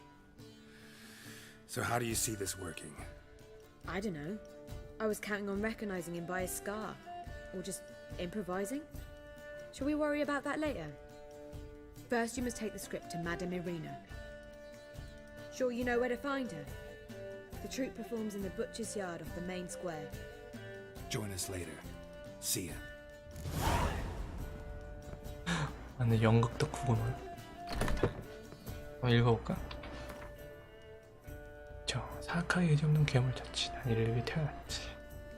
Speaker 3: So how do you see this working?
Speaker 13: I don't know. I was counting on recognizing him by his scar. Or just improvising. Shall we worry about that later? First, you must take the script to Madame Irina. Sure you know where to find her? The troupe performs in the butcher's yard off the main square.
Speaker 3: Join us later. See ya.
Speaker 1: 근데 연극도 구구물. 한번 읽어볼까? 저 사악하게 의지없는 괴물 자치. 난 이를 위해 태어났지.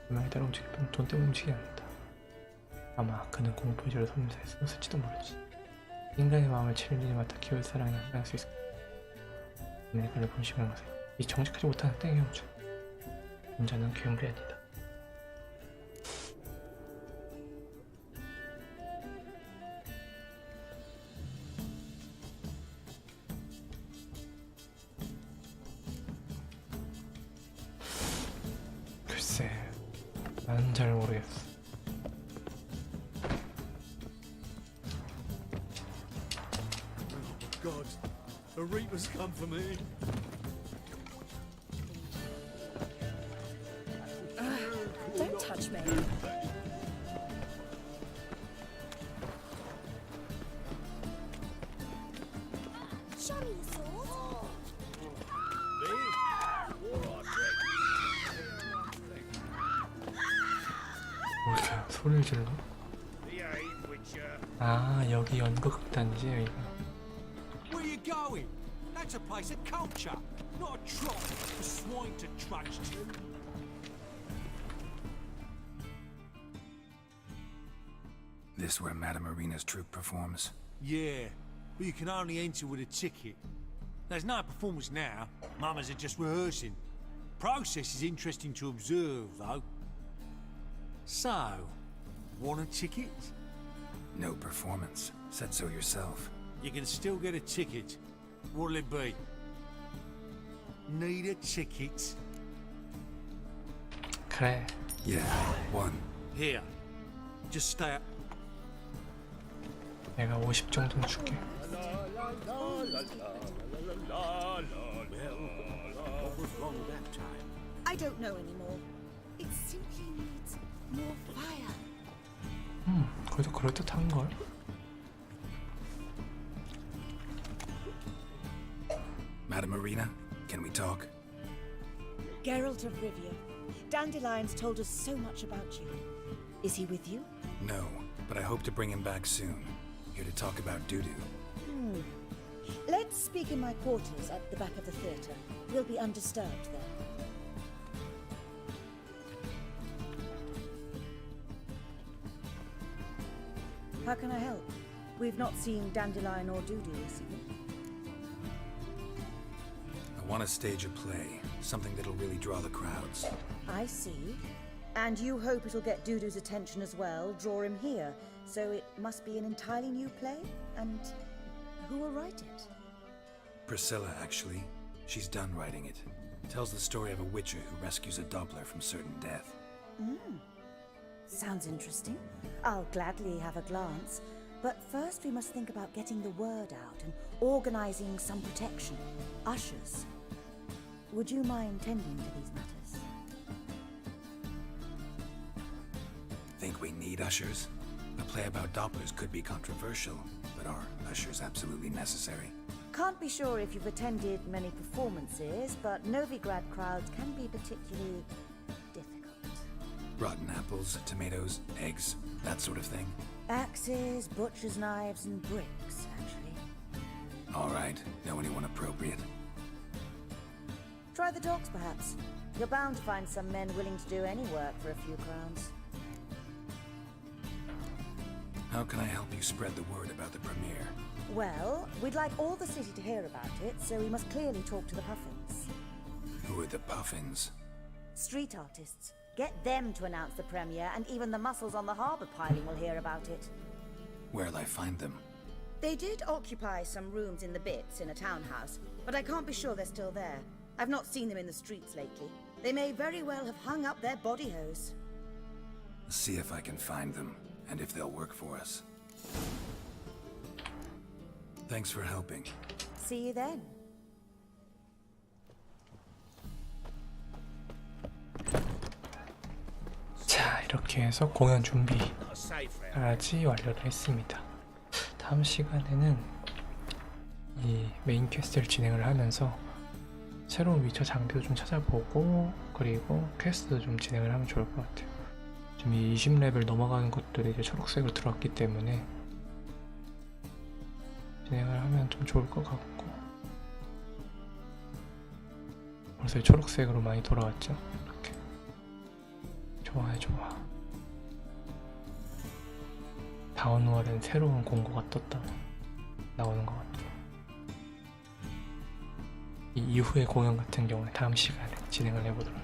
Speaker 1: 분명히 따라 움직일 뿐 돈 때문에 움직이지 않는다. 아마 그는 공포의지로 섬유사에 쓰였을지도 모르지. 인간의 마음을 칠일이 맡아 키울 사랑이 나타날 수 있을 거야. 내 그를 본심을 가서 이 정직하지 못하는 땡의 형주. 인자는 괴물이 아니다. 글쎄, 난 잘 모르겠어.
Speaker 5: God, a reaper's come for me.
Speaker 14: Don't touch me.
Speaker 8: Show me your sword.
Speaker 1: 뭐 이렇게 소리를 질러? 아, 여기 연극극단이지 여기가.
Speaker 10: Where are you going? That's a place of culture, not a trough for swine to trudge to.
Speaker 3: This where Madame Irina's troupe performs?
Speaker 5: Yeah, but you can only enter with a ticket. There's no performance now. Mamas are just rehearsing. Process is interesting to observe, though. So, want a ticket?
Speaker 3: No performance. Said so yourself.
Speaker 5: You can still get a ticket. What'll it be? Need a ticket?
Speaker 1: 그래.
Speaker 3: Yeah, one.
Speaker 5: Here. Just stay up.
Speaker 1: 내가 50 정도는 줄게.
Speaker 5: What was wrong that time?
Speaker 14: I don't know anymore. It simply needs more fire.
Speaker 1: 그래도 그럴듯한 걸.
Speaker 3: Madame Irina, can we talk?
Speaker 14: Geralt of Rivia. Dandelions told us so much about you. Is he with you?
Speaker 3: No, but I hope to bring him back soon. Here to talk about Dudu.
Speaker 14: Let's speak in my quarters at the back of the theatre. We'll be undisturbed there. How can I help? We've not seen Dandelion or Dudu recently.
Speaker 3: I want to stage a play, something that'll really draw the crowds.
Speaker 14: I see. And you hope it'll get Dudu's attention as well, draw him here. So it must be an entirely new play? And who will write it?
Speaker 3: Priscilla, actually. She's done writing it. Tells the story of a witcher who rescues a Doppler from certain death.
Speaker 14: Sounds interesting. I'll gladly have a glance. But first we must think about getting the word out and organizing some protection. Ushers. Would you mind tending to these matters?
Speaker 3: Think we need ushers? A play about Dopplers could be controversial, but are ushers absolutely necessary?
Speaker 14: Can't be sure if you've attended many performances, but Novigrad crowds can be particularly difficult.
Speaker 3: Rotten apples, tomatoes, eggs, that sort of thing?
Speaker 14: Axes, butcher's knives, and bricks, actually.
Speaker 3: All right, know anyone appropriate?
Speaker 14: Try the dogs, perhaps. You're bound to find some men willing to do any work for a few crowns.
Speaker 3: How can I help you spread the word about the premiere?
Speaker 14: Well, we'd like all the city to hear about it, so we must clearly talk to the Puffins.
Speaker 3: Who are the Puffins?
Speaker 14: Street artists. Get them to announce the premiere, and even the muscles on the harbour piling will hear about it.
Speaker 3: Where'll I find them?
Speaker 14: They did occupy some rooms in the Bits in a townhouse, but I can't be sure they're still there. I've not seen them in the streets lately. They may very well have hung up their body hose.
Speaker 3: See if I can find them, and if they'll work for us. Thanks for helping.
Speaker 14: See you then.
Speaker 1: 자, 이렇게 해서 공연 준비까지 완료를 했습니다. 다음 시간에는 이 메인 퀘스트를 진행을 하면서 새로운 위쳐 장비도 좀 찾아보고 그리고 퀘스트도 좀 진행을 하면 좋을 것 같아요. 지금 이 20레벨 넘어가는 것들이 이제 초록색으로 들어왔기 때문에 진행을 하면 좀 좋을 것 같고 벌써 초록색으로 많이 돌아왔죠? 이렇게 좋아요, 좋아. 다운월은 새로운 공고가 떴다 나오는 것 같아요. 이 이후의 공연 같은 경우는 다음 시간에 진행을 해보도록